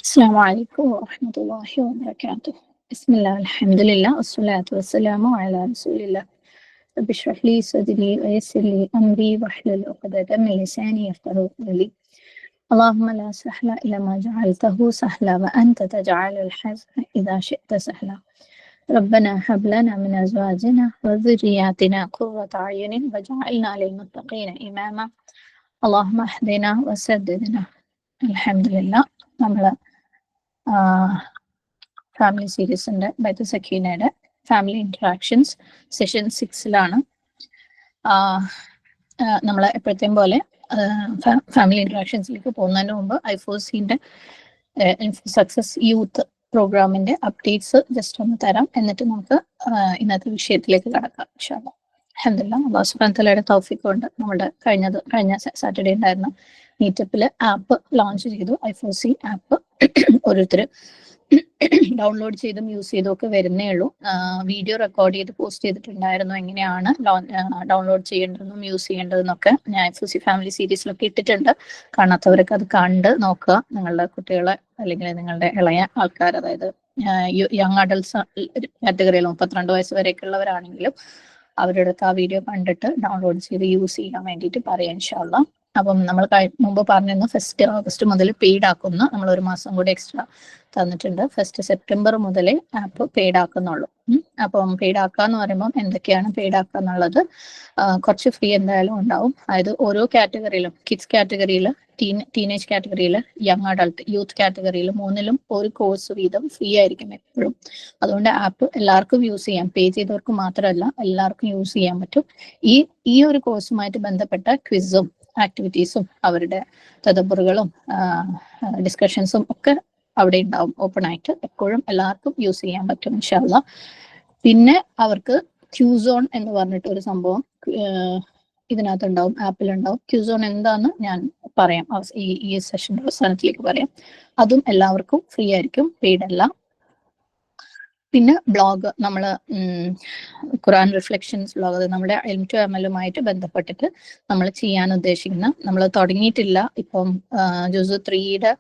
السلام عليكم ورحمة الله وبركاته. بسم الله الحمد لله والصلاة والسلام على رسول الله. رب اشرح لي صدري ويسر لي أمري واحلل عقدة من لساني يفقهوا قولي. اللهم لا سهل إلا ما جعلته سهلا وأنت تجعل الحزن إذا شئت سهلا. ربنا هب لنا من أزواجنا وذرياتنا قرة أعين واجعلنا للمتقين إماما. اللهم اهدنا وسددنا. الحمد لله. നമ്മള് ഫാമിലി സീരീസിന്റെ ബൈത്ത് സക്കീനയുടെ ഫാമിലി ഇന്ററാക്ഷൻസ് സെഷൻ 6-ലാണ്. നമ്മൾ എപ്പോഴത്തെയും പോലെ ഫാമിലി ഇന്ററാക്ഷൻസിലേക്ക് പോകുന്നതിന് മുമ്പ് ഐഫോസിന്റെ സക്സസ് യൂത്ത് പ്രോഗ്രാമിന്റെ അപ്ഡേറ്റ്സ് ജസ്റ്റ് ഒന്ന് തരാം, എന്നിട്ട് നമുക്ക് ഇന്നത്തെ വിഷയത്തിലേക്ക് കടക്കാം. അൽഹംദുലില്ലാഹ്, അല്ലാഹു സുബ്ഹാനഹു വ തആലയുടെ തൗഫീഖ് കൊണ്ട് നമ്മുടെ കഴിഞ്ഞ സാറ്റർഡേ ഉണ്ടായിരുന്ന മീറ്റപ്പില് ആപ്പ് ലോഞ്ച് ചെയ്തു. ഐഫോസി ആപ്പ് ഓരോരുത്തർ ഡൗൺലോഡ് ചെയ്തും യൂസ് ചെയ്തും ഒക്കെ വരുന്നേ ഉള്ളൂ. വീഡിയോ റെക്കോർഡ് ചെയ്ത് പോസ്റ്റ് ചെയ്തിട്ടുണ്ടായിരുന്നു, എങ്ങനെയാണ് ഡൗൺലോഡ് ചെയ്യേണ്ടതെന്നും യൂസ് ചെയ്യേണ്ടതെന്നൊക്കെ ഞാൻ ഐഫോസി ഫാമിലി സീരീസിലൊക്കെ ഇട്ടിട്ടുണ്ട്. കാണാത്തവരൊക്കെ അത് കണ്ട് നോക്കുക. നിങ്ങളുടെ കുട്ടികളെ അല്ലെങ്കിൽ നിങ്ങളുടെ ഇളയ ആൾക്കാർ, അതായത് യങ് അഡൽട്ട്സ് കാറ്റഗറിയിൽ 32 വയസ്സ് വരെയൊക്കെ ഉള്ളവരാണെങ്കിലും അവരുടെ അടുത്ത് ആ വീഡിയോ കണ്ടിട്ട് ഡൗൺലോഡ് ചെയ്ത് യൂസ് ചെയ്യാൻ വേണ്ടിയിട്ട് പറയാം ഇൻഷാ അല്ലാഹ്. അപ്പം നമ്മൾ മുമ്പ് പറഞ്ഞിരുന്നു 1 ഓഗസ്റ്റ് മുതൽ പെയ്ഡ് ആക്കുന്ന, നമ്മൾ 1 മാസം കൂടി എക്സ്ട്രാ തന്നിട്ടുണ്ട്. 1 സെപ്റ്റംബർ മുതലേ ആപ്പ് പെയ്ഡ് ആക്കുന്നുള്ളൂ. അപ്പം പെയ്ഡ് ആക്കുക എന്ന് പറയുമ്പോൾ എന്തൊക്കെയാണ് പെയ്ഡ് ആക്കുക എന്നുള്ളത്, കുറച്ച് ഫ്രീ എന്തായാലും ഉണ്ടാവും. അതായത് ഓരോ കാറ്റഗറിയിലും, കിഡ്സ് കാറ്റഗറിയിൽ, ടീനേജ് കാറ്റഗറിയിൽ, യങ് അഡൾട്ട്, യൂത്ത് കാറ്റഗറിയിൽ, മൂന്നിലും ഒരു കോഴ്സ് വീതം ഫ്രീ ആയിരിക്കും എപ്പോഴും. അതുകൊണ്ട് ആപ്പ് എല്ലാവർക്കും യൂസ് ചെയ്യാം. പേ ചെയ്തവർക്ക് മാത്രമല്ല, എല്ലാവർക്കും യൂസ് ചെയ്യാൻ പറ്റും. ഈ ഒരു കോഴ്സുമായിട്ട് ബന്ധപ്പെട്ട ക്വിസും ആക്ടിവിറ്റീസും അവരുടെ തദബ്ബറുകളും ഡിസ്കഷൻസും ഒക്കെ അവിടെ ഉണ്ടാവും. ഓപ്പൺ ആയിട്ട് എപ്പോഴും എല്ലാവർക്കും യൂസ് ചെയ്യാൻ പറ്റും ഇൻഷാ അല്ലാഹ്. പിന്നെ അവർക്ക് ക്യൂസോൺ എന്ന് പറഞ്ഞിട്ട് ഒരു സംഭവം ഇതിനകത്തുണ്ടാവും, ആപ്പിലുണ്ടാവും. ക്യൂസോൺ എന്താന്ന് ഞാൻ പറയാം, ഈ സെഷന്റെ അവസാനത്തിലേക്ക് പറയാം. അതും എല്ലാവർക്കും ഫ്രീ ആയിരിക്കും, പെയ്ഡ് അല്ല. പിന്നെ ബ്ലോഗ്, നമ്മൾ ഖുർആൻ റിഫ്ലക്ഷൻസ് ബ്ലോഗ്, അത് നമ്മുടെ ഇൽം ടു അമലുമായിട്ട് ബന്ധപ്പെട്ടിട്ട് നമ്മൾ ചെയ്യാൻ ഉദ്ദേശിക്കുന്ന, നമ്മൾ തുടങ്ങിയിട്ടില്ല. ഇപ്പം ജുസു 3യുടെ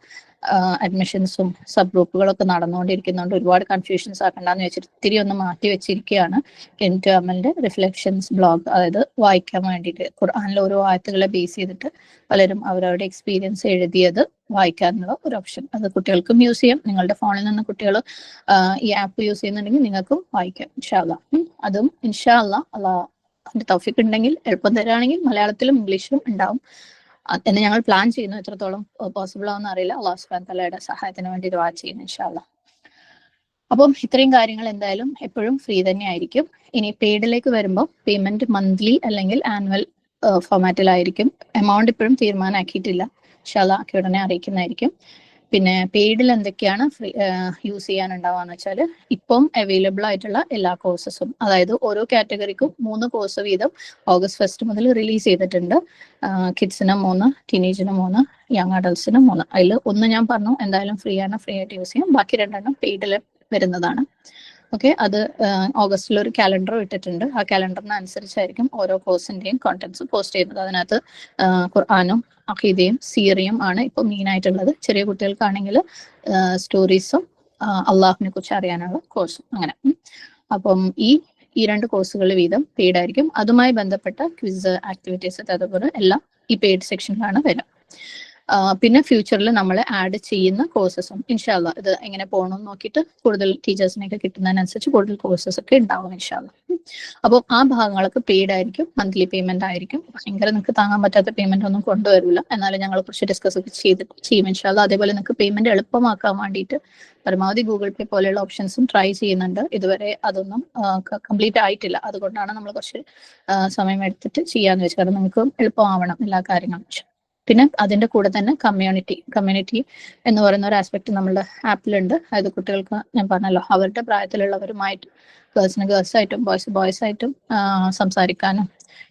അഡ്മിഷൻസും സബ് ഗ്രൂപ്പുകളൊക്കെ നടന്നുകൊണ്ടിരിക്കുന്നുണ്ട്. ഒരുപാട് കൺഫ്യൂഷൻസ് ആക്കണ്ടെന്ന് വെച്ചിട്ട് ഇത്തിരി ഒന്ന് മാറ്റി വെച്ചിരിക്കുകയാണ്. ഇൽം ടു അമലിന്റെ റിഫ്ലക്ഷൻസ് ബ്ലോഗ്, അതായത് വായിക്കാൻ വേണ്ടിയിട്ട് ഖുർആനിലെ ഓരോ ആയത്തുകളെ ബേസ് ചെയ്തിട്ട് പലരും അവരവരുടെ എക്സ്പീരിയൻസ് എഴുതിയത് വായിക്കാനുള്ള ഒരു ഓപ്ഷൻ. അത് കുട്ടികൾക്കും യൂസ് ചെയ്യാം. നിങ്ങളുടെ ഫോണിൽ നിന്ന് കുട്ടികൾ ഈ ആപ്പ് യൂസ് ചെയ്യുന്നുണ്ടെങ്കിൽ നിങ്ങൾക്കും വായിക്കാം ഇൻഷാ അല്ലാഹ്. അതും ഇൻഷാ അല്ലാഹ് അതിന്റെ തൗഫീഖ് ഉണ്ടെങ്കിൽ, എളുപ്പം തരാണെങ്കിൽ മലയാളത്തിലും ഇംഗ്ലീഷിലും ഉണ്ടാവും എന്ന് ഞങ്ങൾ പ്ലാൻ ചെയ്യുന്നു. എത്രത്തോളം പോസിബിൾ ആവുന്ന അറിയില്ല. അല്ലാഹു സുബ്ഹാനഹു വ തആലയുടെ സഹായത്തിന് വേണ്ടി ദുആ ചെയ്യുന്നു ഇൻഷാ അല്ലാഹ്. അപ്പം ഇത്രയും കാര്യങ്ങൾ എന്തായാലും എപ്പോഴും ഫ്രീ തന്നെ ആയിരിക്കും. ഇനി പെയ്ഡിലേക്ക് വരുമ്പോൾ പേയ്മെന്റ് മന്ത്ലി അല്ലെങ്കിൽ ആനുവൽ ഫോമാറ്റിലായിരിക്കും. എമൗണ്ട് ഇപ്പോഴും തീരുമാനമാക്കിയിട്ടില്ല. ഇൻഷാ അല്ലാഹ് ആക്കി ഉടനെ അറിയിക്കുന്നതായിരിക്കും. പിന്നെ പെയ്ഡിൽ എന്തൊക്കെയാണ് ഫ്രീ യൂസ് ചെയ്യാനുണ്ടാവുകയെന്ന് വെച്ചാൽ, ഇപ്പം അവൈലബിൾ ആയിട്ടുള്ള എല്ലാ കോഴ്സസും, അതായത് ഓരോ കാറ്റഗറിക്കും 3 കോഴ്സ് വീതം ഓഗസ്റ്റ് 1 മുതൽ റിലീസ് ചെയ്തിട്ടുണ്ട്. കിഡ്സിന് 3, ടീനേജിന് 3, യങ് അഡൽട്ട്സിന് 3. അതിൽ ഒന്ന് ഞാൻ പറഞ്ഞു എന്തായാലും ഫ്രീ ആണ്, ഫ്രീ ആയിട്ട് യൂസ് ചെയ്യാം. ബാക്കി 2 പെയ്ഡിൽ വരുന്നതാണ്. ഓക്കെ, അത് ഓഗസ്റ്റിൽ ഒരു കാലണ്ടർ ഇട്ടിട്ടുണ്ട്. ആ കാലണ്ടറിനനുസരിച്ചായിരിക്കും ഓരോ കോഴ്സിന്റെയും കോണ്ടന്റ്സ് പോസ്റ്റ് ചെയ്യുന്നത്. അതിനകത്ത് ഖുർആനും അഖീദയും സീറിയും ആണ് ഇപ്പോൾ മെയിൻ ആയിട്ടുള്ളത്. ചെറിയ കുട്ടികൾക്കാണെങ്കിൽ സ്റ്റോറീസും അള്ളാഹുവിനെ കുറിച്ച് അറിയാനുള്ള കോഴ്സും അങ്ങനെ. അപ്പം ഈ 2 കോഴ്സുകൾ വീതം പെയ്ഡ് ആയിരിക്കും. അതുമായി ബന്ധപ്പെട്ട ക്വിസ്, ആക്ടിവിറ്റീസ്, അതുപോലെ എല്ലാം ഈ പെയ്ഡ് സെക്ഷനിലാണ് വരിക. പിന്നെ ഫ്യൂച്ചറിൽ നമ്മൾ ആഡ് ചെയ്യുന്ന കോഴ്സസും ഇൻഷാ അല്ലാഹ് ഇത് എങ്ങനെ പോകണം നോക്കിയിട്ട് കൂടുതൽ ടീച്ചേഴ്സിനെയൊക്കെ കിട്ടുന്നതിനനുസരിച്ച് കൂടുതൽ കോഴ്സസ് ഒക്കെ ഉണ്ടാവും ഇൻഷാ അല്ലാഹ്. അപ്പോൾ ആ ഭാഗങ്ങളൊക്കെ പെയ്ഡ് ആയിരിക്കും, മന്ത്ലി പേയ്മെന്റ് ആയിരിക്കും. ഭയങ്കര നിങ്ങൾക്ക് താങ്ങാൻ പറ്റാത്ത പേയ്മെന്റ് ഒന്നും കൊണ്ടുവരില്ല. എന്നാലും ഞങ്ങൾ കുറച്ച് ഡിസ്കസ് ഒക്കെ ചെയ്യും ഇൻഷാ അല്ലാഹ്. അതേപോലെ നിങ്ങൾക്ക് പേയ്മെന്റ് എളുപ്പമാക്കാൻ വേണ്ടിയിട്ട് പരമാവധി ഗൂഗിൾ പേ പോലെയുള്ള ഓപ്ഷൻസും ട്രൈ ചെയ്യുന്നുണ്ട്. ഇതുവരെ അതൊന്നും കംപ്ലീറ്റ് ആയിട്ടില്ല. അതുകൊണ്ടാണ് നമ്മൾ കുറച്ച് സമയം എടുത്തിട്ട് ചെയ്യാന്ന് വെച്ചത്. കാരണം നിങ്ങൾക്ക് എളുപ്പമാവണം എല്ലാ കാര്യങ്ങളും. പിന്നെ അതിന്റെ കൂടെ തന്നെ കമ്മ്യൂണിറ്റി എന്ന് പറയുന്ന ഒരു ആസ്പെക്ട് നമ്മളുടെ ആപ്പിലുണ്ട്. അതായത് കുട്ടികൾക്ക് ഞാൻ പറഞ്ഞല്ലോ, അവരുടെ പ്രായത്തിലുള്ളവരുമായിട്ട് ഗേൾസിന് ഗേൾസ് ആയിട്ടും ബോയ്സ് ആയിട്ടും സംസാരിക്കാനും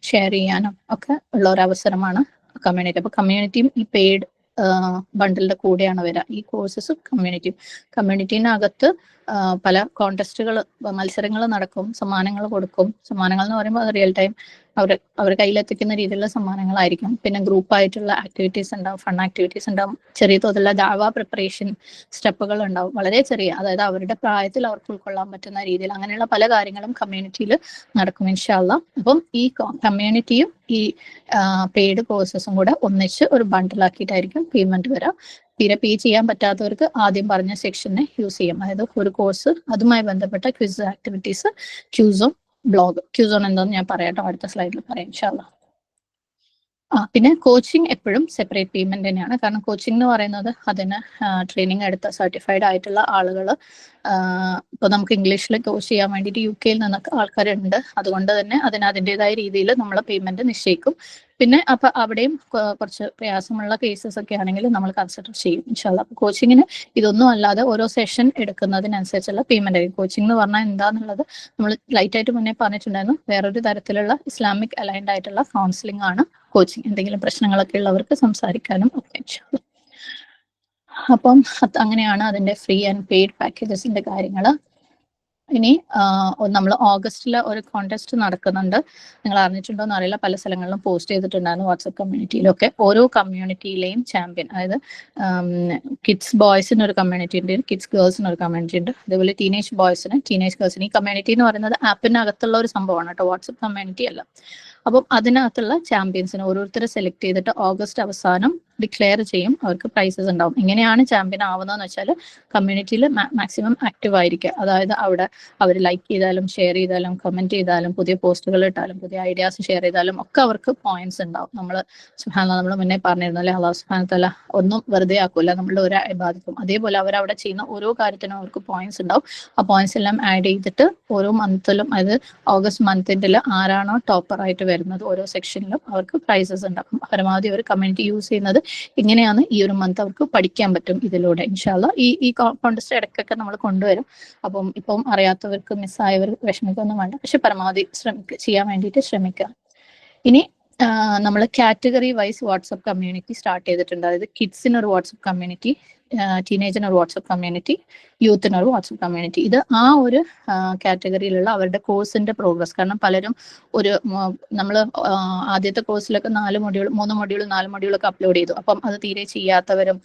ഷെയർ ചെയ്യാനും ഒക്കെ ഉള്ള ഒരു അവസരമാണ് കമ്മ്യൂണിറ്റി. അപ്പൊ കമ്മ്യൂണിറ്റിയും ഈ പെയ്ഡ് ബണ്ടിലിന്റെ കൂടെയാണ് വരിക. ഈ കോഴ്സസും കമ്മ്യൂണിറ്റീനകത്ത് പല കോൺടെസ്റ്റുകൾ, മത്സരങ്ങൾ നടക്കും, സമ്മാനങ്ങൾ കൊടുക്കും. സമ്മാനങ്ങൾ എന്ന് പറയുമ്പോൾ അത് റിയൽ ടൈം അവർ കയ്യിലെത്തിക്കുന്ന രീതിയിലുള്ള സമ്മാനങ്ങളായിരിക്കും. പിന്നെ ഗ്രൂപ്പായിട്ടുള്ള ആക്ടിവിറ്റീസ് ഉണ്ടാവും, ഫൺ ആക്ടിവിറ്റീസ് ഉണ്ടാവും, ചെറിയ തോതിലുള്ള ദാവ പ്രിപ്പറേഷൻ സ്റ്റെപ്പുകൾ ഉണ്ടാവും, വളരെ ചെറിയ, അതായത് അവരുടെ പ്രായത്തിൽ അവർക്ക് ഉൾക്കൊള്ളാൻ പറ്റുന്ന രീതിയിൽ അങ്ങനെയുള്ള പല കാര്യങ്ങളും കമ്മ്യൂണിറ്റിയിൽ നടക്കും ഇൻഷാ അല്ലാഹ്. അപ്പം ഈ കമ്മ്യൂണിറ്റിയും ഈ പെയ്ഡ് കോഴ്സസും കൂടെ ഒന്നിച്ച് ഒരു ബണ്ടിലാക്കിയിട്ടായിരിക്കും പേയ്മെന്റ് വരിക. തീരെ പേ ചെയ്യാൻ പറ്റാത്തവർക്ക് ആദ്യം പറഞ്ഞ സെക്ഷനെ യൂസ് ചെയ്യാം. അതായത് ഒരു കോഴ്സ്, അതുമായി ബന്ധപ്പെട്ട ക്വിസ് ആക്ടിവിറ്റീസ്, ക്യൂസോൺ, ബ്ലോഗ്. ക്യൂസോൺ എന്താണെന്ന് ഞാൻ പറയാട്ടോ, അടുത്ത സ്ലൈഡിൽ പറയാം ഇൻഷാ അല്ലാഹ്. പിന്നെ കോച്ചിങ് എപ്പോഴും സെപ്പറേറ്റ് പേയ്മെന്റ് തന്നെയാണ്. കാരണം കോച്ചിങ് എന്ന് പറയുന്നത് അതിന് ട്രെയിനിങ് എടുത്ത സർട്ടിഫൈഡ് ആയിട്ടുള്ള ആളുകൾ, ഇപ്പോൾ നമുക്ക് ഇംഗ്ലീഷിൽ കോഴ്സ് ചെയ്യാൻ വേണ്ടിയിട്ട് UK നിന്നൊക്കെ ആൾക്കാരുണ്ട്. അതുകൊണ്ട് തന്നെ അതിൻ്റെതായ രീതിയിൽ നമ്മൾ പേയ്മെന്റ് നിശ്ചയിക്കും. പിന്നെ അപ്പൊ അവിടെയും കുറച്ച് പ്രയാസമുള്ള കേസസ് ഒക്കെ ആണെങ്കിൽ നമ്മൾ കൺസിഡർ ചെയ്യും ഇൻഷാ അല്ലാഹ്. അപ്പോൾ കോച്ചിങ്ങിന് ഇതൊന്നും അല്ലാതെ ഓരോ സെഷൻ എടുക്കുന്നതിനനുസരിച്ചുള്ള പേയ്മെന്റ് ആയിരിക്കും. കോച്ചിങ് എന്ന് പറഞ്ഞാൽ എന്താണെന്നുള്ളത് നമ്മൾ ലൈറ്റ് ആയിട്ട് മുന്നേ പറഞ്ഞിട്ടുണ്ടായിരുന്നു. വേറൊരു തരത്തിലുള്ള ഇസ്ലാമിക് അലൈൻഡ് ആയിട്ടുള്ള കൗൺസിലിംഗ് ആണ് കോച്ചിങ്. എന്തെങ്കിലും പ്രശ്നങ്ങളൊക്കെ ഉള്ളവർക്ക് സംസാരിക്കാനും ഒക്കെ. അപ്പം അങ്ങനെയാണ് അതിന്റെ ഫ്രീ ആൻഡ് പെയ്ഡ് പാക്കേജസിന്റെ കാര്യങ്ങൾ. ഇനി നമ്മൾ ഓഗസ്റ്റിൽ ഒരു കോൺടെസ്റ്റ് നടക്കുന്നുണ്ട്. നിങ്ങൾ അറിഞ്ഞിട്ടുണ്ടോ എന്ന് അറിയില്ല, പല സ്ഥലങ്ങളിലും പോസ്റ്റ് ചെയ്തിട്ടുണ്ടായിരുന്നു വാട്സപ്പ് കമ്മ്യൂണിറ്റിയിലൊക്കെ. ഓരോ കമ്മ്യൂണിറ്റിയിലെയും ചാമ്പ്യൻ, അതായത് കിഡ്സ് ബോയ്സിന് ഒരു കമ്മ്യൂണിറ്റി ഉണ്ട്, കിഡ്സ് ഗേൾസിന് ഒരു കമ്മ്യൂണിറ്റി ഉണ്ട്, അതേപോലെ ടീനേജ് ബോയ്സിന്, ടീനേജ് ഗേൾസിന്. ഈ കമ്മ്യൂണിറ്റി എന്ന് പറയുന്നത് ആപ്പിനകത്തുള്ള ഒരു സംഭവമാണ് കേട്ടോ, വാട്സപ്പ് കമ്മ്യൂണിറ്റി അല്ല. അപ്പം അതിനകത്തുള്ള ചാമ്പ്യൻസിനെ ഓരോരുത്തരെ സെലക്ട് ചെയ്തിട്ട് ഓഗസ്റ്റ് അവസാനം ഡിക്ലെയർ ചെയ്യും. അവർക്ക് പ്രൈസസ് ഉണ്ടാവും. എങ്ങനെയാണ് ചാമ്പ്യൻ ആവുന്നതെന്ന് വെച്ചാൽ കമ്മ്യൂണിറ്റിയിൽ മാക്സിമം ആക്റ്റീവ് ആയിരിക്കുക. അതായത് അവിടെ അവർ ലൈക്ക് ചെയ്താലും ഷെയർ ചെയ്താലും കമന്റ് ചെയ്താലും പുതിയ പോസ്റ്റുകൾ ഇട്ടാലും പുതിയ ഐഡിയാസ് ഷെയർ ചെയ്താലും ഒക്കെ അവർക്ക് പോയിന്റ്സ് ഉണ്ടാവും. നമ്മൾ മുന്നേ പറഞ്ഞിരുന്നു അല്ലെ, അല്ലാഹു സുബ്ഹാനഹു വതആല ഒന്നും വെറുതെ ആക്കൂല, നമ്മളുടെ ഒരു ഇബാദത്തും. അതേപോലെ അവരവിടെ ചെയ്യുന്ന ഓരോ കാര്യത്തിനും അവർക്ക് പോയിന്റ്സ് ഉണ്ടാവും. ആ പോയിന്റ്സ് എല്ലാം ആഡ് ചെയ്തിട്ട് ഓരോ മന്തിലും, അതായത് ഓഗസ്റ്റ് മന്തിൽ ആരാണോ ടോപ്പർ ആയിട്ട് വരുന്നത് ഓരോ സെക്ഷനിലും അവർക്ക് പ്രൈസസ് ഉണ്ടാകും. പരമാവധി ഒരു കമ്മ്യൂണിറ്റി യൂസ് ചെയ്യുന്നത് ഇങ്ങനെയാണ്. ഈ ഒരു മന്ത് അവർക്ക് പഠിക്കാൻ പറ്റും ഇതിലൂടെ ഇൻഷാ അല്ലാഹ്. ഈ കോൺടെസ്റ്റ് ഇടയ്ക്കൊക്കെ നമ്മൾ കൊണ്ടുവരും. അപ്പം ഇപ്പം അറിയാത്തവർക്ക്, മിസ്സായവർ വിഷമിക്കൊന്നും വേണ്ട, പക്ഷെ പരമാവധി ചെയ്യാൻ വേണ്ടിയിട്ട് ശ്രമിക്കുക. ഇനി നമ്മൾ category wise WhatsApp community start ചെയ്തിട്ടുണ്ട്. അതായത് കിഡ്സിന് ഒരു വാട്സപ്പ് കമ്മ്യൂണിറ്റി, ടീനേജിന് ഒരു വാട്സപ്പ് കമ്മ്യൂണിറ്റി, യൂത്തിന് ഒരു വാട്സപ്പ് കമ്മ്യൂണിറ്റി. ഇത് ആ ഒരു കാറ്റഗറിയിലുള്ള അവരുടെ കോഴ്സിന്റെ പ്രോഗ്രസ്. കാരണം പലരും നമ്മൾ ആദ്യത്തെ കോഴ്സിലൊക്കെ 3 മൊഡ്യൂളൊക്കെ അപ്ലോഡ് ചെയ്തു. അപ്പം അത് തീരെ ചെയ്യാത്തവരും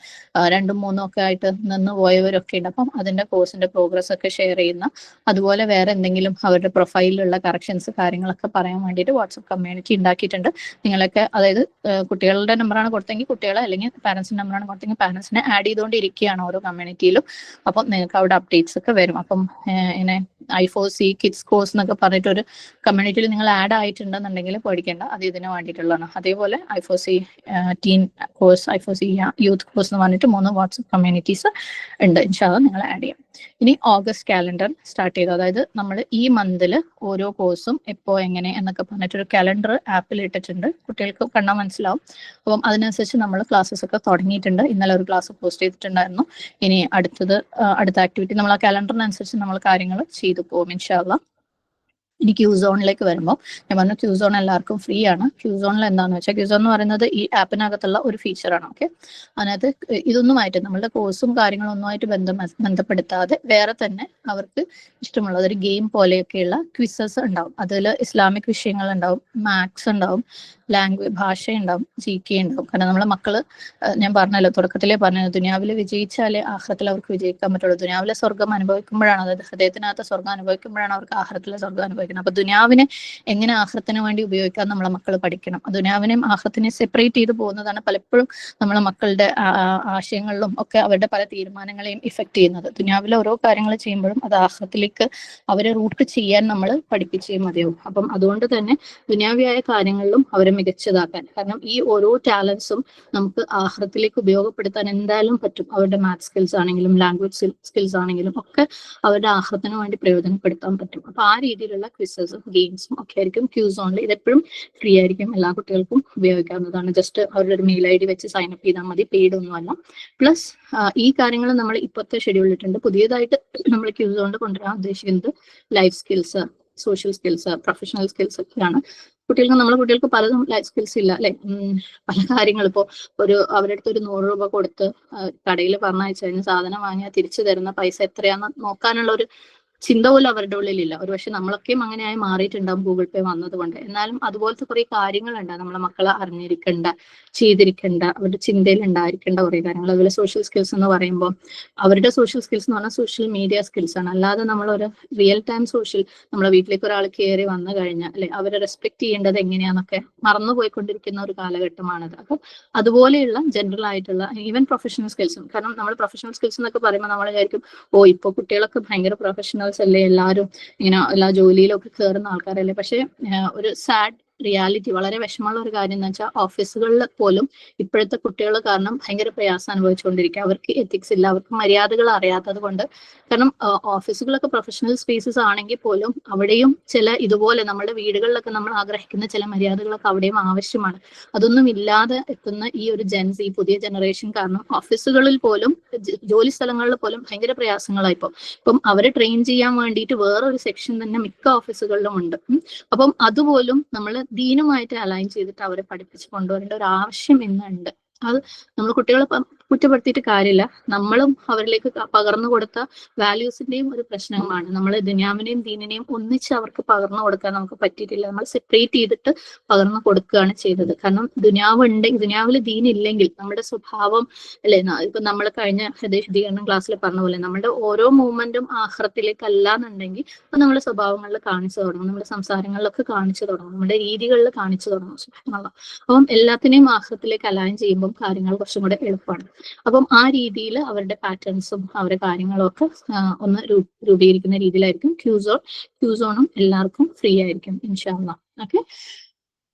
2ഉം 3ഉം ഒക്കെ ആയിട്ട് നിന്ന് പോയവരൊക്കെ ഉണ്ട്. അപ്പം അതിന്റെ കോഴ്സിന്റെ പ്രോഗ്രസ് ഒക്കെ ഷെയർ ചെയ്യുന്ന, അതുപോലെ വേറെ എന്തെങ്കിലും അവരുടെ പ്രൊഫൈലിലുള്ള കറക്ഷൻസ് കാര്യങ്ങളൊക്കെ പറയാൻ വേണ്ടിയിട്ട് വാട്സപ്പ് കമ്മ്യൂണിറ്റി ഉണ്ടാക്കിയിട്ടുണ്ട്. നിങ്ങളൊക്കെ, അതായത് കുട്ടികളുടെ നമ്പറാണ് കൊടുത്തെങ്കിൽ കുട്ടികളെ, അല്ലെങ്കിൽ പാരന്റ്സിന്റെ നമ്പറാണ് കൊടുത്തെങ്കിൽ പാരന്റ്സിനെ ആഡ് ചെയ്തുകൊണ്ടിരിക്കുകയാണ് ഓരോ കമ്മ്യൂണിറ്റിയിലും. അപ്പം നിങ്ങൾക്ക് അവിടെ അപ്ഡേറ്റ്സ് ഒക്കെ വരും. അപ്പം ഇങ്ങനെ I4C കിഡ്സ് കോഴ്സ് എന്നൊക്കെ പറഞ്ഞിട്ടൊരു കമ്മ്യൂണിറ്റിയിൽ നിങ്ങൾ ആഡ് ആയിട്ടുണ്ടെന്നുണ്ടെങ്കിൽ പേടിക്കേണ്ട, അത് ഇതിന് വേണ്ടിയിട്ടുള്ളതാണ്. അതേപോലെ I4C tin course, I4C youth course എന്ന് പറഞ്ഞിട്ട് 3 വാട്സപ്പ് കമ്മ്യൂണിറ്റീസ് ഉണ്ട്. ഇൻഷാ അല്ലാഹ് നിങ്ങൾ ആഡ് ചെയ്യാം. ഇനി ഓഗസ്റ്റ് കാലണ്ടർ സ്റ്റാർട്ട് ചെയ്തു. അതായത് നമ്മൾ ഈ മന്തിൽ ഓരോ കോഴ്സും എപ്പോ എങ്ങനെ എന്നൊക്കെ പറഞ്ഞിട്ടൊരു കാലണ്ടർ ആപ്പിൽ ഇട്ടിട്ടുണ്ട്. കുട്ടികൾക്ക് കണ്ടാൽ മനസ്സിലാവും. അപ്പം അതിനനുസരിച്ച് നമ്മൾ ക്ലാസ്സസ് ഒക്കെ തുടങ്ങിയിട്ടുണ്ട്. ഇന്നലെ ഒരു ക്ലാസ് പോസ്റ്റ് ചെയ്തിട്ടുണ്ടായിരുന്നു. ഇനി അടുത്ത ആക്ടിവിറ്റി നമ്മൾ ആ കാലണ്ടറിനനുസരിച്ച് നമ്മൾ കാര്യങ്ങൾ ചെയ്തു പോകും ഇൻഷാ അല്ലാഹ്. ഇനി ക്യൂസോണിലേക്ക് വരുമ്പോൾ ഞാൻ പറഞ്ഞു ക്യൂസോൺ എല്ലാവർക്കും ഫ്രീ ആണ്. ക്യൂസോണിൽ എന്താണെന്ന് വെച്ചാൽ, ക്യൂസോൺ എന്ന് പറയുന്നത് ഈ ആപ്പിനകത്തുള്ള ഒരു ഫീച്ചറാണ്. ഓക്കെ, അതിനകത്ത് ഇതൊന്നുമായിട്ട് നമ്മളുടെ കോഴ്സും കാര്യങ്ങളും ഒന്നുമായിട്ട് ബന്ധപ്പെടുത്താതെ വേറെ തന്നെ അവർക്ക് ഇഷ്ടമുള്ളത് ഒരു ഗെയിം പോലെയൊക്കെയുള്ള ക്വിസസ് ഉണ്ടാവും. അതിൽ ഇസ്ലാമിക് വിഷയങ്ങൾ ഉണ്ടാവും, മാത്സ് ഉണ്ടാവും, ലാംഗ്വേജ് ഭാഷ ഉണ്ടാവും, GK ഉണ്ടാവും. കാരണം നമ്മളെ മക്കള്, ഞാൻ പറഞ്ഞല്ലോ തുടക്കത്തിലേ പറഞ്ഞത്, ദുനിയാവിൽ വിജയിച്ചാലേ ആഖിറത്തിൽ അവർക്ക് വിജയിക്കാൻ പറ്റുള്ളൂ. ദുനിയാവിലെ സ്വർഗം അനുഭവിക്കുമ്പോഴാണ്, അതായത് ഹൃദയത്തിനകത്ത് സ്വർഗം അനുഭവിക്കുമ്പോഴാണ് അവർക്ക് ആഖിറത്തിലെ സ്വർഗം അനുഭവിക്കുന്നത്. അപ്പൊ ദുനിയാവിനെ എങ്ങനെ ആഖിറത്തിന് വേണ്ടി ഉപയോഗിക്കാൻ നമ്മളെ മക്കൾ പഠിക്കണം. ദുനിയാവിനെയും ആഖിറത്തിനെയും സെപ്പറേറ്റ് ചെയ്ത് പോകുന്നതാണ് പലപ്പോഴും നമ്മളെ മക്കളുടെ ആശയങ്ങളിലും ഒക്കെ അവരുടെ പല തീരുമാനങ്ങളെയും ഇഫക്ട് ചെയ്യുന്നത്. ദുനിയാവിലെ ഓരോ കാര്യങ്ങൾ ചെയ്യുമ്പോഴും അത് ആഖിറത്തിലേക്ക് അവരെ റൂട്ട് ചെയ്യാൻ നമ്മൾ പഠിപ്പിച്ചേ മതിയാവും. അപ്പം അതുകൊണ്ട് തന്നെ ദുനിയാവിയായ കാര്യങ്ങളിലും അവരെ മികച്ചതാക്കാൻ, കാരണം ഈ ഓരോ ടാലൻസും നമുക്ക് ആഖിറത്തിലേക്ക് ഉപയോഗപ്പെടുത്താൻ എന്തായാലും പറ്റും. അവരുടെ മാത്സ് സ്കിൽസ് ആണെങ്കിലും ലാംഗ്വേജ് സ്കിൽസ് ആണെങ്കിലും ഒക്കെ അവരുടെ ആഖിറത്തിന് വേണ്ടി പ്രയോജനപ്പെടുത്താൻ പറ്റും. അപ്പൊ ആ രീതിയിലുള്ള ക്വിസസും ഗെയിംസും ഒക്കെ ആയിരിക്കും ക്യൂസോണിൽ. ഇതെപ്പോഴും ഫ്രീ ആയിരിക്കും, എല്ലാ കുട്ടികൾക്കും ഉപയോഗിക്കാവുന്നതാണ്. ജസ്റ്റ് അവരുടെ ഒരു മെയിൽ ID വെച്ച് സൈൻ അപ്പ് ചെയ്താൽ മതി, പെയ്ഡ് ഒന്നുമല്ല. പ്ലസ് ഈ കാര്യങ്ങൾ നമ്മൾ ഇപ്പോഴത്തെ ഷെഡ്യൂളിൽ ഇട്ടുണ്ട്. പുതിയതായിട്ട് നമ്മൾ ക്യൂസോണിൽ കൊണ്ടുവരാൻ ഉദ്ദേശിക്കുന്നത് life skills, social skills, professional skills ഒക്കെയാണ്. നമ്മളെ കുട്ടികൾക്ക് പലതും ലൈഫ് സ്കിൽസ് ഇല്ല അല്ലെ. പല കാര്യങ്ങൾ ഇപ്പോൾ അവരുടെ അടുത്ത് ഒരു 100 രൂപ കൊടുത്ത് കടയിൽ പറഞ്ഞയച്ചു കഴിഞ്ഞാൽ സാധനം വാങ്ങിയാൽ തിരിച്ചു തരുന്ന പൈസ എത്രയാന്ന് നോക്കാനുള്ള ഒരു ചിന്ത പോലും അവരുടെ ഉള്ളിലില്ല. ഒരുപക്ഷെ നമ്മളൊക്കെയും അങ്ങനെയായി മാറിയിട്ടുണ്ടാവും ഗൂഗിൾ പേ വന്നതുകൊണ്ട്. എന്നാലും അതുപോലത്തെ കുറെ കാര്യങ്ങളുണ്ട് നമ്മളെ മക്കളെ അറിഞ്ഞിരിക്കേണ്ട, ചെയ്തിരിക്കേണ്ട, അവരുടെ ചിന്തയിൽ ഉണ്ടായിരിക്കേണ്ട കുറെ കാര്യങ്ങൾ. അതുപോലെ സോഷ്യൽ സ്കിൽസ് എന്ന് പറയുമ്പോൾ അവരുടെ സോഷ്യൽ സ്കിൽസ് എന്ന് പറഞ്ഞാൽ സോഷ്യൽ മീഡിയ സ്കിൽസ് ആണ്. അല്ലാതെ നമ്മളൊരു റിയൽ ടൈം സോഷ്യൽ, നമ്മളെ വീട്ടിലേക്ക് ഒരാൾ കയറി വന്നു കഴിഞ്ഞാൽ അല്ലെ അവരെ റെസ്പെക്ട് ചെയ്യേണ്ടത് എങ്ങനെയാന്നൊക്കെ മറന്നുപോയിക്കൊണ്ടിരിക്കുന്ന ഒരു കാലഘട്ടമാണത്. അപ്പം അതുപോലെയുള്ള ജനറൽ ആയിട്ടുള്ള ഈവൻ പ്രൊഫഷണൽ സ്കിൽസും, കാരണം നമ്മൾ പ്രൊഫഷണൽ സ്കിൽസ് എന്നൊക്കെ പറയുമ്പോൾ നമ്മൾ വിചാരിക്കും ഇപ്പൊ കുട്ടികളൊക്കെ ഭയങ്കര പ്രൊഫഷണൽസ് അല്ലേ, എല്ലാവരും ഇങ്ങനെ എല്ലാ ജോലിയിലൊക്കെ കയറുന്ന ആൾക്കാരല്ലേ. പക്ഷെ ഒരു സാഡ് റിയാലിറ്റി, വളരെ വിഷമമുള്ള ഒരു കാര്യം എന്ന് വെച്ചാൽ ഓഫീസുകളിൽ പോലും ഇപ്പോഴത്തെ കുട്ടികൾ കാരണം ഭയങ്കര പ്രയാസം അനുഭവിച്ചുകൊണ്ടിരിക്കുക. അവർക്ക് എത്തിക്സ് ഇല്ല, അവർക്ക് മര്യാദകൾ അറിയാത്തത് കൊണ്ട്. കാരണം ഓഫീസുകളൊക്കെ പ്രൊഫഷണൽ സ്പേസസ് ആണെങ്കിൽ പോലും അവിടെയും ചില ഇതുപോലെ നമ്മുടെ വീടുകളിലൊക്കെ നമ്മൾ ആഗ്രഹിക്കുന്ന ചില മര്യാദകളൊക്കെ അവിടെയും ആവശ്യമാണ്. അതൊന്നും ഇല്ലാതെ എത്തുന്ന ഈ ഒരു ജെൻസി പുതിയ ജനറേഷൻ കാരണം ഓഫീസുകളിൽ പോലും ജോലി സ്ഥലങ്ങളിൽ പോലും ഭയങ്കര പ്രയാസങ്ങളായിപ്പോ. ഇപ്പം അവരെ ട്രെയിൻ ചെയ്യാൻ വേണ്ടിയിട്ട് വേറൊരു സെക്ഷൻ തന്നെ മിക്ക ഓഫീസുകളിലും ഉണ്ട്. അപ്പം അതുപോലും നമ്മൾ ദീനുമായിട്ട് അലൈൻ ചെയ്തിട്ട് അവരെ പഠിപ്പിച്ച് കൊണ്ടുവരേണ്ട ഒരു ആവശ്യം ഇന്നുണ്ട്. അത് നമ്മൾ കുട്ടികളെ കുറ്റപ്പെടുത്തിയിട്ട് കാര്യമില്ല. നമ്മളും അവരിലേക്ക് പകർന്നു കൊടുത്ത വാല്യൂസിന്റെയും ഒരു പ്രശ്നമാണ്. നമ്മൾ ദുനിയാവിനെയും ദീനിനെയും ഒന്നിച്ച് അവർക്ക് പകർന്നു കൊടുക്കാൻ നമുക്ക് പറ്റിയിട്ടില്ല. നമ്മൾ സെപ്പറേറ്റ് ചെയ്തിട്ട് പകർന്നു കൊടുക്കുകയാണ് ചെയ്തത്. കാരണം ദുനിയാവിൽ ദീൻ ഇല്ലെങ്കിൽ നമ്മുടെ സ്വഭാവം അല്ലെ, ഇപ്പൊ നമ്മൾ കഴിഞ്ഞ വിശദീകരണം ക്ലാസ്സിൽ പറഞ്ഞ പോലെ നമ്മുടെ ഓരോ മൂവ്മെന്റും ആഖിറത്തിലേക്കല്ല എന്നുണ്ടെങ്കിൽ അത് നമ്മുടെ സ്വഭാവങ്ങളിൽ കാണിച്ചു തുടങ്ങും, നമ്മുടെ സംസാരങ്ങളിലൊക്കെ കാണിച്ചു തുടങ്ങും, നമ്മുടെ രീതികളിൽ കാണിച്ചു തുടങ്ങും. സുബ്ഹാനല്ലാഹ്. അപ്പം എല്ലാത്തിനെയും ആഖിറത്തിലേക്ക് അലൈൻ ചെയ്യുമ്പോൾ കാര്യങ്ങൾ കുറച്ചും കൂടെ എളുപ്പമാണ്. അപ്പം ആ രീതിയിൽ അവരുടെ പാറ്റേൺസും അവരുടെ കാര്യങ്ങളും ഒക്കെ ഒന്ന് രൂപീകരിക്കുന്ന രീതിയിലായിരിക്കും ക്യൂസോണും എല്ലാവർക്കും ഫ്രീ ആയിരിക്കും ഇൻഷാ അല്ലാഹ്. ഓക്കെ,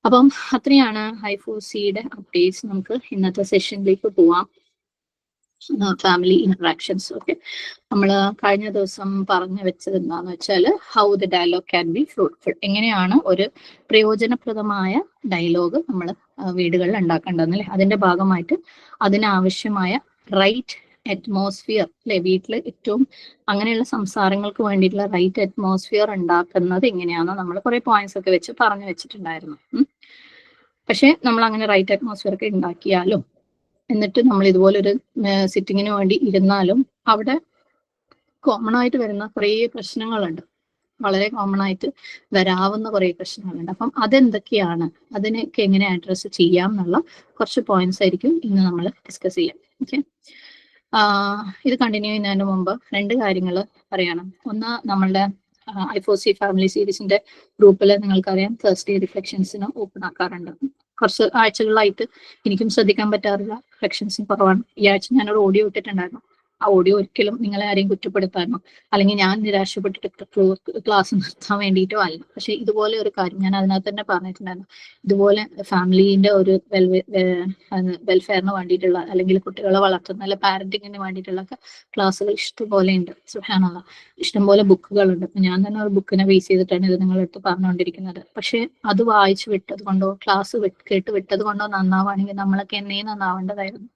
അപ്പം അത്രയാണ് I4Cയുടെ അപ്ഡേറ്റ്സ്. നമുക്ക് ഇന്നത്തെ സെഷനിലേക്ക് പോവാം. Family interactions. ഓക്കെ, നമ്മൾ കഴിഞ്ഞ ദിവസം പറഞ്ഞു വെച്ചത് എന്താന്ന് വെച്ചാൽ how the dialogue can be fruitful, എങ്ങനെയാണ് ഒരു പ്രയോജനപ്രദമായ ഡയലോഗ് നമ്മൾ വീടുകളിൽ ഉണ്ടാക്കേണ്ടതെന്നല്ലേ. അതിന്റെ ഭാഗമായിട്ട് അതിനാവശ്യമായ റൈറ്റ് അറ്റ്മോസ്ഫിയർ അല്ലെ, വീട്ടിൽ ഏറ്റവും അങ്ങനെയുള്ള സംസാരങ്ങൾക്ക് വേണ്ടിയിട്ടുള്ള റൈറ്റ് അറ്റ്മോസ്ഫിയർ ഉണ്ടാക്കുന്നത് എങ്ങനെയാണോ നമ്മൾ കുറെ പോയിന്റ്സ് ഒക്കെ വെച്ച് പറഞ്ഞു വെച്ചിട്ടുണ്ടായിരുന്നു. പക്ഷെ നമ്മൾ അങ്ങനെ റൈറ്റ് അറ്റ്മോസ്ഫിയർ ഒക്കെ ഉണ്ടാക്കിയാലും എന്നിട്ട് നമ്മൾ ഇതുപോലൊരു സിറ്റിങ്ങിന് വേണ്ടി ഇരുന്നാലും അവിടെ കോമൺ ആയിട്ട് വരുന്ന കുറേ പ്രശ്നങ്ങളുണ്ട്, വളരെ കോമൺ ആയിട്ട് വരാവുന്ന കുറേ പ്രശ്നങ്ങളുണ്ട്. അപ്പം അതെന്തൊക്കെയാണ്, അതിനൊക്കെ എങ്ങനെ അഡ്രസ്സ് ചെയ്യാം എന്നുള്ള കുറച്ച് പോയിന്റ്സ് ആയിരിക്കും ഇന്ന് നമ്മൾ ഡിസ്കസ് ചെയ്യാം. ഓക്കെ, ഇത് കണ്ടിന്യൂ ചെയ്യുന്നതിന് മുമ്പ് രണ്ട് കാര്യങ്ങൾ പറയണം. ഒന്ന്, നമ്മളുടെ I4C ഫാമിലി സീരീസിന്റെ ഗ്രൂപ്പിൽ നിങ്ങൾക്കറിയാം തേഴ്സ്ഡേ റിഫ്ലക്ഷൻസിന് ഓപ്പൺ ആക്കാറുണ്ട്. കുറച്ച് ആഴ്ചകളായിട്ട് എനിക്കും ശ്രദ്ധിക്കാൻ പറ്റാറില്ല, റിഫ്ലക്ഷൻസും കുറവാണ്. ഈ ആഴ്ച ഞാനൊരു ഓഡിയോ ഇട്ടിട്ടുണ്ടായിരുന്നു. ആ ഓഡിയോ ഒരിക്കലും നിങ്ങളെ ആരെയും കുറ്റപ്പെടുത്താനോ അല്ലെങ്കിൽ ഞാൻ നിരാശപ്പെട്ടിട്ട് ക്ലാസ് നിർത്താൻ വേണ്ടിയിട്ടോ അല്ല. പക്ഷെ ഇതുപോലെ ഒരു കാര്യം ഞാൻ അതിനകത്ത് തന്നെ പറഞ്ഞിട്ടുണ്ടായിരുന്നു. ഇതുപോലെ ഫാമിലിന്റെ ഒരു വെൽഫെയറിന് വേണ്ടിയിട്ടുള്ള അല്ലെങ്കിൽ കുട്ടികളെ വളർത്തുന്ന അല്ലെ പാരന്റിങ്ങിന് വേണ്ടിയിട്ടുള്ള ക്ലാസ്സുകൾ ഇഷ്ടംപോലെ ഉണ്ട്. സുബ്ഹാനല്ലാഹ്, ഇഷ്ടംപോലെ ബുക്കുകളുണ്ട്. ഞാൻ തന്നെ ഒരു ബുക്കിനെ ബേസ് ചെയ്തിട്ടാണ് ഇത് നിങ്ങളടുത്ത് പറഞ്ഞുകൊണ്ടിരിക്കുന്നത്. പക്ഷെ അത് വായിച്ചു വിട്ടത് കൊണ്ടോ ക്ലാസ് കേട്ട് വിട്ടത് കൊണ്ടോ നന്നാവാണെങ്കിൽ നമ്മളൊക്കെ എന്നേ നന്നാവേണ്ടതായിരുന്നു.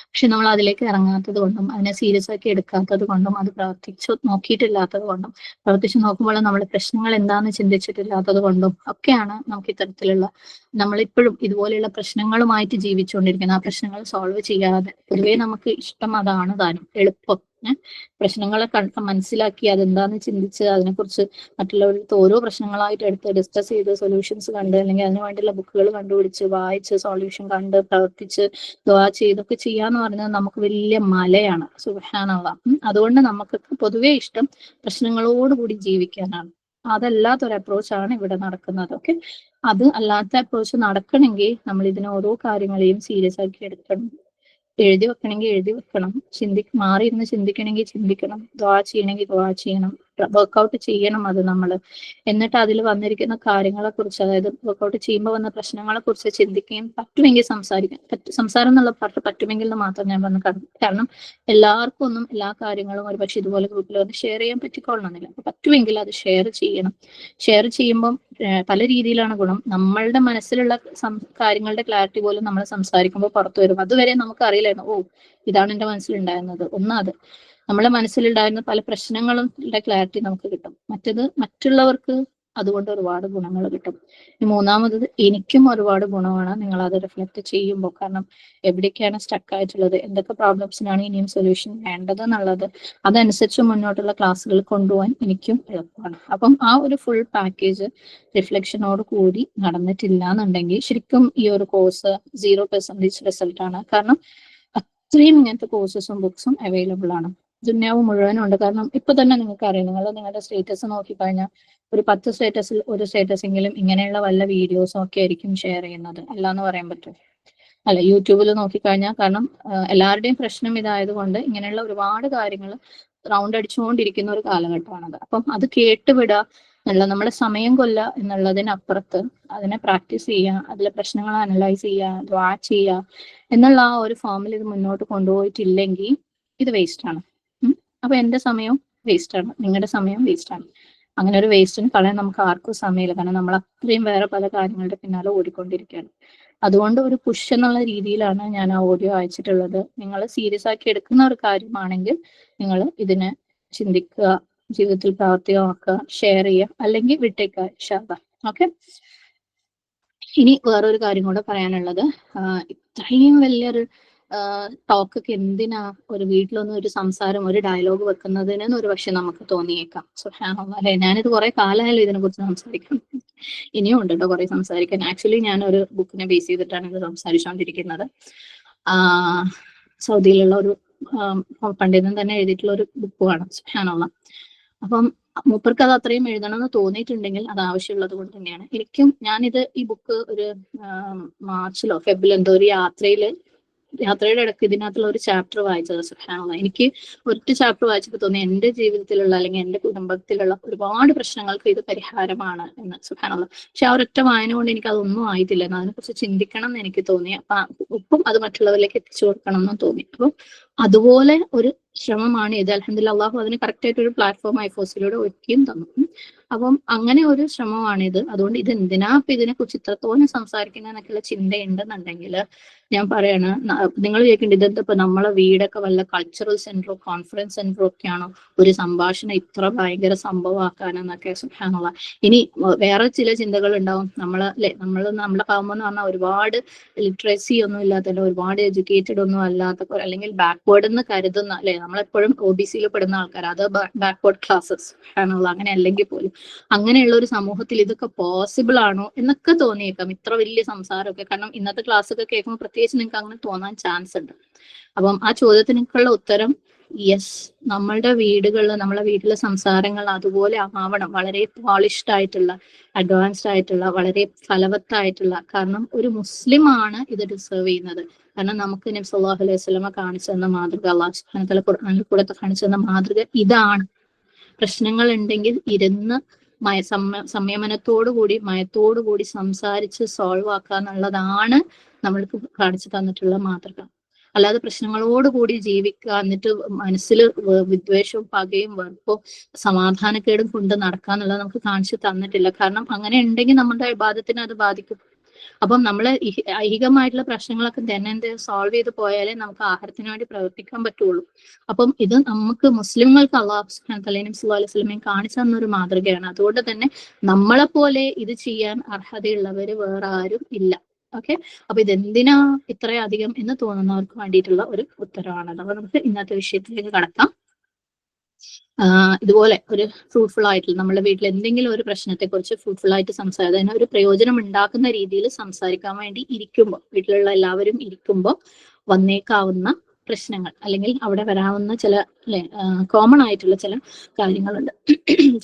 പക്ഷെ നമ്മൾ അതിലേക്ക് ഇറങ്ങാത്തത് കൊണ്ടും അതിനെ സീരിയസ് ആക്കി എടുക്കാത്തത് കൊണ്ടും അത് പ്രവർത്തിച്ചു നോക്കിയിട്ടില്ലാത്തത് കൊണ്ടും പ്രവർത്തിച്ചു നോക്കുമ്പോൾ നമ്മുടെ പ്രശ്നങ്ങൾ എന്താണെന്ന് ചിന്തിച്ചിട്ടില്ലാത്തത് കൊണ്ടും ഒക്കെയാണ് നമുക്ക് ഇത്തരത്തിലുള്ള നമ്മളിപ്പോഴും ഇതുപോലെയുള്ള പ്രശ്നങ്ങളുമായിട്ട് ജീവിച്ചുകൊണ്ടിരിക്കുന്നത്. ആ പ്രശ്നങ്ങൾ സോൾവ് ചെയ്യാതെ പൊതുവേ നമുക്ക് ഇഷ്ടം അതാണ് താനും എളുപ്പം. പ്രശ്നങ്ങളെ മനസ്സിലാക്കി അതെന്താന്ന് ചിന്തിച്ച് അതിനെക്കുറിച്ച് മറ്റുള്ളവരുടെ ഓരോ പ്രശ്നങ്ങളായിട്ട് എടുത്ത് ഡിസ്കസ് ചെയ്ത് സൊല്യൂഷൻസ് കണ്ട് അല്ലെങ്കിൽ അതിനു വേണ്ടിയുള്ള ബുക്കുകൾ കണ്ടുപിടിച്ച് വായിച്ച് സൊല്യൂഷൻ കണ്ട് പ്രവർത്തിച്ച് ദുആ ചെയ്തൊക്കെ ചെയ്യാന്ന് പറയുന്നത് നമുക്ക് വലിയ മലയാണ്. സുബ്ഹാനല്ലാഹ്. അതുകൊണ്ട് നമുക്ക് പൊതുവേ ഇഷ്ടം പ്രശ്നങ്ങളോടുകൂടി ജീവിക്കാനാണ്. അതല്ലാത്തൊരു അപ്രോച്ചാണ് ഇവിടെ നടക്കുന്നത്. ഓക്കെ, അത് അല്ലാത്ത അപ്രോച്ച് നടക്കണമെങ്കിൽ നമ്മൾ ഇതിന് ഓരോ കാര്യങ്ങളെയും സീരിയസ് ആക്കി എടുക്കണം. എഴുതി വെക്കണമെങ്കിൽ എഴുതി വെക്കണം, മാറിയിരുന്ന് ചിന്തിക്കണമെങ്കിൽ ചിന്തിക്കണം, ദുആ ചെയ്യണമെങ്കിൽ ദുആ ചെയ്യണം, വർക്കൗട്ട് ചെയ്യണം. അത് നമ്മൾ എന്നിട്ട് അതിൽ വന്നിരിക്കുന്ന കാര്യങ്ങളെ കുറിച്ച്, അതായത് വർക്കൗട്ട് ചെയ്യുമ്പോൾ വന്ന പ്രശ്നങ്ങളെ കുറിച്ച് ചിന്തിക്കുകയും പറ്റുമെങ്കിൽ സംസാരിക്കാം. സംസാരം എന്നുള്ള പാർട്ട് പറ്റുമെങ്കിൽ എന്ന് മാത്രം ഞാൻ പറഞ്ഞു. കാരണം എല്ലാവർക്കും ഒന്നും എല്ലാ കാര്യങ്ങളും ഒരു പക്ഷെ ഇതുപോലെ ഗ്രൂപ്പിൽ വന്ന് ഷെയർ ചെയ്യാൻ പറ്റിക്കൊള്ളണമെന്നില്ല. അപ്പൊ പറ്റുമെങ്കിൽ അത് ഷെയർ ചെയ്യണം. ഷെയർ ചെയ്യുമ്പം പല രീതിയിലാണ് ഗുണം. നമ്മളുടെ മനസ്സിലുള്ള കാര്യങ്ങളുടെ ക്ലാരിറ്റി പോലും നമ്മൾ സംസാരിക്കുമ്പോൾ പുറത്തു വരും. അതുവരെ നമുക്ക് അറിയില്ലായിരുന്നു ഇതാണ് എന്റെ മനസ്സിലുണ്ടായിരുന്നത്. അത് നമ്മളെ മനസ്സിലുണ്ടായിരുന്ന പല പ്രശ്നങ്ങളും ക്ലാരിറ്റി നമുക്ക് കിട്ടും. മറ്റത് മറ്റുള്ളവർക്ക് അതുകൊണ്ട് ഒരുപാട് ഗുണങ്ങൾ കിട്ടും. മൂന്നാമത് എനിക്കും ഒരുപാട് ഗുണമാണ് നിങ്ങൾ അത് റിഫ്ലക്ട് ചെയ്യുമ്പോൾ. കാരണം എവിടേക്കാണ് സ്റ്റക്ക് ആയിട്ടുള്ളത്, എന്തൊക്കെ പ്രോബ്ലംസിനാണ് ഇനിയും സൊല്യൂഷൻ വേണ്ടത് എന്നുള്ളത് അതനുസരിച്ച് മുന്നോട്ടുള്ള ക്ലാസ്സുകൾ കൊണ്ടുപോകാൻ എനിക്കും എളുപ്പമാണ്. അപ്പം ആ ഒരു ഫുൾ പാക്കേജ് റിഫ്ലക്ഷനോട് കൂടി നടന്നിട്ടില്ല എന്നുണ്ടെങ്കിൽ ശരിക്കും ഈ ഒരു കോഴ്സ് 0% റിസൾട്ടാണ്. കാരണം അത്രയും ഇങ്ങനത്തെ കോഴ്സസും ബുക്സും അവൈലബിൾ ആണ്, ദുന്യാവ് മുഴുവനും ഉണ്ട്. കാരണം ഇപ്പൊ തന്നെ നിങ്ങൾക്ക് അറിയാം, നിങ്ങൾ നിങ്ങളുടെ സ്റ്റേറ്റസ് നോക്കിക്കഴിഞ്ഞാൽ ഒരു 10 സ്റ്റേറ്റസിൽ ഒരു സ്റ്റേറ്റസ് എങ്കിലും ഇങ്ങനെയുള്ള വല്ല വീഡിയോസും ഒക്കെ ആയിരിക്കും ഷെയർ ചെയ്യുന്നത്, അല്ലാന്ന് പറയാൻ പറ്റും അല്ല. യൂട്യൂബിൽ നോക്കിക്കഴിഞ്ഞാൽ, കാരണം എല്ലാവരുടെയും പ്രശ്നം ഇതായതുകൊണ്ട് ഇങ്ങനെയുള്ള ഒരുപാട് കാര്യങ്ങൾ റൗണ്ട് അടിച്ചുകൊണ്ടിരിക്കുന്ന ഒരു കാലഘട്ടമാണത്. അപ്പം അത് കേട്ടുവിടുക എന്നുള്ള, നമ്മുടെ സമയം കൊല്ലുക എന്നുള്ളതിനപ്പുറത്ത് അതിനെ പ്രാക്ടീസ് ചെയ്യുക, അതിലെ പ്രശ്നങ്ങൾ അനലൈസ് ചെയ്യുക, ദ്വാ ചെയ്യുക എന്നുള്ള ആ ഒരു ഫോമിൽ ഇത് മുന്നോട്ട് കൊണ്ടുപോയിട്ടില്ലെങ്കിൽ ഇത് വേസ്റ്റ് ആണ്. അപ്പൊ എന്റെ സമയവും വേസ്റ്റ് ആണ്, നിങ്ങളുടെ സമയവും വേസ്റ്റ് ആണ്. അങ്ങനെ ഒരു വേസ്റ്റിന് കളയാൻ നമുക്ക് ആർക്കും സമയമില്ല. കാരണം നമ്മൾ അത്രയും വേറെ പല കാര്യങ്ങളുടെ പിന്നാലെ ഓടിക്കൊണ്ടിരിക്കുകയാണ്. അതുകൊണ്ട് ഒരു പുഷ് എന്നുള്ള രീതിയിലാണ് ഞാൻ ആ ഓഡിയോ അയച്ചിട്ടുള്ളത്. നിങ്ങൾ സീരിയസ് ആക്കി എടുക്കുന്ന ഒരു കാര്യമാണെങ്കിൽ നിങ്ങൾ ഇതിനെ ചിന്തിക്കുക, ജീവിതത്തിൽ പ്രാവർത്തികമാക്കുക, ഷെയർ ചെയ്യുക, അല്ലെങ്കിൽ വിട്ടേക്കുക ഇൻഷാല്ലാഹ്. ഓക്കെ. ഇനി വേറൊരു കാര്യം കൂടെ പറയാനുള്ളത്, ഇത്രയും വലിയൊരു ടോക്കൊക്കെ എന്തിനാ ഒരു വീട്ടിലൊന്നും ഒരു സംസാരം, ഒരു ഡയലോഗ് വെക്കുന്നതിനെന്ന് ഒരു പക്ഷെ നമുക്ക് തോന്നിയേക്കാം. സുബ്ഹാനല്ലാഹ്, ഞാനിത് കുറെ കാലമായാലും ഇതിനെ കുറിച്ച് സംസാരിക്കാം. ഇനിയും ഉണ്ട് കേട്ടോ കുറെ സംസാരിക്കാൻ. ആക്ച്വലി ഞാൻ ഒരു ബുക്കിനെ ബേസ് ചെയ്തിട്ടാണ് ഇത് സംസാരിച്ചുകൊണ്ടിരിക്കുന്നത്. സൗദിയിലുള്ള ഒരു പണ്ഡിതൻ തന്നെ എഴുതിയിട്ടുള്ള ഒരു ബുക്കുമാണ് സുബ്ഹാനല്ലാഹ്. അപ്പം മൂപ്പർക്ക് അത് അത്രയും എഴുതണമെന്ന് തോന്നിയിട്ടുണ്ടെങ്കിൽ അത് ആവശ്യമുള്ളത് കൊണ്ട് തന്നെയാണ്. ഞാനിത് ഈ ബുക്ക് ഒരു മാർച്ചിലോ ഫെബ്രുവരിയിലോ എന്തോ ഒരു യാത്രയുടെ ഇടയ്ക്ക് ഇതിനകത്തുള്ള ഒരു ചാപ്റ്റർ വായിച്ചത്. സുബ്ഹാനല്ലാഹ്, എനിക്ക് ഒറ്റ ചാപ്റ്റർ വായിച്ചപ്പോൾ തോന്നി എന്റെ ജീവിതത്തിലുള്ള അല്ലെങ്കിൽ എന്റെ കുടുംബത്തിലുള്ള ഒരുപാട് പ്രശ്നങ്ങൾക്ക് ഇത് പരിഹാരമാണ് എന്ന്. സുബ്ഹാനല്ലാഹ്, പക്ഷെ ആ ഒരൊറ്റ വായന കൊണ്ട് എനിക്ക് അതൊന്നും ആയിട്ടില്ല. അതിനെക്കുറിച്ച് ചിന്തിക്കണം എന്ന് എനിക്ക് തോന്നി. അപ്പൊ ഒപ്പം അത് മറ്റുള്ളവരിലേക്ക് എത്തിച്ചു കൊടുക്കണം എന്ന് തോന്നി. അപ്പൊ അതുപോലെ ഒരു ശ്രമമാണ് ഇത്. അൽഹംദുലില്ലാഹ്, അള്ളാഹു അതിന് കറക്റ്റ് ആയിട്ട് ഒരു പ്ലാറ്റ്ഫോം ഐഫോസിലൂടെ ഒരുക്കിയും തന്നു. അപ്പം അങ്ങനെ ഒരു ശ്രമമാണിത്. അതുകൊണ്ട് ഇത് എന്തിനാ ഇപ്പൊ ഇതിനെ കുറിച്ച് ഇത്രത്തോളം സംസാരിക്കുന്നതെന്നൊക്കെയുള്ള ചിന്തയുണ്ടെന്നുണ്ടെങ്കിൽ ഞാൻ പറയാണ്, നിങ്ങൾ ചോദിക്കേണ്ടത് ഇതെന്താ നമ്മളെ വീടൊക്കെ വല്ല കൾച്ചറൽ സെന്ററോ കോൺഫറൻസ് സെന്ററോ ഒക്കെയാണോ ഒരു സംഭാഷണം ഇത്ര ഭയങ്കര സംഭവമാക്കാനെന്നൊക്കെ. സുബ്ഹാനല്ലാഹ്, ഇനി വേറെ ചില ചിന്തകൾ ഉണ്ടാവും. നമ്മളെ പാവം എന്ന് പറഞ്ഞാൽ ഒരുപാട് ലിറ്ററസി ഒന്നും ഇല്ലാത്ത, ഒരുപാട് എഡ്യൂക്കേറ്റഡ് ഒന്നും അല്ലാത്ത, അല്ലെങ്കിൽ ബാക്ക്വേർഡ് എന്ന് കരുതുന്ന നമ്മളെപ്പോഴും OBCയിൽ പെടുന്ന ആൾക്കാർ, അത് ബാക്ക്വേർഡ് ക്ലാസ്സസ് സുബ്ഹാനല്ലാഹ്, അങ്ങനെ അല്ലെങ്കിൽ പോലും അങ്ങനെയുള്ള ഒരു സമൂഹത്തിൽ ഇതൊക്കെ പോസിബിൾ ആണോ എന്നൊക്കെ തോന്നിയേക്കാം ഇത്ര വലിയ സംസാരമൊക്കെ. കാരണം ഇന്നത്തെ ക്ലാസ് ഒക്കെ കേൾക്കുമ്പോൾ പ്രത്യേകിച്ച് നിങ്ങൾക്ക് അങ്ങനെ തോന്നാൻ ചാൻസ് ഉണ്ട്. അപ്പം ആ ചോദ്യത്തിനൊക്കെയുള്ള ഉത്തരം യെസ്. നമ്മളുടെ നമ്മളെ വീട്ടിലെ സംസാരങ്ങൾ അതുപോലെ ആവണം, വളരെ പോളിഷ്ഡ് ആയിട്ടുള്ള, അഡ്വാൻസ്ഡ് ആയിട്ടുള്ള, വളരെ ഫലവത്തായിട്ടുള്ള. കാരണം ഒരു മുസ്ലിം ആണ് ഇത് ഡിസേർവ് ചെയ്യുന്നത്. കാരണം നമുക്ക് നബി സല്ലല്ലാഹു അലൈഹി വസല്ലമ കാണിച്ചു തന്ന മാതൃക, അല്ലാഹു സുബ്ഹാനഹു വ തആല ഖുർആനിൽ കൂടെ കാണിച്ചു തന്ന മാതൃക ഇതാണ്. പ്രശ്നങ്ങൾ ഉണ്ടെങ്കിൽ ഇരുന്ന് സംയമനത്തോടുകൂടി മയത്തോടുകൂടി സംസാരിച്ച് സോൾവ് ആക്കുക എന്നുള്ളതാണ് നമ്മൾക്ക് കാണിച്ചു തന്നിട്ടുള്ള മാതൃക. അല്ലാതെ പ്രശ്നങ്ങളോടുകൂടി ജീവിക്കുക, എന്നിട്ട് മനസ്സിൽ വിദ്വേഷവും പകയും വെറുപ്പും സമാധാനക്കേടും കൊണ്ട് നടക്കുക എന്നുള്ളത് നമുക്ക് കാണിച്ചു തന്നിട്ടില്ല. കാരണം അങ്ങനെ ഉണ്ടെങ്കിൽ നമ്മുടെ ഇബാദത്തിനെ അത് ബാധിക്കും. അപ്പം നമ്മള് ഐഹികമായിട്ടുള്ള പ്രശ്നങ്ങളൊക്കെ തന്നെ സോൾവ് ചെയ്ത് പോയാലേ നമുക്ക് ആഹാരത്തിന് വേണ്ടി പ്രവർത്തിക്കാൻ പറ്റുള്ളൂ. അപ്പം ഇത് നമുക്ക് മുസ്ലിങ്ങൾക്ക് അല്ലാഹു സുബ്ഹാനഹു വ തആല സല്ലല്ലാഹു അലൈഹി വസല്ലമയും കാണിച്ചു തന്നൊരു മാതൃകയാണ്. അതുകൊണ്ട് തന്നെ നമ്മളെ പോലെ ഇത് ചെയ്യാൻ അർഹതയുള്ളവര് വേറെ ആരും ഇല്ല. ഓക്കെ. അപ്പൊ ഇതെന്തിനാ ഇത്രയധികം എന്ന് തോന്നുന്നവർക്ക് വേണ്ടിയിട്ടുള്ള ഒരു ഉത്തരവാണത്. അപ്പൊ നമുക്ക് ഇന്നത്തെ വിഷയത്തിലേക്ക് കടക്കാം. ഇതുപോലെ ഒരു ഫ്രൂട്ട്ഫുൾ ആയിട്ടുള്ള, നമ്മുടെ വീട്ടിൽ എന്തെങ്കിലും ഒരു പ്രശ്നത്തെ കുറിച്ച് ഫ്രൂട്ട്ഫുൾ ആയിട്ട് അതിന് ഒരു പ്രയോജനം ഉണ്ടാക്കുന്ന രീതിയിൽ സംസാരിക്കാൻ വേണ്ടി ഇരിക്കുമ്പോൾ, വീട്ടിലുള്ള എല്ലാവരും ഇരിക്കുമ്പോൾ വന്നേക്കാവുന്ന പ്രശ്നങ്ങൾ, അല്ലെങ്കിൽ അവിടെ വരാവുന്ന ചില കോമൺ ആയിട്ടുള്ള ചില കാര്യങ്ങളുണ്ട്,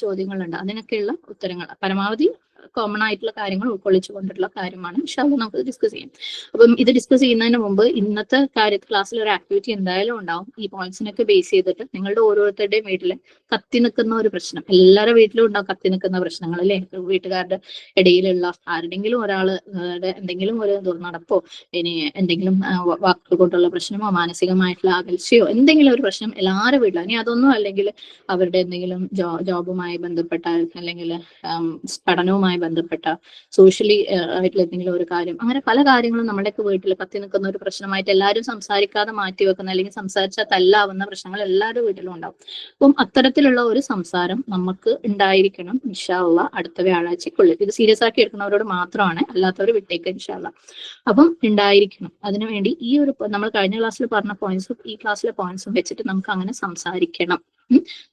ചോദ്യങ്ങളുണ്ട്. അതിനൊക്കെയുള്ള ഉത്തരങ്ങൾ പരമാവധി കോമൺ ആയിട്ടുള്ള കാര്യങ്ങൾ ഉൾക്കൊള്ളിച്ചു കൊണ്ടുള്ള കാര്യമാണ്. പക്ഷെ അത് നമുക്ക് ഡിസ്കസ് ചെയ്യാം. അപ്പം ഇത് ഡിസ്കസ് ചെയ്യുന്നതിന് മുമ്പ് ഇന്നത്തെ ക്ലാസ്സിൽ ഒരു ആക്ടിവിറ്റി എന്തായാലും ഉണ്ടാവും. ഈ പോയിന്റ്സിനൊക്കെ ബേസ് ചെയ്തിട്ട് നിങ്ങളുടെ ഓരോരുത്തരുടെയും വീട്ടിൽ കത്തി നിൽക്കുന്ന ഒരു പ്രശ്നം, എല്ലാവരുടെ വീട്ടിലും ഉണ്ടാവും കത്തി നിൽക്കുന്ന പ്രശ്നങ്ങൾ അല്ലെ. വീട്ടുകാരുടെ ഇടയിലുള്ള ആരുടെങ്കിലും ഒരാളുടെ എന്തെങ്കിലും ഒരു ദുർനടപ്പോ, ഇനി എന്തെങ്കിലും വാക്കുകൾ കൊണ്ടുള്ള പ്രശ്നമോ, മാനസികമായിട്ടുള്ള അകൽച്ചയോ, എന്തെങ്കിലും ഒരു പ്രശ്നം എല്ലാവരുടെ വീട്ടിലും. ഇനി അതൊന്നും അല്ലെങ്കിൽ അവരുടെ എന്തെങ്കിലും ജോബുമായി ബന്ധപ്പെട്ട, അല്ലെങ്കിൽ പഠനവുമായി ഫിനാൻസുമായി ബന്ധപ്പെട്ട സോഷ്യലി ആയിട്ടുള്ള എന്തെങ്കിലും ഒരു കാര്യം, അങ്ങനെ പല കാര്യങ്ങളും നമ്മുടെയൊക്കെ വീട്ടിൽ കത്തി നിൽക്കുന്ന ഒരു പ്രശ്നമായിട്ട് എല്ലാവരും സംസാരിക്കാതെ മാറ്റി വെക്കുന്ന അല്ലെങ്കിൽ സംസാരിച്ചാൽ തല്ലാവുന്ന പ്രശ്നങ്ങൾ എല്ലാവരുടെ വീട്ടിലും ഉണ്ടാവും. അപ്പം അത്തരത്തിലുള്ള ഒരു സംസാരം നമുക്ക് ഉണ്ടായിരിക്കണം ഇൻഷാ അള്ളാ അടുത്ത വ്യാഴാഴ്ചക്കുള്ളിൽ. ഇത് സീരിയസ് ആക്കി എടുക്കുന്നവരോട് മാത്രമാണ്, അല്ലാത്തവർ വിട്ടേക്ക് ഇൻഷാ അള്ളാ. അപ്പം ഉണ്ടായിരിക്കണം. അതിനുവേണ്ടി ഈ ഒരു നമ്മൾ കഴിഞ്ഞ ക്ലാസ്സിൽ പറഞ്ഞ പോയിന്റ്സും ഈ ക്ലാസ്സിലെ പോയിന്റ്സും വെച്ചിട്ട് നമുക്ക് അങ്ങനെ സംസാരിക്കണം.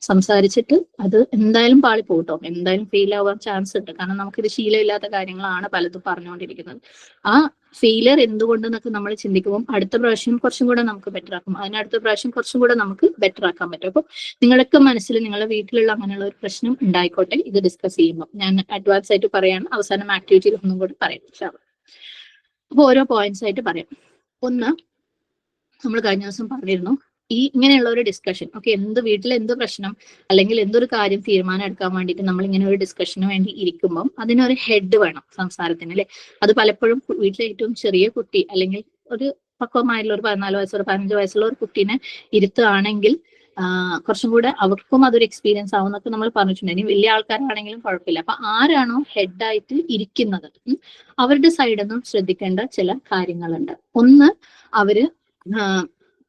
സംസാരിച്ചിട്ട് അത് എന്തായാലും പാളിപ്പോട്ടോ, എന്തായാലും ഫെയിൽ ആവാൻ ചാൻസ് ഉണ്ട്. കാരണം നമുക്കിത് ശീലമില്ലാത്ത കാര്യങ്ങളാണ് പലതും പറഞ്ഞുകൊണ്ടിരിക്കുന്നത്. ആ ഫെയിലിയർ എന്തുകൊണ്ടെന്നൊക്കെ നമ്മൾ ചിന്തിക്കുമ്പോൾ അടുത്ത പ്രാവശ്യം കുറച്ചും കൂടെ നമുക്ക് ബെറ്റർ ആക്കും, അതിനടുത്ത പ്രാവശ്യം കുറച്ചും കൂടെ നമുക്ക് ബെറ്റർ ആക്കാൻ പറ്റും. അപ്പോൾ നിങ്ങളൊക്കെ മനസ്സിൽ നിങ്ങളുടെ വീട്ടിലുള്ള അങ്ങനെയുള്ള ഒരു പ്രശ്നം ഉണ്ടായിക്കോട്ടെ ഇത് ഡിസ്കസ് ചെയ്യുമ്പോൾ. ഞാൻ അഡ്വാൻസ് ആയിട്ട് പറയാണ്, അവസാനം ആക്ടിവിറ്റിയിൽ ഒന്നും കൂടി പറയാം. അപ്പൊ ഓരോ പോയിന്റ്സ് ആയിട്ട് പറയാം. ഒന്ന്, നമ്മൾ കഴിഞ്ഞ ദിവസം പറഞ്ഞിരുന്നു ഈ ഇങ്ങനെയുള്ള ഒരു ഡിസ്കഷൻ, ഓക്കെ, വീട്ടിൽ എന്ത് പ്രശ്നം അല്ലെങ്കിൽ എന്തൊരു കാര്യം തീരുമാനം എടുക്കാൻ വേണ്ടിയിട്ട് നമ്മൾ ഇങ്ങനെ ഒരു ഡിസ്കഷന് വേണ്ടി ഇരിക്കുമ്പോൾ അതിനൊരു ഹെഡ് വേണം സംസാരത്തിന്, അല്ലെ? അത് പലപ്പോഴും വീട്ടിലെ ഏറ്റവും ചെറിയ കുട്ടി അല്ലെങ്കിൽ ഒരു പക്വമായിട്ടുള്ള ഒരു 14 വയസ്സോ 15 വയസ്സുള്ള ഒരു കുട്ടീനെ ഇരുത്തുകയാണെങ്കിൽ കുറച്ചും കൂടെ അവർക്കും അതൊരു എക്സ്പീരിയൻസ് ആവുന്നൊക്കെ നമ്മൾ പറഞ്ഞിട്ടുണ്ട്. ഇനി വലിയ ആൾക്കാരാണെങ്കിലും കുഴപ്പമില്ല. അപ്പൊ ആരാണോ ഹെഡായിട്ട് ഇരിക്കുന്നത് അവരുടെ സൈഡിൽ നിന്നും ശ്രദ്ധിക്കേണ്ട ചില കാര്യങ്ങളുണ്ട്. ഒന്ന്, അവര്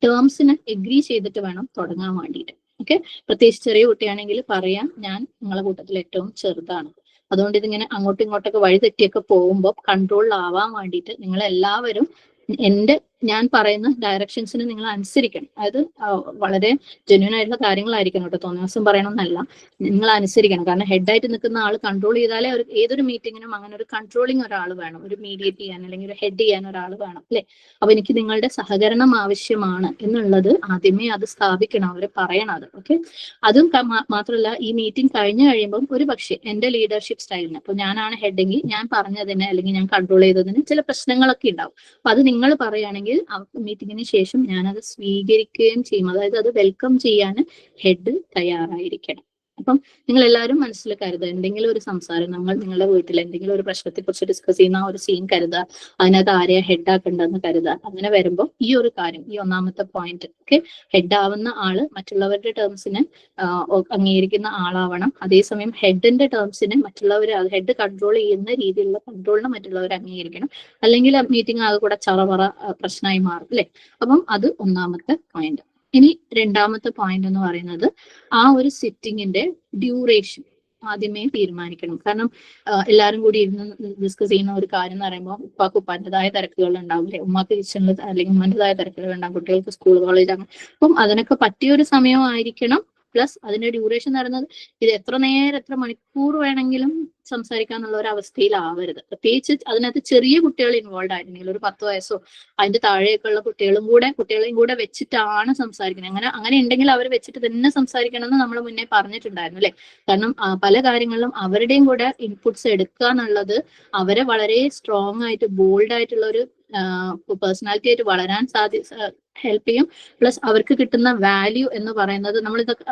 ടേംസിന് എഗ്രി ചെയ്തിട്ട് വേണം തുടങ്ങാൻ വേണ്ടിയിട്ട്. ഓക്കെ, പ്രത്യേകിച്ച് ചെറിയ കുട്ടിയാണെങ്കിൽ പറയാം, ഞാൻ നിങ്ങളെ കൂട്ടത്തിൽ ഏറ്റവും ചെറുതാണ്, അതുകൊണ്ട് ഇതിങ്ങനെ അങ്ങോട്ടും ഇങ്ങോട്ടൊക്കെ വഴി തെറ്റിയൊക്കെ പോകുമ്പോൾ കൺട്രോളിലാവാൻ വേണ്ടിയിട്ട് നിങ്ങൾ എല്ലാവരും ഞാൻ പറയുന്ന ഡയറക്ഷൻസിന് നിങ്ങൾ അനുസരിക്കണം. അതായത് വളരെ ജെന്യൂൻ ആയിട്ടുള്ള കാര്യങ്ങളായിരിക്കണം കേട്ടോ, തോന്നിയ ദിവസം പറയണമെന്നല്ല, നിങ്ങൾ അനുസരിക്കണം. കാരണം ഹെഡായിട്ട് നിൽക്കുന്ന ആൾ കൺട്രോൾ ചെയ്താലേ ഏതൊരു മീറ്റിങ്ങിനും അങ്ങനെ ഒരു കൺട്രോളിങ് ഒരാൾ വേണം, ഒരു മീഡിയേറ്റ് ചെയ്യാൻ അല്ലെങ്കിൽ ഒരു ഹെഡ് ചെയ്യാൻ ഒരാൾ വേണം, അല്ലെ? അപ്പൊ എനിക്ക് നിങ്ങളുടെ സഹകരണം ആവശ്യമാണ് എന്നുള്ളത് ആദ്യമേ അത് സ്ഥാപിക്കണം, അവരെ പറയണം അത്. ഓക്കെ, അതും മാത്രമല്ല ഈ മീറ്റിംഗ് കഴിഞ്ഞു കഴിയുമ്പോൾ ഒരു പക്ഷേ എന്റെ ലീഡർഷിപ്പ് സ്റ്റൈലിന്, അപ്പൊ ഞാനാണ് ഹെഡെങ്കിൽ ഞാൻ പറഞ്ഞതിന് അല്ലെങ്കിൽ ഞാൻ കൺട്രോൾ ചെയ്തതിന് ചില പ്രശ്നങ്ങളൊക്കെ ഉണ്ടാവും. അപ്പൊ അത് നിങ്ങൾ പറയുകയാണെങ്കിൽ മീറ്റിങ്ങിന് ശേഷം ഞാനത് സ്വീകരിക്കുകയും ചെയ്യും. അതായത് അത് വെൽക്കം ചെയ്യാൻ ഹെഡ് തയ്യാറായിരിക്കണം. അപ്പം നിങ്ങൾ എല്ലാവരും മനസ്സിൽ കരുതുക, എന്തെങ്കിലും ഒരു സംസാരം നിങ്ങളുടെ വീട്ടിൽ എന്തെങ്കിലും ഒരു പ്രശ്നത്തെ കുറിച്ച് ഡിസ്കസ് ചെയ്യുന്ന ഒരു സീൻ കരുതുക, അതിനകത്ത് ആരെയാ ഹെഡാക്കേണ്ടതെന്ന് കരുതുക. അങ്ങനെ വരുമ്പോൾ ഈ ഒരു കാര്യം, ഈ ഒന്നാമത്തെ പോയിന്റ്, ഓക്കെ, ഹെഡാവുന്ന ആള് മറ്റുള്ളവരുടെ ടേംസിന് അംഗീകരിക്കുന്ന ആളാവണം. അതേസമയം ഹെഡിന്റെ ടേംസിന് ഹെഡ് കൺട്രോൾ ചെയ്യുന്ന രീതിയിലുള്ള കൺട്രോളിനെ മറ്റുള്ളവർ അംഗീകരിക്കണം. അല്ലെങ്കിൽ ആ മീറ്റിംഗ് ആകെ കൂടെ ചറവറ പ്രശ്നമായി മാറും, അല്ലെ? അപ്പം അത് ഒന്നാമത്തെ പോയിന്റ്. ഇനി രണ്ടാമത്തെ പോയിന്റ് എന്ന് പറയുന്നത് ആ ഒരു സിറ്റിങ്ങിന്റെ ഡ്യൂറേഷൻ ആദ്യമേ തീരുമാനിക്കണം. കാരണം എല്ലാവരും കൂടി ഇരുന്ന് ഡിസ്കസ് ചെയ്യുന്ന ഒരു കാര്യം എന്ന് പറയുമ്പോൾ ഉപ്പാക്ക് ഉപ്പാൻ്റെതായ തിരക്കുകൾ ഉണ്ടാവും, അല്ലെ? ഉമ്മാക്ക് കിച്ചണിൽ അല്ലെങ്കിൽ ഉമ്മൻ്റെതായ തിരക്കുകൾ ഉണ്ടാകും, കുട്ടികൾക്ക് സ്കൂൾ കോളേജ് അങ്ങനെ. അപ്പം അതിനൊക്കെ പറ്റിയൊരു സമയമായിരിക്കണം. പ്ലസ് അതിന്റെ ഡ്യൂറേഷൻ എന്ന് പറയുന്നത് ഇത് എത്ര നേരം എത്ര മണിക്കൂർ വേണമെങ്കിലും സംസാരിക്കാന്നുള്ള ഒരു അവസ്ഥയിലാവരുത്. പ്രത്യേകിച്ച് അതിനകത്ത് ചെറിയ കുട്ടികൾ ഇൻവോൾവ് ആയിരുന്നെങ്കിൽ ഒരു 10 വയസ്സോ അതിന്റെ താഴെയൊക്കെയുള്ള കുട്ടികളെയും കൂടെ വെച്ചിട്ടാണ് സംസാരിക്കുന്നത്. അങ്ങനെ ഉണ്ടെങ്കിൽ അവർ വെച്ചിട്ട് തന്നെ സംസാരിക്കണം എന്ന് നമ്മൾ മുന്നേ പറഞ്ഞിട്ടുണ്ടായിരുന്നു, അല്ലെ? കാരണം പല കാര്യങ്ങളിലും അവരുടെയും കൂടെ ഇൻപുട്സ് എടുക്കുക എന്നുള്ളത് അവരെ വളരെ സ്ട്രോങ് ആയിട്ട് ബോൾഡ് ആയിട്ടുള്ള ഒരു പേഴ്സണാലിറ്റി ആയിട്ട് വളരാൻ ഹെൽപ്പ് ചെയ്യും. പ്ലസ് അവർക്ക് കിട്ടുന്ന വാല്യൂ എന്ന് പറയുന്നത്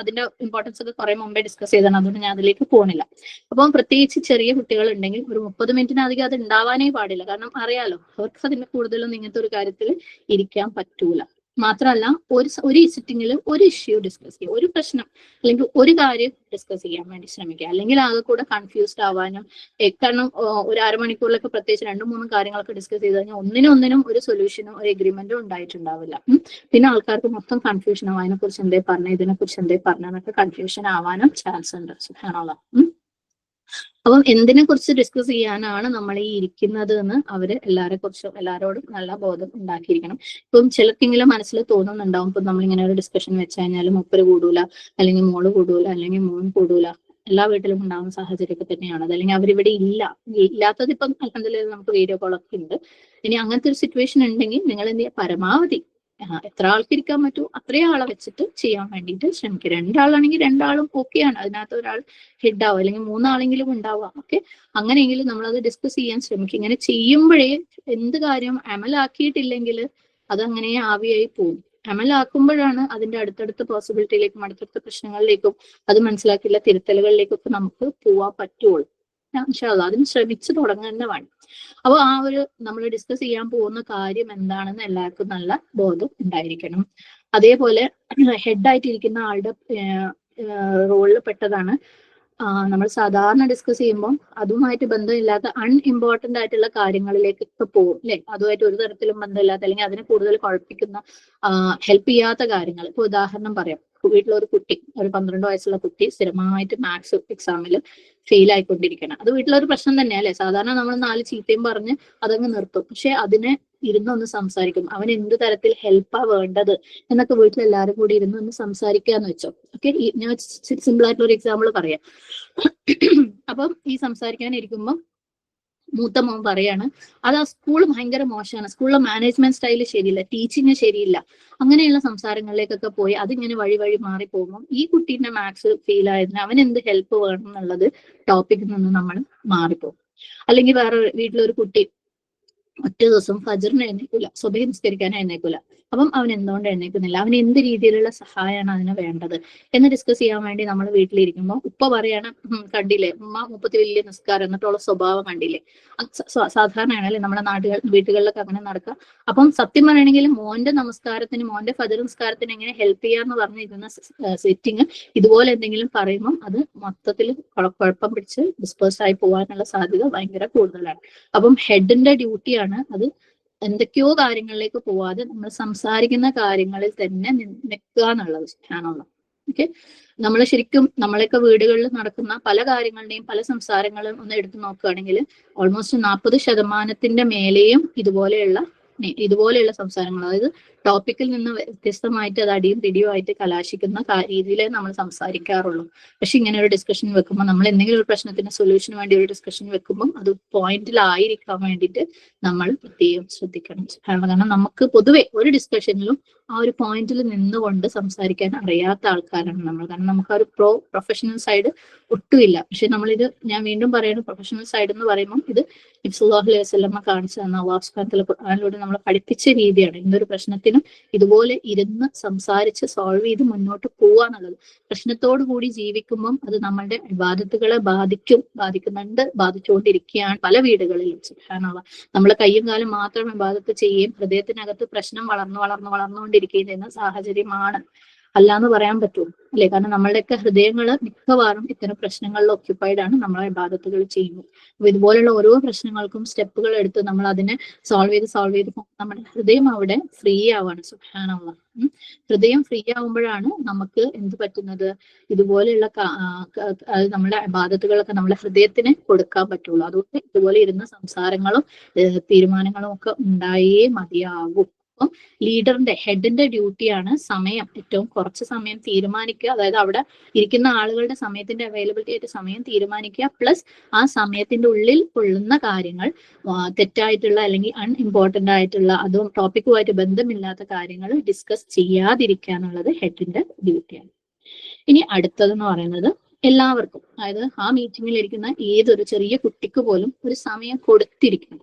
അതിന്റെ ഇമ്പോർട്ടൻസ് ഒക്കെ കുറെ മുമ്പേ ഡിസ്കസ് ചെയ്താണ്, അതുകൊണ്ട് ഞാൻ അതിലേക്ക് പോകുന്നില്ല. അപ്പം പ്രത്യേകിച്ച് ചെറിയ കുട്ടികൾ ഉണ്ടെങ്കിൽ ഒരു 30 മിനിറ്റിനധികം അത് ഉണ്ടാവാനേ പാടില്ല. കാരണം അറിയാലോ, അവർക്ക് അതിന്റെ കൂടുതലൊന്നും ഇങ്ങനത്തെ ഒരു കാര്യത്തിൽ ഇരിക്കാൻ പറ്റൂല. മാത്രമല്ല ഒരു സിറ്റിങ്ങിൽ ഒരു ഇഷ്യൂ ഡിസ്കസ് ചെയ്യുക, ഒരു പ്രശ്നം അല്ലെങ്കിൽ ഒരു കാര്യം ഡിസ്കസ് ചെയ്യാൻ വേണ്ടി ശ്രമിക്കുക. അല്ലെങ്കിൽ ആകെ കൂടെ കൺഫ്യൂസ്ഡ് ആവാനും, കാരണം ഒരു അരമണിക്കൂറിലൊക്കെ പ്രത്യേകിച്ച് 2-3 കാര്യങ്ങളൊക്കെ ഡിസ്കസ് ചെയ്ത് കഴിഞ്ഞാൽ ഒന്നിനും ഒരു സൊല്യൂഷനോ ഒരു എഗ്രിമെന്റോ ഉണ്ടായിട്ടുണ്ടാവില്ല. പിന്നെ ആൾക്കാർക്ക് മൊത്തം കൺഫ്യൂഷൻ ആവും, അതിനെക്കുറിച്ച് എന്തേ പറഞ്ഞു, ഇതിനെക്കുറിച്ച് എന്തേ പറഞ്ഞെന്നൊക്കെ കൺഫ്യൂഷൻ ആവാനും ചാൻസ് ഉണ്ട്. സുബ്ഹാനല്ലാഹ്. അപ്പം എന്തിനെ കുറിച്ച് ഡിസ്കസ് ചെയ്യാനാണ് നമ്മൾ ഈ ഇരിക്കുന്നത് എന്ന് എല്ലാവരോടും നല്ല ബോധം ഉണ്ടാക്കിയിരിക്കണം. ഇപ്പം ചിലർക്കെങ്കിലും മനസ്സിൽ തോന്നുന്നുണ്ടാവും, ഇപ്പം നമ്മളിങ്ങനെ ഒരു ഡിസ്കഷൻ വെച്ച് കഴിഞ്ഞാൽ മൂപ്പര് കൂടൂല, അല്ലെങ്കിൽ മോള് കൂടൂല, അല്ലെങ്കിൽ മോൻ കൂടൂല. എല്ലാ വീട്ടിലും ഉണ്ടാകുന്ന സാഹചര്യമൊക്കെ തന്നെയാണ് അത്. അല്ലെങ്കിൽ അവരിവിടെ ഇല്ലാത്തത് ഇപ്പം അൽഹംദുലില്ലാഹ് നമുക്ക് വീഡിയോ കോളൊക്കെ ഉണ്ട്. ഇനി അങ്ങനത്തെ ഒരു സിറ്റുവേഷൻ ഉണ്ടെങ്കിൽ നിങ്ങൾ എന്ത് ചെയ്യുക, പരമാവധി എത്ര ആൾക്ക് ഇരിക്കാൻ പറ്റൂ അത്രയും ആളെ വെച്ചിട്ട് ചെയ്യാൻ വേണ്ടിയിട്ട് ശ്രമിക്കുക. 2 ആളാണെങ്കിൽ 2 ആളും ഓക്കെയാണ്, അതിനകത്ത് ഒരാൾ ഹെഡ് ആവും, അല്ലെങ്കിൽ 3 ആളെങ്കിലും ഉണ്ടാവാം. ഓക്കെ, അങ്ങനെയെങ്കിലും നമ്മളത് ഡിസ്കസ് ചെയ്യാൻ ശ്രമിക്കും. ഇങ്ങനെ ചെയ്യുമ്പോഴേ എന്ത് കാര്യം അമലാക്കിയിട്ടില്ലെങ്കിൽ അതങ്ങനെ ആവിയായി പോകും. അമലാക്കുമ്പോഴാണ് അതിന്റെ അടുത്തടുത്ത പോസിബിലിറ്റിയിലേക്കും അടുത്തടുത്ത പ്രശ്നങ്ങളിലേക്കും അത് മനസ്സിലാക്കിയുള്ള തിരുത്തലുകളിലേക്കൊക്കെ നമുക്ക് പോവാൻ പറ്റുള്ളൂ. അതിന് ശ്രമിച്ചു തുടങ്ങുക തന്നെ വേണം. അപ്പോൾ ആ ഒരു നമ്മൾ ഡിസ്കസ് ചെയ്യാൻ പോകുന്ന കാര്യം എന്താണെന്ന് എല്ലാവർക്കും നല്ല ബോധം ഉണ്ടായിരിക്കണം. അതേപോലെ ഹെഡായിട്ടിരിക്കുന്ന ആളുടെ റോളിൽ പെട്ടതാണ് നമ്മൾ സാധാരണ ഡിസ്കസ് ചെയ്യുമ്പോൾ അതുമായിട്ട് ബന്ധമില്ലാത്ത അൺഇമ്പോർട്ടന്റ് ആയിട്ടുള്ള കാര്യങ്ങളിലേക്കൊക്കെ പോകും അല്ലെ. അതുമായിട്ട് ഒരു തരത്തിലും ബന്ധമില്ലാത്ത അല്ലെങ്കിൽ അതിനെ കൂടുതൽ കുഴപ്പിക്കുന്ന ഹെൽപ്പ് ചെയ്യാത്ത കാര്യങ്ങൾ. ഇപ്പൊ ഉദാഹരണം പറയാം, വീട്ടിലൊരു കുട്ടി, ഒരു 12 വയസ്സുള്ള കുട്ടി സ്ഥിരമായിട്ട് മാത്സ് എക്സാമിൽ ഫെയിൽ ആയിക്കൊണ്ടിരിക്കണം. അത് വീട്ടിലൊരു പ്രശ്നം തന്നെയാ അല്ലെ. സാധാരണ നമ്മൾ 4 ചീത്തയും പറഞ്ഞ് അതങ്ങ് നിർത്തും. പക്ഷെ അതിനെ ഇരുന്നൊന്ന് സംസാരിക്കും, അവൻ എന്ത് തരത്തിൽ ഹെൽപ്പാ വേണ്ടത് എന്നൊക്കെ വീട്ടിൽ എല്ലാവരും കൂടി ഇരുന്ന് ഒന്ന് സംസാരിക്കാന്ന് വെച്ചോ. ഓക്കെ, ഞാൻ സിമ്പിൾ ആയിട്ടുള്ള ഒരു എക്സാമ്പിൾ പറയാം. അപ്പം ഈ സംസാരിക്കാനിരിക്കുമ്പോൾ മൂത്ത മോൻ പറയാണ്, അത് ആ സ്കൂൾ ഭയങ്കര മോശമാണ്, സ്കൂളിലെ മാനേജ്മെന്റ് സ്റ്റൈല് ശരിയില്ല, ടീച്ചിങ് ശരിയില്ല, അങ്ങനെയുള്ള സംസാരങ്ങളിലേക്കൊക്കെ പോയി അതിങ്ങനെ വഴി മാറി പോകുമ്പോൾ ഈ കുട്ടീന്റെ മാത്സ് ഫെയിൽ ആയതിന് അവൻ എന്ത് ഹെൽപ്പ് വേണം എന്നുള്ളത് ടോപ്പിക്കിൽ നിന്ന് നമ്മൾ മാറിപ്പോകും. അല്ലെങ്കിൽ വേറെ വീട്ടിലൊരു കുട്ടി ഒറ്റ ദിവസം ഫജറിന് എഴുന്നേക്കില്ല, സുബഹി നിസ്കരിക്കാൻ എഴുന്നേക്കില്ല. അപ്പം അവൻ എന്തുകൊണ്ട് എഴുന്നേക്കുന്നില്ല, അവന് എന്ത് രീതിയിലുള്ള സഹായമാണ് അതിന് വേണ്ടത് എന്ന് ഡിസ്കസ് ചെയ്യാൻ വേണ്ടി നമ്മൾ വീട്ടിലിരിക്കുമ്പോൾ ഉപ്പ പറയാണ്, കണ്ടില്ലേ ഉമ്മ മുപ്പത്തി വലിയ നിസ്കാരം എന്നിട്ടുള്ള സ്വഭാവം കണ്ടില്ലേ. സാധാരണയാണല്ലേ നമ്മളെ വീട്ടുകളിലൊക്കെ അങ്ങനെ നടക്കുക. അപ്പം സത്യം പറയണമെങ്കിൽ മോന്റെ നമസ്കാരത്തിന്, മോന്റെ ഫജർ നിസ്കാരത്തിന് എങ്ങനെ ഹെൽപ്പ് ചെയ്യാന്ന് പറഞ്ഞിരിക്കുന്ന സെറ്റിങ് ഇതുപോലെ എന്തെങ്കിലും പറയുമ്പോൾ അത് മൊത്തത്തിൽ കുഴപ്പം പിടിച്ച് ഡിസ്പേഴ്സ് ആയി പോകാനുള്ള സാധ്യത ഭയങ്കര കൂടുതലാണ്. അപ്പം ഹെഡിന്റെ ഡ്യൂട്ടിയാണ് അത് എന്തൊക്കെയോ കാര്യങ്ങളിലേക്ക് പോവാതെ നമ്മൾ സംസാരിക്കുന്ന കാര്യങ്ങളിൽ തന്നെ നിൽക്കുക എന്നുള്ളത് ആണല്ലോ. ഓക്കെ, നമ്മൾ ശരിക്കും നമ്മളൊക്കെ വീടുകളിൽ നടക്കുന്ന പല കാര്യങ്ങളുടെയും പല സംസാരങ്ങളും ഒന്ന് എടുത്തു നോക്കുകയാണെങ്കിൽ ഓൾമോസ്റ്റ് 40% മേലെയും ഇതുപോലെയുള്ള സംസാരങ്ങൾ, അതായത് ടോപ്പിക്കിൽ നിന്ന് വ്യത്യസ്തമായിട്ട് അത് അടിയും പിടിയും ആയിട്ട് കലാശിക്കുന്ന രീതിയിലേ നമ്മൾ സംസാരിക്കാറുള്ളൂ. പക്ഷെ ഇങ്ങനെ ഒരു ഡിസ്കഷൻ വെക്കുമ്പോൾ, നമ്മൾ എന്തെങ്കിലും ഒരു പ്രശ്നത്തിന് സൊല്യൂഷന് വേണ്ടി ഒരു ഡിസ്കഷൻ വെക്കുമ്പോൾ അത് പോയിന്റിലായിരിക്കാൻ വേണ്ടിയിട്ട് നമ്മൾ പ്രത്യേകം ശ്രദ്ധിക്കണം. കാരണം നമുക്ക് പൊതുവെ ഒരു ഡിസ്കഷനിലും ആ ഒരു പോയിന്റിൽ നിന്നുകൊണ്ട് സംസാരിക്കാൻ അറിയാത്ത ആൾക്കാരാണ് നമ്മൾ. കാരണം നമുക്ക് ആ ഒരു പ്രൊഫഷണൽ സൈഡ് ഒട്ടുമില്ല. പക്ഷെ നമ്മളിത്, ഞാൻ വീണ്ടും പറയുന്നത്, പ്രൊഫഷണൽ സൈഡ് എന്ന് പറയുമ്പോൾ ഇത് നബി സല്ലല്ലാഹു അലൈഹി വസല്ലമ കാണിച്ചു തന്ന, അല്ലാഹു സുബ്ഹാനഹു വ തആല ഖുർആനിലൂടെ നമ്മളെ പഠിപ്പിച്ച രീതിയാണ്. എന്തൊരു പ്രശ്നത്തിനും ഇതുപോലെ ഇരുന്ന് സംസാരിച്ച് സോൾവ് ചെയ്ത് മുന്നോട്ട് പോവുക എന്നുള്ളത്. പ്രശ്നത്തോടു കൂടി ജീവിക്കുമ്പം അത് നമ്മളുടെ ഇബാദത്തുകളെ ബാധിക്കുന്നുണ്ട്, ബാധിച്ചുകൊണ്ടിരിക്കുകയാണ് പല വീടുകളിലും. സുബ്ഹാനല്ലാഹ്, നമ്മളെ കയ്യും കാലം മാത്രം ഇബാദത്ത് ചെയ്യുകയും ഹൃദയത്തിനകത്ത് പ്രശ്നം വളർന്നുകൊണ്ടിരിക്കുകയും ചെയ്യുന്ന സാഹചര്യമാണ്. അല്ലാന്ന് പറയാൻ പറ്റുമോ അല്ലെ? കാരണം നമ്മളുടെയൊക്കെ ഹൃദയങ്ങൾ മിക്കവാറും ഇത്തരം പ്രശ്നങ്ങളിൽ ഒക്യുപ്പൈഡ് ആണ്, നമ്മളെ ഇബാദത്തുകൾ ചെയ്യുന്നത്. അപ്പൊ ഇതുപോലുള്ള ഓരോ പ്രശ്നങ്ങൾക്കും സ്റ്റെപ്പുകൾ എടുത്ത് നമ്മൾ അതിനെ സോൾവ് ചെയ്ത് നമ്മുടെ ഹൃദയം അവിടെ ഫ്രീ ആവാണ്. സുബ്ഹാനല്ലാഹ്, ഹൃദയം ഫ്രീ ആവുമ്പോഴാണ് നമുക്ക് എന്ത് പറ്റുന്നത്, ഇതുപോലെയുള്ള നമ്മുടെ ഇബാദത്തുകളൊക്കെ നമ്മുടെ ഹൃദയത്തിന് കൊടുക്കാൻ പറ്റുള്ളൂ. അതുകൊണ്ട് ഇതുപോലെ ഇരുന്ന സംസാരങ്ങളും തീരുമാനങ്ങളും ഒക്കെ ഉണ്ടായേ മതിയാകും. അപ്പം ലീഡറിന്റെ, ഹെഡിന്റെ ഡ്യൂട്ടിയാണ് സമയം, ഏറ്റവും കുറച്ച് സമയം തീരുമാനിക്കുക, അതായത് അവിടെ ഇരിക്കുന്ന ആളുകളുടെ സമയത്തിന്റെ അവൈലബിലിറ്റി ആയിട്ട് സമയം തീരുമാനിക്കുക, പ്ലസ് ആ സമയത്തിന്റെ ഉള്ളിൽ കൊള്ളുന്ന കാര്യങ്ങൾ, തെറ്റായിട്ടുള്ള അല്ലെങ്കിൽ അൺഇമ്പോർട്ടന്റ് ആയിട്ടുള്ള അതും ടോപ്പിക്കുമായിട്ട് ബന്ധമില്ലാത്ത കാര്യങ്ങൾ ഡിസ്കസ് ചെയ്യാതിരിക്കുക എന്നുള്ളത് ഹെഡിന്റെ ഡ്യൂട്ടിയാണ്. ഇനി അടുത്തതെന്ന് പറയുന്നത് എല്ലാവർക്കും, അതായത് ആ മീറ്റിംഗിൽ ഇരിക്കുന്ന ഏതൊരു ചെറിയ കുട്ടിക്ക് പോലും ഒരു സമയം കൊടുത്തിരിക്കണം.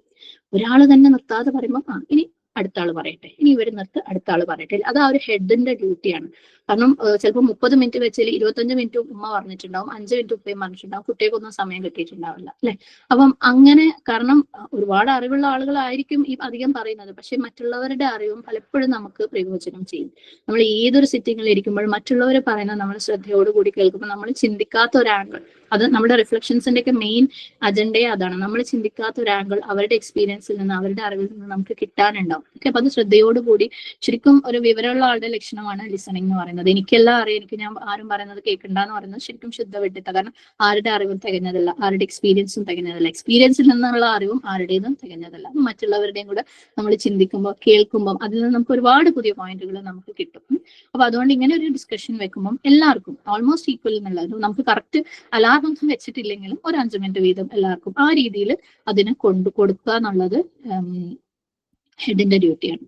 ഒരാൾ തന്നെ നിർത്താതെ പറയുമ്പോൾ ഇനി അടുത്ത ആള് പറയട്ടെ, ഇനി ഇവർ നിർത്ത് അടുത്ത ആള് പറയട്ടെ, അത് ആ ഒരു ഹെഡിന്റെ ഡ്യൂട്ടിയാണ്. കാരണം ചിലപ്പോൾ 30 മിനിറ്റ് വെച്ചാൽ 25 മിനിറ്റ് ഉമ്മ പറഞ്ഞിട്ടുണ്ടാവും, 5 മിനിറ്റ് ഉപ്പയും പറഞ്ഞിട്ടുണ്ടാവും, കുട്ടികൾക്കൊന്നും സമയം കിട്ടിയിട്ടുണ്ടാവില്ല അല്ലെ. അപ്പം അങ്ങനെ, കാരണം ഒരുപാട് അറിവുള്ള ആളുകളായിരിക്കും ഈ അധികം പറയുന്നത്, പക്ഷെ മറ്റുള്ളവരുടെ അറിവും പലപ്പോഴും നമുക്ക് പ്രയോജനം ചെയ്യും. നമ്മൾ ഏതൊരു സിറ്റിങ്ങിൽ ഇരിക്കുമ്പോൾ മറ്റുള്ളവർ പറയുന്നത് നമ്മൾ ശ്രദ്ധയോടുകൂടി കേൾക്കുമ്പോൾ നമ്മൾ ചിന്തിക്കാത്ത ഒരു ആംഗിൾ, അത് നമ്മുടെ റിഫ്ലക്ഷൻസിന്റെ ഒക്കെ മെയിൻ അജണ്ടയെ അതാണ്. നമ്മൾ ചിന്തിക്കാത്ത ഒരു ആംഗിൾ അവരുടെ എക്സ്പീരിയൻസിൽ നിന്ന്, അവരുടെ അറിവിൽ നിന്ന് നമുക്ക് കിട്ടാനുണ്ടാവും. ഓക്കെ, അപ്പൊ അത് ശ്രദ്ധയോടുകൂടി, ശരിക്കും ഒരു വിവരമുള്ള ആളുടെ ലക്ഷണമാണ് ലിസണിങ് എന്ന് പറയുന്നത്. എനിക്കെല്ലാം അറിയാം, എനിക്ക് ഞാൻ ആരും പറയുന്നത് കേൾക്കണ്ടെന്ന് പറയുന്നത് ശരിക്കും ശുദ്ധ വിട്ടിട്ട. കാരണം ആരുടെ അറിവും തികഞ്ഞതല്ല, ആരുടെ എക്സ്പീരിയൻസും തികഞ്ഞതല്ല, എക്സ്പീരിയൻസിൽ നിന്നുള്ള അറിവും ആരുടേതും തികഞ്ഞതല്ല. മറ്റുള്ളവരുടെയും കൂടെ നമ്മൾ ചിന്തിക്കുമ്പോൾ കേൾക്കുമ്പോൾ അതിൽ നിന്ന് നമുക്ക് ഒരുപാട് പുതിയ പോയിന്റുകൾ നമുക്ക് കിട്ടും. അപ്പൊ അതുകൊണ്ട് ഇങ്ങനെ ഒരു ഡിസ്കഷൻ വെക്കുമ്പോൾ എല്ലാവർക്കും ഓൾമോസ്റ്റ് ഈക്വൽ എന്നുള്ളത്, നമുക്ക് കറക്റ്റ് അലാറം ഒന്നും വെച്ചിട്ടില്ലെങ്കിലും ഒരു 5 മിനിറ്റ് വീതം എല്ലാവർക്കും ആ രീതിയിൽ അതിന് കൊടുക്കുക എന്നുള്ളത് ഹെഡിന്റെ ഡ്യൂട്ടിയാണ്.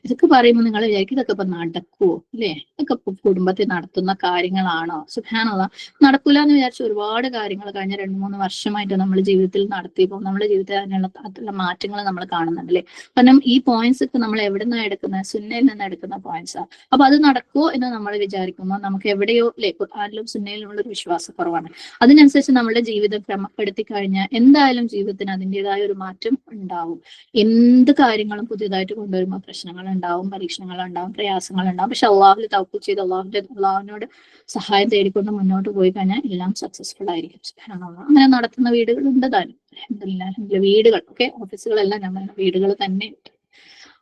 ഇതൊക്കെ പറയുമ്പോൾ നിങ്ങൾ വിചാരിക്കും ഇതൊക്കെ ഇപ്പൊ നടക്കുവോ അല്ലെ, ഇതൊക്കെ കുടുംബത്തിൽ നടത്തുന്ന കാര്യങ്ങളാണോ? സുബ്ഹാനല്ലാഹ്, നടക്കൂല എന്ന് വിചാരിച്ച ഒരുപാട് കാര്യങ്ങൾ കഴിഞ്ഞ 2-3 വർഷമായിട്ട് നമ്മൾ ജീവിതത്തിൽ നടത്തിയപ്പോൾ നമ്മുടെ ജീവിതത്തിൽ അതിനുള്ള മാറ്റങ്ങൾ നമ്മൾ കാണുന്നുണ്ട് അല്ലെ. കാരണം ഈ പോയിന്റ്സ് ഒക്കെ നമ്മൾ എവിടെ നിന്നാണ് എടുക്കുന്നത്? സുന്നയിൽ നിന്ന് എടുക്കുന്ന പോയിന്റ്സാ. അപ്പൊ അത് നടക്കുമോ എന്ന് നമ്മൾ വിചാരിക്കുമ്പോൾ നമുക്ക് എവിടെയോ അല്ലെ, ഖുർആനിലും സുന്നയിലുള്ള ഒരു വിശ്വാസക്കുറവാണ്. അതിനനുസരിച്ച് നമ്മുടെ ജീവിതം ക്രമപ്പെടുത്തി കഴിഞ്ഞാൽ എന്തായാലും ജീവിതത്തിന് അതിൻ്റെതായ ഒരു മാറ്റം ഉണ്ടാവും. എന്ത് കാര്യങ്ങളും പുതിയതായിട്ട് കൊണ്ടുവരുമ്പോൾ പ്രശ്നങ്ങൾ ഉണ്ടാവും, പരീക്ഷണങ്ങൾ ഉണ്ടാവും, പ്രയാസങ്ങൾ ഉണ്ടാവും. പക്ഷെ അള്ളാഹുൽ തവക്കുൽ ചെയ്ത് അള്ളാഹുവിനോട് സഹായം തേടിക്കൊണ്ട് മുന്നോട്ട് പോയി കഴിഞ്ഞാൽ എല്ലാം സക്സസ്ഫുൾ ആയിരിക്കും. സുബ്ഹാനല്ലാഹ്. അങ്ങനെ നടത്തുന്ന വീടുകളുണ്ട് താനും. അൽഹംദുലില്ലാഹ്. വീടുകൾ ഓഫീസുകളെല്ലാം നമ്മൾ വീടുകൾ തന്നെ.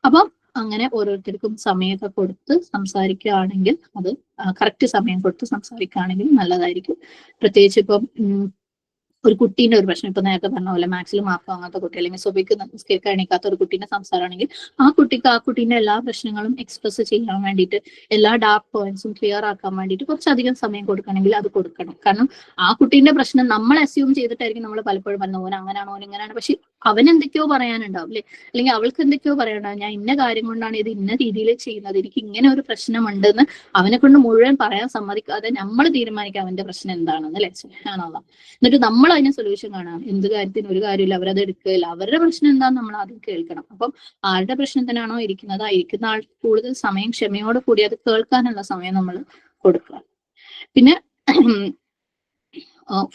അപ്പം അങ്ങനെ ഓരോരുത്തർക്കും സമയമൊക്കെ കൊടുത്ത് സംസാരിക്കുകയാണെങ്കിൽ അത് കറക്റ്റ് സമയം കൊടുത്ത് സംസാരിക്കുകയാണെങ്കിൽ നല്ലതായിരിക്കും. പ്രത്യേകിച്ച് ഇപ്പം ഒരു കുട്ടീന്റെ ഒരു പ്രശ്നം, ഇപ്പൊ നേരത്തെ പറഞ്ഞ പോലെ മാത്സിൽ മാർക്ക് വാങ്ങാത്ത കുട്ടി അല്ലെങ്കിൽ സുബിക്ക് നിസ്കരിക്കാൻ എണീക്കാത്ത ഒരു കുട്ടീന്റെ സംസാരമാണെങ്കിൽ ആ കുട്ടീന്റെ എല്ലാ പ്രശ്നങ്ങളും എക്സ്പ്രസ് ചെയ്യാൻ വേണ്ടിയിട്ട്, എല്ലാ ഡാർക്ക് പോയിന്റ്സും ക്ലിയർ ആക്കാൻ വേണ്ടിയിട്ട് കുറച്ചധികം സമയം കൊടുക്കണമെങ്കിൽ അത് കൊടുക്കണം. കാരണം ആ കുട്ടീന്റെ പ്രശ്നം നമ്മൾ അസ്യൂം ചെയ്തിട്ടായിരിക്കും നമ്മൾ പലപ്പോഴും പറഞ്ഞത് ഓൻ അങ്ങനെയാണോ ഓൻ ഇങ്ങനെയാണ്. പക്ഷെ അവൻ എന്തൊക്കെയോ പറയാനുണ്ടാവും അല്ലെ, അല്ലെങ്കിൽ അവൾക്ക് എന്തൊക്കെയോ പറയാനുണ്ടാവും. ഞാൻ ഇന്ന കാര്യം കൊണ്ടാണ് ഇത് ഇന്ന രീതിയിൽ ചെയ്യുന്നത്, എനിക്ക് ഇങ്ങനെ ഒരു പ്രശ്നമുണ്ടെന്ന് അവനെ കൊണ്ട് മുഴുവൻ പറയാൻ സമ്മതിക്കാതെ നമ്മൾ തീരുമാനിക്കാം അവന്റെ പ്രശ്നം എന്താണെന്ന് അല്ലെ. സുബ്ഹാനല്ലാഹ്. എന്നിട്ട് നമ്മൾ അതിന് സൊല്യൂഷൻ കാണാം. എന്ത് കാര്യത്തിന് ഒരു കാര്യമില്ല, അവരത് എടുക്കുകയില്ല. അവരുടെ പ്രശ്നം എന്താണെന്ന് നമ്മൾ ആദ്യം കേൾക്കണം. അപ്പം ആരുടെ പ്രശ്നത്തിനാണോ ഇരിക്കുന്നത് ആ ഇരിക്കുന്ന ആൾക്ക് കൂടുതൽ സമയം ക്ഷമയോട് കൂടി അത് കേൾക്കാനുള്ള സമയം നമ്മൾ കൊടുക്കുക. പിന്നെ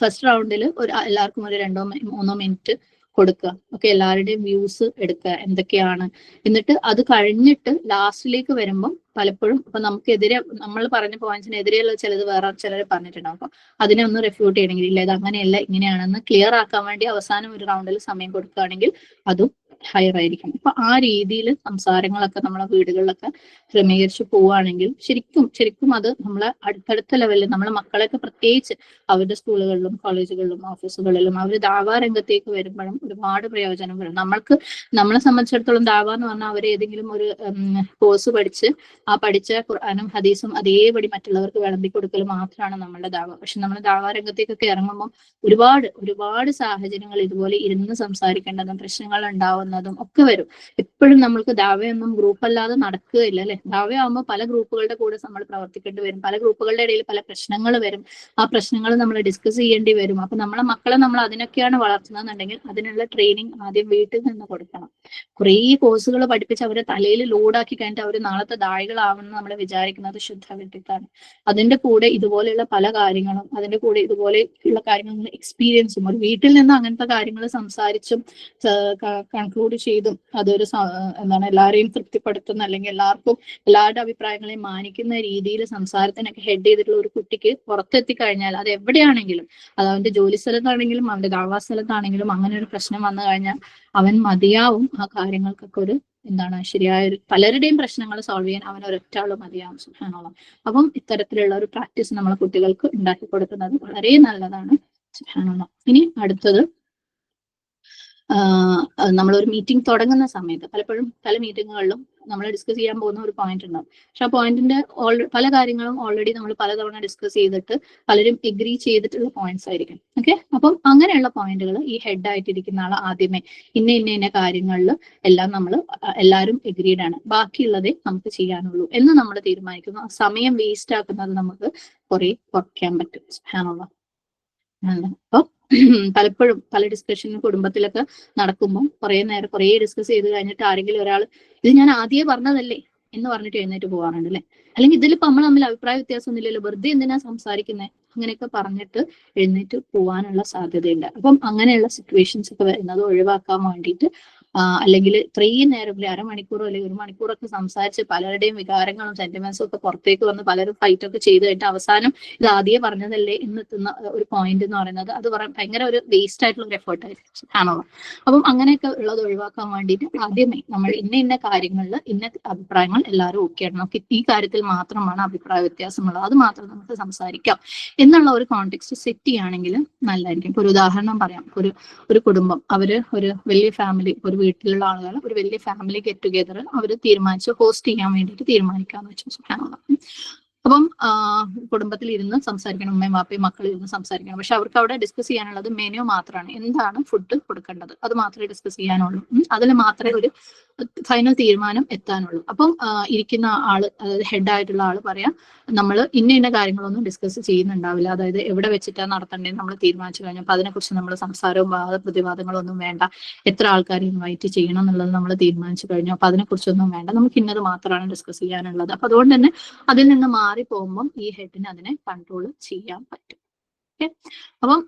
ഫസ്റ്റ് റൗണ്ടിൽ എല്ലാവർക്കും ഒരു 2-3 മിനിറ്റ് കൊടുക്കുക. ഓക്കെ, എല്ലാവരുടെയും വ്യൂസ് എടുക്കുക എന്തൊക്കെയാണ്. എന്നിട്ട് അത് കഴിഞ്ഞിട്ട് ലാസ്റ്റിലേക്ക് വരുമ്പം പലപ്പോഴും ഇപ്പൊ നമുക്കെതിരെ നമ്മൾ പറഞ്ഞ പോയിന്റ്സിനെതിരെയുള്ള ചിലത് വേറെ ചിലർ പറഞ്ഞിട്ടുണ്ടാവും. അപ്പൊ അതിനെ ഒന്ന് റെഫ്യൂട്ട് ചെയ്യണമെങ്കിൽ ഇല്ല ഇത് അങ്ങനെയല്ല ഇങ്ങനെയാണെന്ന് ക്ലിയർ ആക്കാൻ വേണ്ടി അവസാനം ഒരു റൗണ്ടിൽ സമയം കൊടുക്കുകയാണെങ്കിൽ അതും ഹയർ ആയിരിക്കും. അപ്പൊ ആ രീതിയിൽ സംസാരങ്ങളൊക്കെ നമ്മളെ വീടുകളിലൊക്കെ ക്രമീകരിച്ച് പോവുകയാണെങ്കിൽ ശരിക്കും അത് നമ്മളെ അടുത്തടുത്ത ലെവലിൽ നമ്മളെ മക്കളെയൊക്കെ പ്രത്യേകിച്ച് അവരുടെ സ്കൂളുകളിലും കോളേജുകളിലും ഓഫീസുകളിലും അവർ ദാവാ രംഗത്തേക്ക് വരുമ്പോഴും ഒരുപാട് പ്രയോജനം വരും. നമ്മളെ സംബന്ധിച്ചിടത്തോളം ദാവ എന്ന് പറഞ്ഞാൽ അവർ ഏതെങ്കിലും ഒരു കോഴ്സ് പഠിച്ച് ആ പഠിച്ച ഖുർആനും ഹദീസും അതേപടി മറ്റുള്ളവർക്ക് വിളമ്പി കൊടുക്കൽ മാത്രമാണ് നമ്മളുടെ ദാവ. പക്ഷെ നമ്മൾ ദാവാ രംഗത്തേക്കൊക്കെ ഇറങ്ങുമ്പോൾ ഒരുപാട് സാഹചര്യങ്ങൾ ഇതുപോലെ ഇരുന്ന് സംസാരിക്കേണ്ടതും പ്രശ്നങ്ങൾ ഉണ്ടാവുന്നതും ഒക്കെ വരും. എപ്പോഴും നമ്മൾക്ക് ദാവയൊന്നും ഗ്രൂപ്പ് അല്ലാതെ നടക്കുകയില്ല അല്ലെ. ദാവയാകുമ്പോൾ പല ഗ്രൂപ്പുകളുടെ കൂടെ നമ്മൾ പ്രവർത്തിക്കേണ്ടി വരും, പല ഗ്രൂപ്പുകളുടെ ഇടയിൽ പല പ്രശ്നങ്ങൾ വരും, ആ പ്രശ്നങ്ങൾ നമ്മൾ ഡിസ്കസ് ചെയ്യേണ്ടി വരും. അപ്പൊ നമ്മളെ മക്കളെ നമ്മൾ അതിനൊക്കെയാണ് വളർത്തുന്നതെന്നുണ്ടെങ്കിൽ അതിനുള്ള ട്രെയിനിങ് ആദ്യം വീട്ടിൽ നിന്ന് കൊടുക്കണം. കുറേ കോഴ്സുകൾ പഠിപ്പിച്ച് അവരെ തലയിൽ ലോഡാക്കി കഴിഞ്ഞിട്ട് അവർ നാളത്തെ ദായികളാവണമെന്ന് നമ്മൾ വിചാരിക്കുന്നത് ശുദ്ധ വിട്ടിട്ടാണ്. അതിന്റെ കൂടെ ഇതുപോലെയുള്ള പല കാര്യങ്ങളും, അതിന്റെ കൂടെ ഇതുപോലെയുള്ള കാര്യങ്ങൾ എക്സ്പീരിയൻസും, ഒരു വീട്ടിൽ നിന്ന് അങ്ങനത്തെ കാര്യങ്ങൾ സംസാരിച്ചും കൺക്ലൂഡ് ചെയ്തും അതൊരു എല്ലാവരെയും തൃപ്തിപ്പെടുത്തുന്ന അല്ലെങ്കിൽ എല്ലാവരുടെ അഭിപ്രായങ്ങളെയും മാനിക്കുന്ന രീതിയിൽ സംസാരത്തിനൊക്കെ ഹെഡ് ചെയ്തിട്ടുള്ള ഒരു കുട്ടിക്ക് പുറത്തെത്തി കഴിഞ്ഞാൽ അത് എവിടെയാണെങ്കിലും, അത് അവന്റെ ജോലി സ്ഥലത്താണെങ്കിലും അവന്റെ ദാവാ സ്ഥലത്താണെങ്കിലും അങ്ങനെ ഒരു പ്രശ്നം വന്നു കഴിഞ്ഞാൽ അവൻ മതിയാവും ആ കാര്യങ്ങൾക്കൊക്കെ ശരിയായ പലരുടെയും പ്രശ്നങ്ങൾ സോൾവ് ചെയ്യാൻ അവൻ ഒരൊറ്റ ആള് മതിയാവും. സുബ്ഹാനല്ലാഹ്. അപ്പം ഇത്തരത്തിലുള്ള ഒരു പ്രാക്ടീസ് നമ്മളെ കുട്ടികൾക്ക് ഉണ്ടാക്കി കൊടുക്കുന്നത് വളരെ നല്ലതാണ്. സുബ്ഹാനല്ലാഹ്. ഇനി അടുത്തത്, നമ്മളൊരു മീറ്റിംഗ് തുടങ്ങുന്ന സമയത്ത് പലപ്പോഴും പല മീറ്റിങ്ങുകളിലും നമ്മൾ ഡിസ്കസ് ചെയ്യാൻ പോകുന്ന ഒരു പോയിന്റ് ഉണ്ടാവും. പക്ഷെ ആ പോയിന്റിന്റെ പല കാര്യങ്ങളും ഓൾറെഡി നമ്മൾ പലതവണ ഡിസ്കസ് ചെയ്തിട്ട് പലരും എഗ്രി ചെയ്തിട്ടുള്ള പോയിന്റ്സ് ആയിരിക്കും. ഓക്കെ, അപ്പം അങ്ങനെയുള്ള പോയിന്റുകൾ ഈ ഹെഡ് ആയിട്ടിരിക്കുന്ന ആൾ ആദ്യമേ ഇന്ന കാര്യങ്ങളിൽ എല്ലാം എല്ലാവരും എഗ്രീഡ് ആണ്, ബാക്കിയുള്ളതേ നമുക്ക് ചെയ്യാനുള്ളൂ എന്ന് നമ്മൾ തീരുമാനിക്കുന്നു. സമയം വേസ്റ്റ് ആക്കുന്നത് നമുക്ക് കുറെ കുറയ്ക്കാൻ പറ്റും. സുബ്ഹാനല്ലാഹ്. അപ്പം പലപ്പോഴും പല ഡിസ്കഷനും കുടുംബത്തിലൊക്കെ നടക്കുമ്പോൾ കുറേ ഡിസ്കസ് ചെയ്ത് കഴിഞ്ഞിട്ട് ആരെങ്കിലും ഒരാൾ ഇത് ഞാൻ ആദ്യമേ പറഞ്ഞതല്ലേ എന്ന് പറഞ്ഞിട്ട് എഴുന്നേറ്റ് പോകാറുണ്ട് അല്ലെ. അല്ലെങ്കിൽ ഇതിലിപ്പോ നമ്മൾ തമ്മിൽ അഭിപ്രായ വ്യത്യാസം ഒന്നുമില്ലല്ലോ, വെറുതെ എന്തിനാ സംസാരിക്കുന്നത്, അങ്ങനെയൊക്കെ പറഞ്ഞിട്ട് എഴുന്നേറ്റ് പോകാനുള്ള സാധ്യതയുണ്ട്. അപ്പം അങ്ങനെയുള്ള സിറ്റുവേഷൻസ് ഒക്കെ വരുന്നത് ഒഴിവാക്കാൻ വേണ്ടിയിട്ട് അല്ലെങ്കിൽ ഇത്രയും നേരം അരമണിക്കൂറോ അല്ലെങ്കിൽ 1 മണിക്കൂറൊക്കെ സംസാരിച്ച് പലരുടെയും വികാരങ്ങളും സെന്റിമെന്റ്സും ഒക്കെ പുറത്തേക്ക് വന്ന് പലരും ഫൈറ്റ് ഒക്കെ ചെയ്ത് കഴിഞ്ഞിട്ട് അവസാനം ഇത് ആദ്യമേ പറഞ്ഞതല്ലേ എന്നെത്തുന്ന ഒരു പോയിന്റ് എന്ന് പറയുന്നത് അത് ഭയങ്കര ഒരു വേസ്റ്റ് ആയിട്ടുള്ള ഒരു എഫേർട്ട് ആയിരിക്കും. ആണോ? അപ്പം അങ്ങനെയൊക്കെ ഉള്ളത് ഒഴിവാക്കാൻ വേണ്ടിയിട്ട് ആദ്യമേ നമ്മൾ ഇന്ന കാര്യങ്ങളിൽ ഇന്ന അഭിപ്രായങ്ങൾ എല്ലാവരും ഓക്കെ ആണ്, നമുക്ക് ഈ കാര്യത്തിൽ മാത്രമാണ് അഭിപ്രായ വ്യത്യാസമുള്ളത്, അത് മാത്രം നമുക്ക് സംസാരിക്കാം എന്നുള്ള ഒരു കോണ്ടെക്സ്റ്റ് സെറ്റ് ചെയ്യുകയാണെങ്കിൽ നല്ലതായിരിക്കും. ഇപ്പൊ ഒരു ഉദാഹരണം പറയാം. ഒരു കുടുംബം, ഒരു വലിയ ഫാമിലി, ഒരു വീട്ടിലുള്ള ആളുകൾ ഒരു വലിയ ഫാമിലി ഗെറ്റ് ടുഗെദർ അവർ തീരുമാനിച്ചു ഹോസ്റ്റ് ചെയ്യാൻ വേണ്ടിയിട്ട് തീരുമാനിക്കാന്ന് വെച്ചു. സുബ്ഹാനല്ലാഹ്. അപ്പം കുടുംബത്തിൽ ഇരുന്ന് സംസാരിക്കണം, ഉമ്മയും വാപ്പയും മക്കളും ഇരുന്ന് സംസാരിക്കണം. പക്ഷെ അവർക്ക് അവിടെ ഡിസ്കസ് ചെയ്യാനുള്ളത് മെനു മാത്രമാണ്, എന്താണ് ഫുഡ് കൊടുക്കേണ്ടത് അത് മാത്രമേ ഡിസ്കസ് ചെയ്യാനുള്ളൂ. അതിൽ മാത്രമേ ഒരു ഫൈനൽ തീരുമാനം എത്താനുള്ളൂ. അപ്പം ഇരിക്കുന്ന ആള്, അതായത് ഹെഡ് ആയിട്ടുള്ള ആള് പറയാം, നമ്മൾ ഇന്ന കാര്യങ്ങളൊന്നും ഡിസ്കസ് ചെയ്യുന്നുണ്ടാവില്ല, അതായത് എവിടെ വെച്ചിട്ടാണ് നടത്തേണ്ടത് നമ്മൾ തീരുമാനിച്ചു കഴിഞ്ഞു, അപ്പൊ അതിനെക്കുറിച്ച് നമ്മൾ സംസാരവും പ്രതിവാദങ്ങളൊന്നും വേണ്ട, എത്ര ആൾക്കാരെ ഇൻവൈറ്റ് ചെയ്യണം എന്നുള്ളത് നമ്മൾ തീരുമാനിച്ചു കഴിഞ്ഞു, അപ്പൊ അതിനെക്കുറിച്ചൊന്നും വേണ്ട, നമുക്ക് ഇന്നത് മാത്രമാണ് ഡിസ്കസ് ചെയ്യാനുള്ളത്. അപ്പൊ അതുകൊണ്ട് തന്നെ അതിൽ നിന്ന് മാറി പോകുമ്പം ഈ ഹെഡിന് അതിനെ കൺട്രോൾ ചെയ്യാൻ പറ്റും. ഓക്കെ, അപ്പം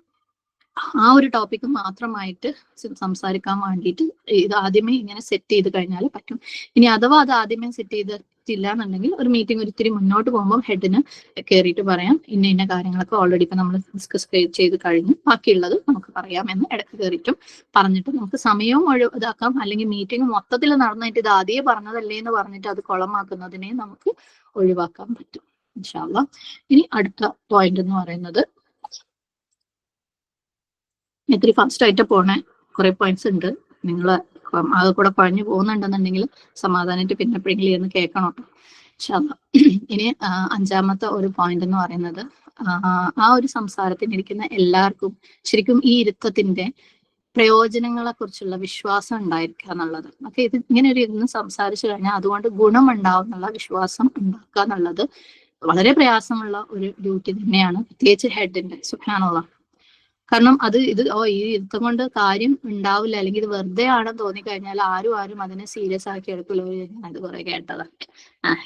ആ ഒരു ടോപ്പിക്ക് മാത്രമായിട്ട് സംസാരിക്കാൻ വേണ്ടിയിട്ട് ഇത് ആദ്യമേ ഇങ്ങനെ സെറ്റ് ചെയ്ത് കഴിഞ്ഞാൽ പറ്റും. ഇനി അഥവാ അത് ആദ്യമേ സെറ്റ് ചെയ്തിട്ടില്ല എന്നുണ്ടെങ്കിൽ ഒരു മീറ്റിംഗ് ഒരിത്തിരി മുന്നോട്ട് പോകുമ്പോൾ ഹെഡിന് കയറിയിട്ട് പറയാം ഇന്ന ഇന്ന കാര്യങ്ങളൊക്കെ ഓൾറെഡി ഇപ്പൊ നമ്മൾ ഡിസ്കസ് ചെയ്ത് കഴിഞ്ഞു, ബാക്കിയുള്ളത് നമുക്ക് പറയാമെന്ന് ഇടയ്ക്ക് കയറിയിട്ടും പറഞ്ഞിട്ട് നമുക്ക് സമയവും ഇതാക്കാം. അല്ലെങ്കിൽ മീറ്റിംഗ് മൊത്തത്തിൽ നടന്നിട്ട് ഇത് ആദ്യമേ പറഞ്ഞതല്ലേ എന്ന് പറഞ്ഞിട്ട് അത് കുളമാക്കുന്നതിനെ നമുക്ക് ഒഴിവാക്കാൻ പറ്റും ഇൻഷാ അല്ലാഹ്. ഇനി അടുത്ത പോയിന്റ് എന്ന് പറയുന്നത് ഇത്തിരി ഫാസ്റ്റ് ആയിട്ട് പോണേ കുറെ പോയിന്റ്സ് ഉണ്ട്. നിങ്ങൾ അത് കൂടെ പറഞ്ഞു പോകുന്നുണ്ടെന്നുണ്ടെങ്കിൽ സമാധാനമായിട്ട് പിന്നെ എപ്പോഴെങ്കിലും ഇരുന്ന് കേൾക്കണം കേട്ടോ. ഇനി അഞ്ചാമത്തെ ഒരു പോയിന്റ് എന്ന് പറയുന്നത് ആ ഒരു സംസാരത്തിന് ഇരിക്കുന്ന എല്ലാവർക്കും ശരിക്കും ഈ ഇരുത്തത്തിന്റെ പ്രയോജനങ്ങളെ കുറിച്ചുള്ള വിശ്വാസം ഉണ്ടായിരിക്കുക എന്നുള്ളത്. ഓക്കെ, ഇത് ഇങ്ങനെ ഒരു ഇരുന്ന് സംസാരിച്ചു കഴിഞ്ഞാൽ അതുകൊണ്ട് ഗുണമുണ്ടാവും എന്നുള്ള വിശ്വാസം ഉണ്ടാക്കുക എന്നുള്ളത് വളരെ പ്രയാസമുള്ള ഒരു ഡ്യൂട്ടി തന്നെയാണ്, പ്രത്യേകിച്ച് ഹെഡിന്റെ. സുബ്ഹാനല്ലാഹ്. കാരണം ഈ യുദ്ധം കൊണ്ട് കാര്യം ഉണ്ടാവില്ല, അല്ലെങ്കിൽ ഇത് വെറുതെ ആണെന്ന് തോന്നിക്കഴിഞ്ഞാൽ ആരും അതിനെ സീരിയസ് ആക്കി എടുക്കില്ല. അത് കുറെ കേട്ടതാ,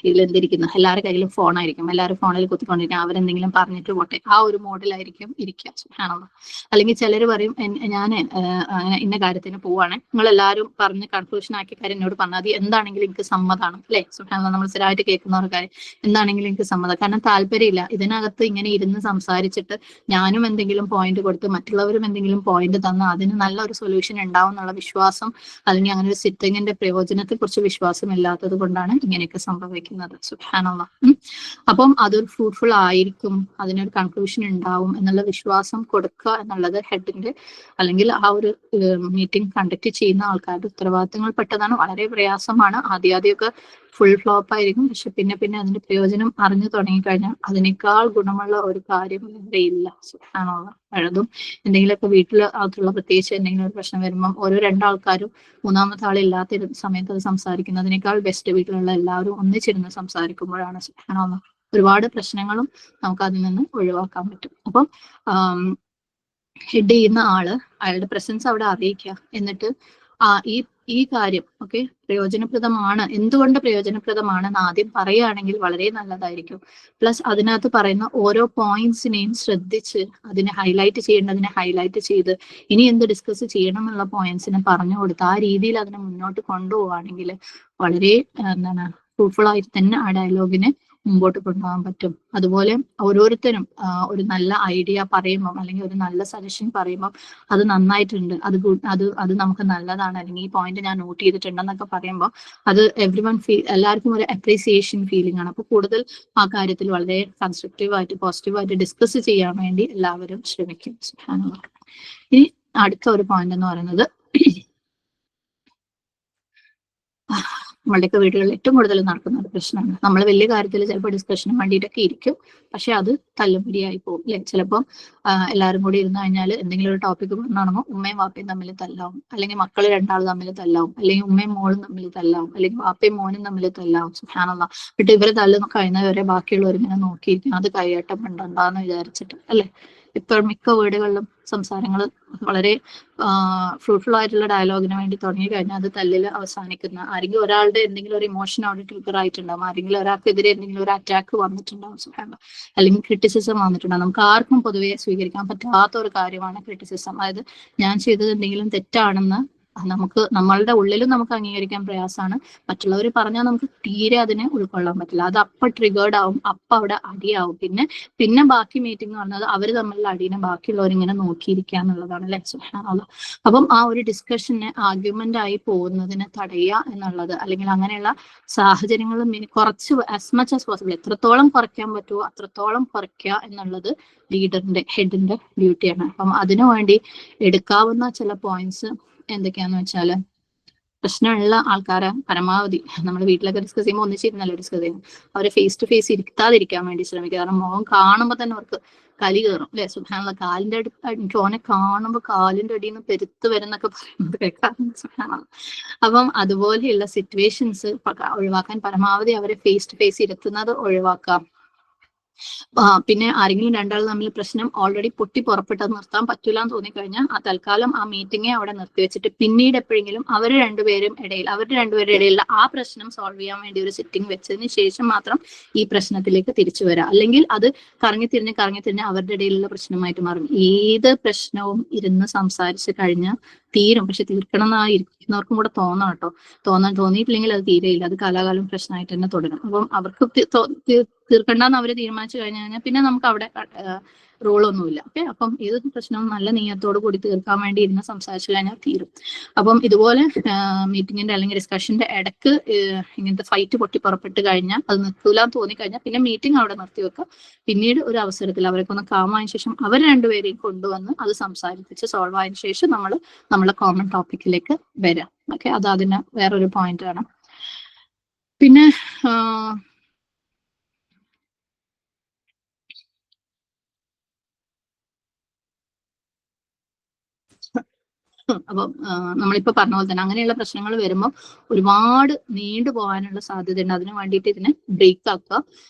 ഇതിലെന്തിരിക്കുന്നു, എല്ലാവരുടെ കയ്യിലും ഫോണായിരിക്കും, എല്ലാവരും ഫോണിൽ കുത്തിക്കൊണ്ടിരിക്കും, അവരെന്തെങ്കിലും പറഞ്ഞിട്ട് പോട്ടെ, ആ ഒരു മോഡിലായിരിക്കും ഇരിക്കുക. സുബ്ഹാനല്ലാഹ്. അല്ലെങ്കിൽ ചിലർ പറയും ഞാൻ അങ്ങനെ ഇന്ന കാര്യത്തിന് പോവാണ്, നിങ്ങൾ എല്ലാവരും പറഞ്ഞ് കൺഫ്യൂഷൻ ആക്കിയ കാര്യം എന്നോട് പറഞ്ഞാൽ മതി, എന്താണെങ്കിലും എനിക്ക് സമ്മതമാണ് അല്ലെ. സുബ്ഹാനല്ലാഹ്. നമ്മൾ സ്ഥിരമായിട്ട് കേൾക്കുന്ന ഒരു കാര്യം, എന്താണെങ്കിലും എനിക്ക് സമ്മതം. കാരണം താല്പര്യമില്ല ഇതിനകത്ത് ഇങ്ങനെ ഇരുന്ന് സംസാരിച്ചിട്ട് ഞാനും എന്തെങ്കിലും പോയിന്റ് കൊടുത്ത് മറ്റുള്ളവരും എന്തെങ്കിലും പോയിന്റ് തന്ന അതിന് നല്ലൊരു സൊല്യൂഷൻ ഉണ്ടാവും എന്നുള്ള വിശ്വാസം, അല്ലെങ്കിൽ അങ്ങനെ ഒരു സിറ്റിങ്ങിന്റെ പ്രയോജനത്തെ കുറിച്ച് വിശ്വാസം ഇല്ലാത്തത് കൊണ്ടാണ് ഇങ്ങനെയൊക്കെ സംഭവിക്കുന്നത്. സുബ്ഹാനല്ലാഹ്. അപ്പം അതൊരു ഫ്രൂട്ട്ഫുൾ ആയിരിക്കും, അതിനൊരു കൺക്ലൂഷൻ ഉണ്ടാവും എന്നുള്ള വിശ്വാസം കൊടുക്കുക എന്നുള്ളത് ഹെഡിന്റെ അല്ലെങ്കിൽ ആ ഒരു മീറ്റിംഗ് കണ്ടക്ട് ചെയ്യുന്ന ആൾക്കാരുടെ ഉത്തരവാദിത്തങ്ങൾ പെട്ടതാണ്. വളരെ പ്രയാസമാണ്. ആദ്യമൊക്കെ ഫുൾ ഫ്ലോപ്പ് ആയിരിക്കും, പക്ഷെ പിന്നെ അതിന്റെ പ്രയോജനം അറിഞ്ഞു തുടങ്ങിക്കഴിഞ്ഞാൽ അതിനേക്കാൾ ഗുണമുള്ള ഒരു കാര്യം ഇവിടെ ഇല്ല. സുബ്ഹാനല്ലാഹ്. പലതും എന്തെങ്കിലുമൊക്കെ വീട്ടിൽ അകത്തുള്ള പ്രത്യേകിച്ച് എന്തെങ്കിലും ഒരു പ്രശ്നം വരുമ്പോൾ ഓരോ രണ്ടാൾക്കാരും മൂന്നാമത്തെ ആളില്ലാത്ത സമയത്ത് അത് സംസാരിക്കുന്നതിനേക്കാൾ ബെസ്റ്റ് വീട്ടിലുള്ള എല്ലാവരും ഒന്നിച്ചിരുന്ന് സംസാരിക്കുമ്പോഴാണ്. സുബ്ഹാനല്ലാഹ്. ഒരുപാട് പ്രശ്നങ്ങളും നമുക്ക് അതിൽ നിന്ന് ഒഴിവാക്കാൻ പറ്റും. അപ്പം ഹെഡ് ചെയ്യുന്ന ആള് അയാളുടെ പ്രസൻസ് അവിടെ അറിയിക്കുക, എന്നിട്ട് ഈ കാര്യം പ്രയോജനപ്രദമാണ്, എന്തുകൊണ്ട് പ്രയോജനപ്രദമാണെന്ന് ആദ്യം പറയുകയാണെങ്കിൽ വളരെ നല്ലതായിരിക്കും. പ്ലസ് അതിനകത്ത് പറയുന്ന ഓരോ പോയിന്റ്സിനെയും ശ്രദ്ധിച്ച് അതിനെ ഹൈലൈറ്റ് ചെയ്യേണ്ടതിനെ ഹൈലൈറ്റ് ചെയ്ത് ഇനി എന്ത് ഡിസ്കസ് ചെയ്യണം എന്നുള്ള പോയിന്റ്സിനെ പറഞ്ഞു കൊടുത്ത് ആ രീതിയിൽ അതിനെ മുന്നോട്ട് കൊണ്ടുപോവുകയാണെങ്കിൽ വളരെ ഫ്രൂട്ട്ഫുൾ ആയിട്ട് തന്നെ ആ ഡയലോഗിനെ മുമ്പോട്ട് കൊണ്ടുപോകാൻ പറ്റും. അതുപോലെ ഓരോരുത്തരും ഒരു നല്ല ഐഡിയ പറയുമ്പം അല്ലെങ്കിൽ ഒരു നല്ല സജഷൻ പറയുമ്പം അത് നന്നായിട്ടുണ്ട്, അത് നമുക്ക് നല്ലതാണ്, അല്ലെങ്കിൽ ഈ പോയിന്റ് ഞാൻ നോട്ട് ചെയ്തിട്ടുണ്ടെന്നൊക്കെ പറയുമ്പോൾ അത് എല്ലാവർക്കും ഒരു അപ്രീസിയേഷൻ ഫീലിംഗ് ആണ്. അപ്പൊ കൂടുതൽ ആ കാര്യത്തിൽ വളരെ കൺസ്ട്രക്റ്റീവായിട്ട് പോസിറ്റീവായിട്ട് ഡിസ്കസ് ചെയ്യാൻ വേണ്ടി എല്ലാവരും ശ്രമിക്കും. ഇനി അടുത്ത ഒരു പോയിന്റ് എന്ന് പറയുന്നത് നമ്മളുടെയൊക്കെ വീടുകളിൽ ഏറ്റവും കൂടുതൽ നടക്കുന്ന ഒരു പ്രശ്നമാണ്. നമ്മൾ വലിയ കാര്യത്തിൽ ചിലപ്പോൾ ഡിസ്കഷന് വേണ്ടിയിട്ടൊക്കെ ഇരിക്കും, പക്ഷെ അത് തല്ലുമുടിയായി പോകും അല്ലെ. ചിലപ്പം എല്ലാവരും കൂടി ഇരുന്ന് കഴിഞ്ഞാൽ എന്തെങ്കിലും ഒരു ടോപ്പിക്ക് പറഞ്ഞാണെങ്കിൽ ഉമ്മയും വാപ്പയും തമ്മിൽ തല്ലാവും, അല്ലെങ്കിൽ മക്കൾ രണ്ടാൾ തമ്മിൽ തല്ലാവും, അല്ലെങ്കിൽ ഉമ്മയും മോളും തമ്മിൽ തല്ലാവും, അല്ലെങ്കിൽ വാപ്പയും മോനും തമ്മിൽ തല്ലാവും. സുബ്ഹാനല്ലാഹ്. എന്നിട്ട് ഇവരെ തല്ലുന്ന കഴിയുന്നവരെ ബാക്കിയുള്ളവർ ഇങ്ങനെ നോക്കിയിരിക്കും, അത് കൈയേട്ടം ഉണ്ടെന്ന് വിചാരിച്ചിട്ട് അല്ലെ. ഇപ്പോൾ മിക്ക വീടുകളിലും സംസാരങ്ങൾ വളരെ ഫ്രൂട്ട്ഫുൾ ആയിട്ടുള്ള ഡയലോഗിന് വേണ്ടി തുടങ്ങി കഴിഞ്ഞാൽ അത് തല്ലിൽ അവസാനിക്കുന്ന, ആരെങ്കിലും ഒരാളുടെ എന്തെങ്കിലും ഒരു ഇമോഷൻ അവിടെ ട്രിഗർ ആയിട്ടുണ്ടാവും, ആരെങ്കിലും ഒരാൾക്കെതിരെ എന്തെങ്കിലും ഒരു അറ്റാക്ക് വന്നിട്ടുണ്ടാവും, സുബ്ഹാനല്ലാഹ്, അല്ലെങ്കിൽ ക്രിറ്റിസിസം വന്നിട്ടുണ്ടാവും. നമുക്ക് ആർക്കും പൊതുവെ സ്വീകരിക്കാൻ പറ്റാത്ത ഒരു കാര്യമാണ് ക്രിറ്റിസിസം. അതായത് ഞാൻ ചെയ്തത് എന്തെങ്കിലും തെറ്റാണെന്ന് നമ്മളുടെ ഉള്ളിലും നമുക്ക് അംഗീകരിക്കാൻ പ്രയാസമാണ്, മറ്റുള്ളവർ പറഞ്ഞാൽ നമുക്ക് തീരെ അതിനെ ഉൾക്കൊള്ളാൻ പറ്റില്ല. അത് അപ്പൊ ട്രിഗേർഡ് ആവും, അപ്പൊ അവിടെ അടിയാവും. പിന്നെ ബാക്കി മീറ്റിംഗ് പറഞ്ഞത് അവർ തമ്മിലുള്ള അടീനെ ബാക്കിയുള്ളവർ ഇങ്ങനെ നോക്കിയിരിക്കുക എന്നുള്ളതാണ് അല്ലെ. സുബ്ഹാനല്ലാഹ്. അപ്പം ആ ഒരു ഡിസ്കഷനെ ആർഗ്യുമെന്റ് ആയി പോകുന്നതിനെ തടയുക എന്നുള്ളത്, അല്ലെങ്കിൽ അങ്ങനെയുള്ള സാഹചര്യങ്ങൾ കുറച്ച് ആസ് മച്ച് ആസ് പോസിബിൾ എത്രത്തോളം കുറയ്ക്കാൻ പറ്റുമോ അത്രത്തോളം കുറയ്ക്കുക എന്നുള്ളത് ലീഡറിന്റെ ഹെഡിന്റെ ഡ്യൂട്ടിയാണ്. അപ്പം അതിനു വേണ്ടി എടുക്കാവുന്ന ചില പോയിന്റ്സ് എന്തൊക്കെയാന്ന് വെച്ചാല്, പ്രശ്നമുള്ള ആൾക്കാരെ പരമാവധി നമ്മൾ വീട്ടിലൊക്കെ ഡിസ്കസ് ചെയ്യുമ്പോൾ ഒന്നിച്ചിരുന്നല്ലോ ഡിസ്കസ് ചെയ്യും, അവരെ ഫേസ് ടു ഫേസ് ഇരുത്താതിരിക്കാൻ വേണ്ടി ശ്രമിക്കുക. കാരണം മുഖം കാണുമ്പോൾ തന്നെ അവർക്ക് കലി കയറും അല്ലെ. സുബ്ഹാനല്ലാഹ്. കാലിന്റെ എനിക്ക് ഓനെ കാണുമ്പോൾ കാലിന്റെ അടിയിൽ നിന്ന് പെരുത്ത് വരുന്നൊക്കെ പറയുന്നത് കേൾക്കാം. സുബ്ഹാനല്ലാഹ്. അപ്പം അതുപോലെയുള്ള സിറ്റുവേഷൻസ് ഒഴിവാക്കാൻ പരമാവധി അവരെ ഫേസ് ടു ഫേസ് ഇരുത്തുന്നത് ഒഴിവാക്കാം. പിന്നെ ആരെങ്കിലും രണ്ടാൾ തമ്മിൽ പ്രശ്നം ഓൾറെഡി പൊട്ടി പുറപ്പെട്ടത് നിർത്താൻ പറ്റൂല എന്ന് തോന്നിക്കഴിഞ്ഞാൽ ആ തൽക്കാലം ആ മീറ്റിംഗെ അവിടെ നിർത്തിവെച്ചിട്ട് പിന്നീട് എപ്പോഴെങ്കിലും അവരുടെ രണ്ടുപേരുടെ ഇടയിലുള്ള ആ പ്രശ്നം സോൾവ് ചെയ്യാൻ വേണ്ടി ഒരു സിറ്റിംഗ് വെച്ചതിന് ശേഷം മാത്രം ഈ പ്രശ്നത്തിലേക്ക് തിരിച്ചു വരാം. അല്ലെങ്കിൽ അത് കറങ്ങി തിരിഞ്ഞ് അവരുടെ ഇടയിലുള്ള പ്രശ്നമായിട്ട് മാറും. ഏത് പ്രശ്നവും ഇരുന്ന് സംസാരിച്ച് കഴിഞ്ഞാൽ തീരും. പക്ഷെ തീർക്കണം എന്ന് ആ ഇരിക്കുന്നവർക്കും കൂടെ തോന്നണം കേട്ടോ. തോന്നിയിട്ടില്ലെങ്കിൽ അത് തീരെയില്ല. അത് കാലാകാലം പ്രശ്നമായിട്ട് തന്നെ തുടരും. അപ്പം അവർക്ക് തീർക്കണ്ടെന്ന് അവർ തീരുമാനിച്ചു കഴിഞ്ഞാൽ പിന്നെ നമുക്ക് അവിടെ റോളൊന്നുമില്ല. ഓക്കെ, അപ്പം ഏത് പ്രശ്നവും നല്ല നീയത്തോട് കൂടി തീർക്കാൻ വേണ്ടി ഇരുന്ന് സംസാരിച്ചു കഴിഞ്ഞാൽ തീരും. അപ്പം ഇതുപോലെ മീറ്റിങ്ങിന്റെ അല്ലെങ്കിൽ ഡിസ്കഷന്റെ ഇടക്ക് ഇങ്ങനത്തെ ഫൈറ്റ് പൊട്ടി പുറപ്പെട്ട് കഴിഞ്ഞാൽ അത് നിർത്തൂലാന്ന് തോന്നിക്കഴിഞ്ഞാൽ പിന്നെ മീറ്റിംഗ് അവിടെ നിർത്തിവെക്കുക. പിന്നീട് ഒരു അവസരത്തിൽ അവരൊക്കെ ഒന്ന് കാമായതിനു ശേഷം അവർ രണ്ടുപേരെയും കൊണ്ടുവന്ന് അത് സംസാരിപ്പിച്ച് സോൾവ് ആയതിനു ശേഷം നമ്മളെ കോമൺ ടോപ്പിക്കിലേക്ക് വരാം. ഓക്കെ, അത് അതിന് വേറൊരു പോയിന്റ് ആണ്. പിന്നെ അപ്പം നമ്മളിപ്പോ പറഞ്ഞ പോലെ തന്നെ അങ്ങനെയുള്ള പ്രശ്നങ്ങൾ വരുമ്പോൾ ഒരുപാട് നീണ്ടു പോകാനുള്ള സാധ്യതയുണ്ട്. അതിന് വേണ്ടിയിട്ട് ഇതിനെ ബ്രേക്ക് ആക്കുക.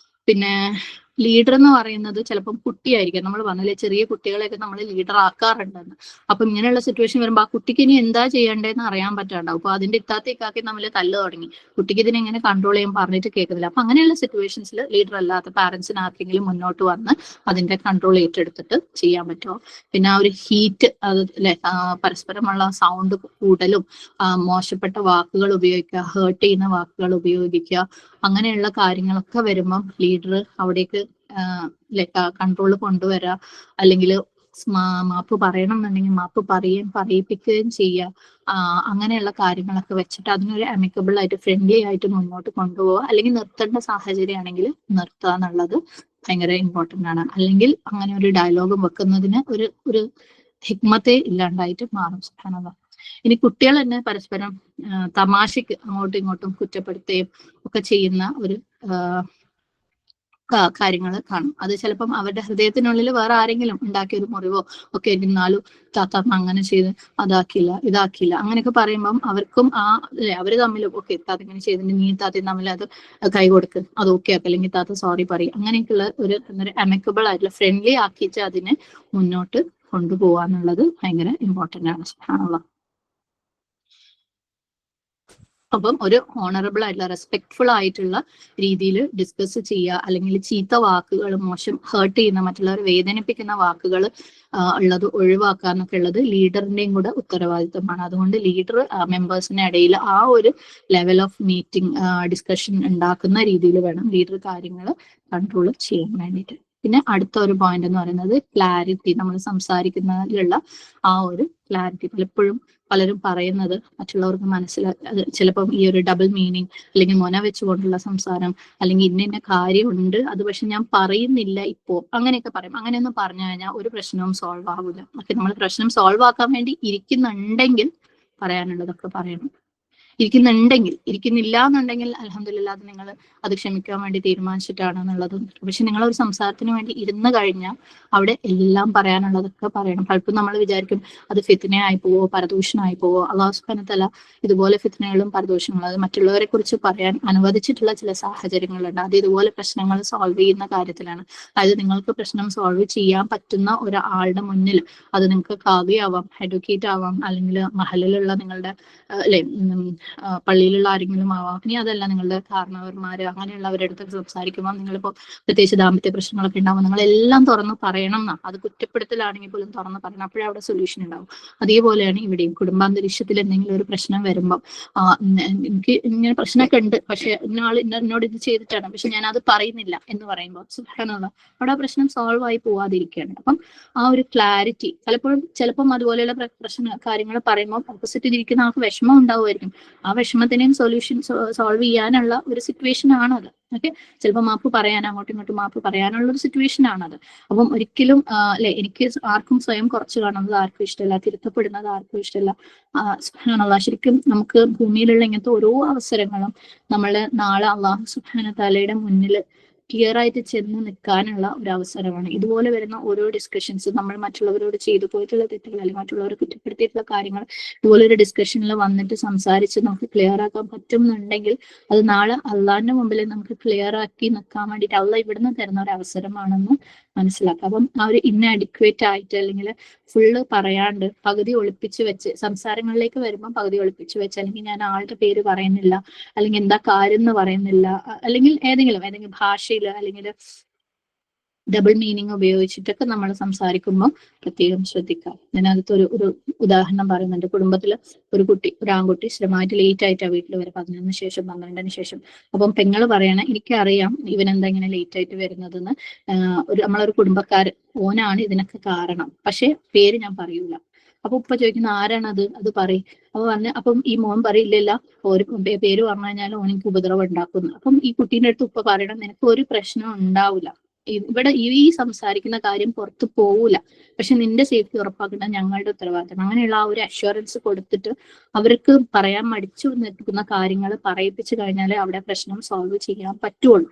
പിന്നെ ലീഡർ എന്ന് പറയുന്നത് ചിലപ്പം കുട്ടിയായിരിക്കും. നമ്മൾ പറഞ്ഞില്ലേ ചെറിയ കുട്ടികളെയൊക്കെ നമ്മൾ ലീഡർ ആക്കാറുണ്ടെന്ന്. അപ്പൊ ഇങ്ങനെയുള്ള സിറ്റുവേഷൻ വരുമ്പോൾ ആ കുട്ടിക്ക് ഇനി എന്താ ചെയ്യേണ്ടതെന്ന് അറിയാൻ പറ്റാണ്ടാവും. അപ്പൊ അതിന്റെ ഇത്താത്തേക്കാക്കി നമ്മൾ തല്ല് തുടങ്ങി. കുട്ടിക്ക് ഇതിനെ എങ്ങനെ കൺട്രോൾ ചെയ്യാൻ പറഞ്ഞിട്ട് കേൾക്കുന്നില്ല. അപ്പൊ അങ്ങനെയുള്ള സിറ്റുവേഷൻസിൽ ലീഡർ അല്ലാത്ത പാരന്റ്സിന് ആർക്കെങ്കിലും മുന്നോട്ട് വന്ന് അതിന്റെ കൺട്രോൾ ഏറ്റെടുത്തിട്ട് ചെയ്യാൻ പറ്റുമോ? പിന്നെ ആ ഒരു ഹീറ്റ് അത് അല്ലെ, പരസ്പരമുള്ള സൗണ്ട് കൂടലും മോശപ്പെട്ട വാക്കുകൾ ഉപയോഗിക്കുക, ഹേർട്ട് ചെയ്യുന്ന വാക്കുകൾ ഉപയോഗിക്കുക, അങ്ങനെയുള്ള കാര്യങ്ങളൊക്കെ വരുമ്പം ലീഡർ അവിടേക്ക് കൺട്രോൾ കൊണ്ടുവരാ. അല്ലെങ്കിൽ മാപ്പ് പറയണം എന്നുണ്ടെങ്കിൽ മാപ്പ് പറയിപ്പിക്കുകയും ചെയ്യുക. അങ്ങനെയുള്ള കാര്യങ്ങളൊക്കെ വെച്ചിട്ട് അതിനൊരു അമിക്കബിൾ ആയിട്ട് ഫ്രണ്ട്ലി ആയിട്ട് മുന്നോട്ട് കൊണ്ടുപോവുക. അല്ലെങ്കിൽ നിർത്തേണ്ട സാഹചര്യം ആണെങ്കിൽ നിർത്തുക എന്നുള്ളത് ഭയങ്കര ഇമ്പോർട്ടന്റ് ആണ്. അല്ലെങ്കിൽ അങ്ങനെ ഒരു ഡയലോഗ് വെക്കുന്നതിന് ഒരു ഹിക്മത്തെ ഇല്ലാണ്ടായിട്ട് മാറും. സുബ്ഹാനല്ലാഹ്. ഇനി കുട്ടികൾ തന്നെ പരസ്പരം തമാശക്ക് അങ്ങോട്ടും ഇങ്ങോട്ടും കുറ്റപ്പെടുത്തുകയും ഒക്കെ ചെയ്യുന്ന ഒരു കാര്യങ്ങൾ കാണും. അത് ചിലപ്പം അവരുടെ ഹൃദയത്തിനുള്ളിൽ വേറെ ആരെങ്കിലും ഉണ്ടാക്കിയ ഒരു മുറിവോ ഒക്കെ ഇരുന്നാലും താത്ത അങ്ങനെ ചെയ്ത് അതാക്കില്ല ഇതാക്കില്ല അങ്ങനെയൊക്കെ പറയുമ്പം അവർക്കും അവര് തമ്മിലും ഓക്കെ താത്ത ഇങ്ങനെ ചെയ്തിട്ട് നീ താത്തയും തമ്മിൽ അത് കൈ കൊടുക്ക്, അത് ഓക്കെ ആക്കുക, അല്ലെങ്കിൽ താത്ത സോറി പറയും. അങ്ങനെയൊക്കെയുള്ള ഒരു അമിക്കബിൾ ആയിട്ടുള്ള ഫ്രണ്ട്ലി ആക്കിയിട്ട് അതിനെ മുന്നോട്ട് കൊണ്ടുപോകാന്നുള്ളത് ഭയങ്കര ഇമ്പോർട്ടന്റ് ആണ്. സുബ്ഹാനല്ലാഹ്. അപ്പം ഒരു ഓണറബിൾ ആയിട്ടുള്ള റെസ്പെക്ട്ഫുൾ ആയിട്ടുള്ള രീതിയിൽ ഡിസ്കസ് ചെയ്യുക. അല്ലെങ്കിൽ ചീത്ത വാക്കുകൾ, മോശം ഹേർട്ട് ചെയ്യുന്ന മറ്റുള്ളവരെ വേദനിപ്പിക്കുന്ന വാക്കുകൾ ഉള്ളത് ഒഴിവാക്കുക എന്നൊക്കെ ഉള്ളത് ലീഡറിന്റെയും കൂടെ ഉത്തരവാദിത്തമാണ്. അതുകൊണ്ട് ലീഡർ മെമ്പേഴ്സിന്റെ ഇടയിൽ ആ ഒരു ലെവൽ ഓഫ് മീറ്റിംഗ് ഡിസ്കഷൻ ഉണ്ടാക്കുന്ന രീതിയിൽ വേണം ലീഡർ കാര്യങ്ങൾ കൺട്രോൾ ചെയ്യാൻ വേണ്ടിയിട്ട്. പിന്നെ അടുത്ത ഒരു പോയിന്റ് എന്ന് പറയുന്നത് ക്ലാരിറ്റി. നമ്മൾ സംസാരിക്കുന്നതിലുള്ള ആ ഒരു ക്ലാരിറ്റി. പലരും പറയുന്നത് മറ്റുള്ളവർക്ക് ചിലപ്പം ഈ ഒരു ഡബിൾ മീനിങ് അല്ലെങ്കിൽ മൊന വെച്ചുകൊണ്ടുള്ള സംസാരം, അല്ലെങ്കിൽ ഇന്ന കാര്യമുണ്ട് അത് പക്ഷെ ഞാൻ പറയുന്നില്ല ഇപ്പോ, അങ്ങനെയൊക്കെ പറയും. അങ്ങനെയൊന്നും പറഞ്ഞു കഴിഞ്ഞാൽ ഒരു പ്രശ്നവും സോൾവ് ആവില്ല. ഓക്കെ, നമ്മൾ പ്രശ്നം സോൾവ് ആക്കാൻ വേണ്ടി ഇരിക്കുന്നുണ്ടെങ്കിൽ പറയാനുള്ളതൊക്കെ പറയണം. ഇരിക്കുന്നില്ല എന്നുണ്ടെങ്കിൽ അൽഹംദുലില്ലാ അത് നിങ്ങൾ അത് ക്ഷമിക്കാൻ വേണ്ടി തീരുമാനിച്ചിട്ടാണെന്നുള്ളത്. പക്ഷെ നിങ്ങൾ ഒരു സംസാരത്തിന് വേണ്ടി ഇരുന്ന് കഴിഞ്ഞാൽ അവിടെ എല്ലാം പറയാനുള്ളതൊക്കെ പറയണം. പലപ്പോഴും നമ്മൾ വിചാരിക്കും അത് ഫിത്നയായി പോവോ, പരദൂഷണമായി പോവോ. അല്ലാഹു സുബ്ഹാനഹു വ തആല ഇതുപോലെ ഫിത്നകളും പരദൂഷണങ്ങളും അത് മറ്റുള്ളവരെ കുറിച്ച് പറയാൻ അനുവദിച്ചിട്ടുള്ള ചില സാഹചര്യങ്ങളുണ്ട്. അത് ഇതുപോലെ പ്രശ്നങ്ങൾ സോൾവ് ചെയ്യുന്ന കാര്യത്തിലാണ്. അതായത് നിങ്ങൾക്ക് പ്രശ്നം സോൾവ് ചെയ്യാൻ പറ്റുന്ന ഒരാളുടെ മുന്നിൽ, അത് നിങ്ങൾക്ക് കാവ്യാവാം, അഡ്വക്കേറ്റ് ആവാം, അല്ലെങ്കിൽ മഹലിലുള്ള നിങ്ങളുടെ പള്ളിയിലുള്ള ആരെങ്കിലും ആവാം. ഇനി അതല്ല നിങ്ങളുടെ കാരണവർമാര് അങ്ങനെയുള്ളവരുടെ അടുത്ത് സംസാരിക്കുമ്പോൾ നിങ്ങളിപ്പോ പ്രത്യേകിച്ച് ദാമ്പത്യ പ്രശ്നങ്ങളൊക്കെ ഉണ്ടാവും, നിങ്ങളെല്ലാം തുറന്ന് പറയണം എന്നാ. അത് കുറ്റപ്പെടുത്തലാണെങ്കിൽ പോലും തുറന്ന് പറയണം, അപ്പോഴേ അവിടെ സൊല്യൂഷൻ ഉണ്ടാവും. അതേപോലെയാണ് ഇവിടെയും കുടുംബാന്തരീക്ഷത്തിൽ എന്തെങ്കിലും ഒരു പ്രശ്നം വരുമ്പോൾ എനിക്ക് ഇങ്ങനെ പ്രശ്നമൊക്കെ ഉണ്ട്, പക്ഷെ എന്നോട് ഇത് ചെയ്തിട്ടാണ്, പക്ഷെ ഞാൻ അത് പറയുന്നില്ല എന്ന് പറയുമ്പോൾ സുബ്ഹാനല്ലാഹ് അവിടെ ആ പ്രശ്നം സോൾവ് ആയി പോവാതിരിക്കുകയാണ്. അപ്പം ആ ഒരു ക്ലാരിറ്റി ചിലപ്പം അതുപോലെയുള്ള കാര്യങ്ങൾ പറയുമ്പോൾ ഓപ്പോസിറ്റ് ഇരിക്കുന്ന ആൾക്ക് വിഷമം ഉണ്ടാവുമായിരിക്കും. ആ വിഷമത്തിനെയും സൊല്യൂഷൻ സോൾവ് ചെയ്യാനുള്ള ഒരു സിറ്റുവേഷൻ ആണത്. ഓക്കെ, ചിലപ്പോൾ അങ്ങോട്ടും ഇങ്ങോട്ടും മാപ്പ് പറയാനുള്ള ഒരു സിറ്റുവേഷൻ ആണത്. അപ്പം ഒരിക്കലും എനിക്ക് ആർക്കും സ്വയം കുറച്ച് കാണുന്നത് ആർക്കും ഇഷ്ടമല്ല, തിരുത്തപ്പെടുന്നത് ആർക്കും ഇഷ്ടമല്ല. സുബ്ഹാനല്ലാഹ്, ശരിക്കും നമുക്ക് ഭൂമിയിലുള്ള ഇങ്ങനത്തെ ഓരോ അവസരങ്ങളും നമ്മള് നാളെ അല്ലാഹു സുബ്ഹാനഹു വ തആലയുടെ മുന്നിൽ ക്ലിയർ ആയിട്ട് ചെന്ന് നിൽക്കാനുള്ള ഒരു അവസരമാണ്. ഇതുപോലെ വരുന്ന ഓരോ ഡിസ്കഷൻസ് നമ്മൾ മറ്റുള്ളവരോട് ചെയ്തു പോയിട്ടുള്ള തെറ്റുകൾ അല്ലെങ്കിൽ മറ്റുള്ളവരെ കുറ്റപ്പെടുത്തിയിട്ടുള്ള കാര്യങ്ങൾ ഇതുപോലെ ഒരു ഡിസ്കഷനിൽ വന്നിട്ട് സംസാരിച്ച് നമുക്ക് ക്ലിയർ ആക്കാൻ പറ്റുന്നുണ്ടെങ്കിൽ അത് നാളെ അള്ളാഹിന്റെ മുമ്പിൽ നമുക്ക് ക്ലിയർ ആക്കി നിൽക്കാൻ വേണ്ടിയിട്ട് അള്ളാഹ് ഇവിടുന്ന് തരുന്ന ഒരു അവസരമാണെന്ന് മനസ്സിലാക്കാം. അപ്പം ആ ഒരു ഇൻഅഡിക്വേറ്റ് ആയിട്ട് അല്ലെങ്കിൽ ഫുള്ള് പറയാണ്ട് പകുതി ഒളിപ്പിച്ച് വെച്ച് സംസാരങ്ങളിലേക്ക് വരുമ്പോൾ പകുതി ഒളിപ്പിച്ച് വെച്ച് അല്ലെങ്കിൽ ഞാൻ ആളുടെ പേര് പറയുന്നില്ല അല്ലെങ്കിൽ എന്താ കാര്യം എന്ന് പറയുന്നില്ല അല്ലെങ്കിൽ ഏതെങ്കിലും ഭാഷയിൽ അല്ലെങ്കിൽ ഡബിൾ മീനിങ് ഉപയോഗിച്ചിട്ടൊക്കെ നമ്മൾ സംസാരിക്കുമ്പോൾ പ്രത്യേകം ശ്രദ്ധിക്കാം. ഇതിനകത്ത് ഒരു ഉദാഹരണം പറയുന്നുണ്ട്. കുടുംബത്തിൽ ഒരു ആൺകുട്ടി സ്ഥിരമായിട്ട് ലേറ്റ് ആയിട്ടാണ് വീട്ടിൽ വരെ 11 ശേഷം 12 ശേഷം. അപ്പം പെങ്ങള് പറയണ എനിക്കറിയാം ഇവനെന്താ ഇങ്ങനെ ലേറ്റ് ആയിട്ട് വരുന്നതെന്ന്. നമ്മളൊരു കുടുംബക്കാരൻ ഓനാണ് ഇതിനൊക്കെ കാരണം, പക്ഷെ പേര് ഞാൻ പറയൂല. അപ്പൊ ഉപ്പ ചോദിക്കുന്ന ആരാണത്, അത് പറയും. അപ്പം ഈ മോൻ പറയില്ലല്ല, ഒരു പേര് പറഞ്ഞു കഴിഞ്ഞാൽ ഓനിക്ക് ഉപദ്രവം ഉണ്ടാക്കുന്നു. അപ്പം ഈ കുട്ടീന്റെ അടുത്ത് ഉപ്പ പറയണം നിനക്ക് ഒരു പ്രശ്നം ഉണ്ടാവില്ല, ഇവിടെ ഈ സംസാരിക്കുന്ന കാര്യം പുറത്തു പോവൂല, പക്ഷെ നിന്റെ സേഫ്റ്റി ഉറപ്പാക്കേണ്ടത് ഞങ്ങളുടെ ഉത്തരവാദിത്തം. അങ്ങനെയുള്ള ആ ഒരു അഷ്വറൻസ് കൊടുത്തിട്ട് അവർക്ക് പറയാൻ മടിച്ചു നിൽക്കുന്ന കാര്യങ്ങൾ പറയിപ്പിച്ചു കഴിഞ്ഞാൽ അവിടെ പ്രശ്നം സോൾവ് ചെയ്യാൻ പറ്റുള്ളൂ.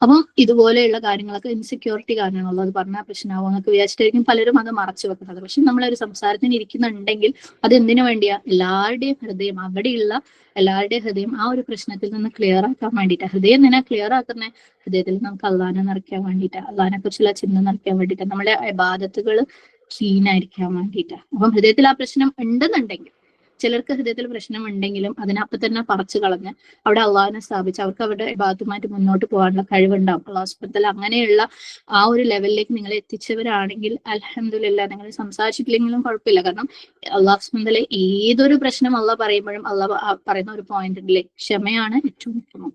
അപ്പം ഇതുപോലെയുള്ള കാര്യങ്ങളൊക്കെ ഇൻസെക്യൂരിറ്റി കാരണമാണല്ലോ അത് പറഞ്ഞാൽ പ്രശ്നമാവും എന്നൊക്കെ വിചാരിച്ചിട്ടായിരിക്കും പലരും അത് മറച്ചു വെക്കുന്നത്. പക്ഷെ നമ്മളൊരു സംസാരത്തിന് ഇരിക്കുന്നുണ്ടെങ്കിൽ അത് എന്തിനു വേണ്ടിയാ? എല്ലാവരുടെയും ഹൃദയം, അവിടെയുള്ള എല്ലാവരുടെയും ഹൃദയം ആ ഒരു പ്രശ്നത്തിൽ നിന്ന് ക്ലിയർ ആക്കാൻ വേണ്ടിയിട്ട്. ഹൃദയം എന്തിനാ ക്ലിയർ ആക്കുന്നേ? ഹൃദയത്തിൽ നമുക്ക് അള്ളാനെ നിറയ്ക്കാൻ വേണ്ടിയിട്ട്, അള്ളാഹിനെ കുറിച്ചുള്ള ചിന്ത നിറയ്ക്കാൻ വേണ്ടിയിട്ട്, നമ്മുടെ ഇബാദത്തുകൾ ക്ലീൻ ആയിരിക്കാൻ വേണ്ടിയിട്ട്. അപ്പം ഹൃദയത്തിൽ ആ പ്രശ്നം ഉണ്ടെന്നുണ്ടെങ്കിൽ, ചിലർക്ക് ഹൃദയത്തിൽ പ്രശ്നം ഉണ്ടെങ്കിലും അതിനപ്പം തന്നെ പറിച്ചു കളഞ്ഞ് അവിടെ അള്ളാഹിനെ സ്ഥാപിച്ച് അവർക്ക് അവരുടെ ഇബാദത്തുമായിട്ട് മുന്നോട്ട് പോകാനുള്ള കഴിവുണ്ടാവും. അള്ളാഹു സുബ്ഹാനഹു വ തആല അങ്ങനെയുള്ള ആ ഒരു ലെവലിലേക്ക് നിങ്ങൾ എത്തിച്ചവരാണെങ്കിൽ അൽഹംദുലില്ലാഹ്, നിങ്ങൾ സംസാരിച്ചിട്ടില്ലെങ്കിലും കുഴപ്പമില്ല. കാരണം അള്ളാഹു സുബ്ഹാനഹു വ തആല ഏതൊരു പ്രശ്നം അള്ളാഹ് പറയുമ്പോഴും അള്ളാഹ് പറയുന്ന ഒരു പോയിന്റ് ഉണ്ടല്ലേ, ക്ഷമയാണ് ഏറ്റവും ഉത്തമം.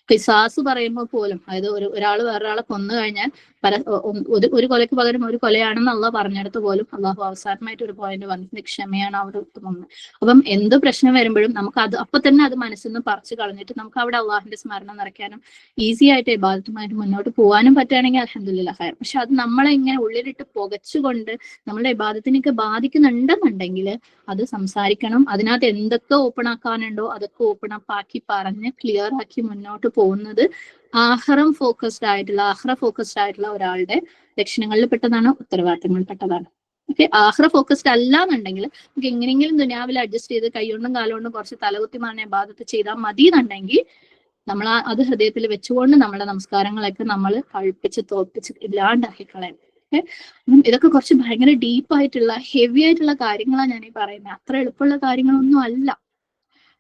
ഖിസാസ് പറയുമ്പോൾ പോലും, അതായത് ഒരാൾ വേറൊരാളെ കൊന്നു കഴിഞ്ഞാൽ ഒരു കൊലയ്ക്ക് പകരം ഒരു കൊലയാണെന്ന് അള്ളാഹ് പറഞ്ഞെടുത്ത് പോലും അള്ളാഹു അവസാനമായിട്ട് ഒരു പോയിന്റ് വന്നിട്ടുണ്ട്, ക്ഷമയാണ് അവിടെ ഉത്തമം. അപ്പം എന്ത് പ്രശ്നം വരുമ്പോഴും നമുക്ക് അത് അപ്പൊ തന്നെ അത് മനസ്സിൽ നിന്ന് പറിച്ചു കളഞ്ഞിട്ട് നമുക്ക് അവിടെ അള്ളാഹിന്റെ സ്മരണ നിറയ്ക്കാനും ഈസി ആയിട്ട് ഇബാദത്തുമായിട്ട് മുന്നോട്ട് പോകാനും പറ്റുകയാണെങ്കിൽ അൽഹംദുലില്ലാഹ് ഖൈർ. പക്ഷെ അത് നമ്മളെ ഇങ്ങനെ ഉള്ളിലിട്ട് പുകച്ചുകൊണ്ട് നമ്മുടെ ഇബാദത്തിനൊക്കെ ബാധിക്കുന്നുണ്ടെന്നുണ്ടെങ്കിൽ അത് സംസാരിക്കണം. അതിനകത്ത് എന്തൊക്കെ ഓപ്പൺ ആക്കാനുണ്ടോ അതൊക്കെ ഓപ്പൺ അപ്പ് ആക്കി പറഞ്ഞ് ക്ലിയർ ആക്കി മുന്നോട്ട് പോകുന്നത് ആഖിറ ഫോക്കസ്ഡ് ആയിട്ടുള്ള ഒരാളുടെ ലക്ഷണങ്ങളിൽ പെട്ടതാണ്, ഉത്തരവാദിത്തങ്ങളിൽ പെട്ടതാണ്. ഓക്കെ, ആഖിറ ഫോക്കസ്ഡ് അല്ല എന്നുണ്ടെങ്കിൽ നമുക്ക് എങ്ങനെയെങ്കിലും ദുനിയാവിൽ അഡ്ജസ്റ്റ് ചെയ്ത് കൈകൊണ്ടും കാലുകൊണ്ടും കുറച്ച് തലകുത്തി മാറിനെ ഇബാദത്ത് ചെയ്താൽ മതി എന്നുണ്ടെങ്കിൽ നമ്മൾ അത് ഹൃദയത്തിൽ വെച്ചുകൊണ്ട് നമ്മുടെ നമസ്കാരങ്ങളൊക്കെ നമ്മൾ കഴിപ്പിച്ച് തോൽപ്പിച്ച് ഇല്ലാണ്ടാക്കി കളയാം. ഇതൊക്കെ കുറച്ച് ഭയങ്കര ഡീപ്പായിട്ടുള്ള ഹെവി ആയിട്ടുള്ള കാര്യങ്ങളാണ് ഞാൻ ഈ പറയുന്നത്. അത്ര എളുപ്പമുള്ള കാര്യങ്ങളൊന്നും അല്ല.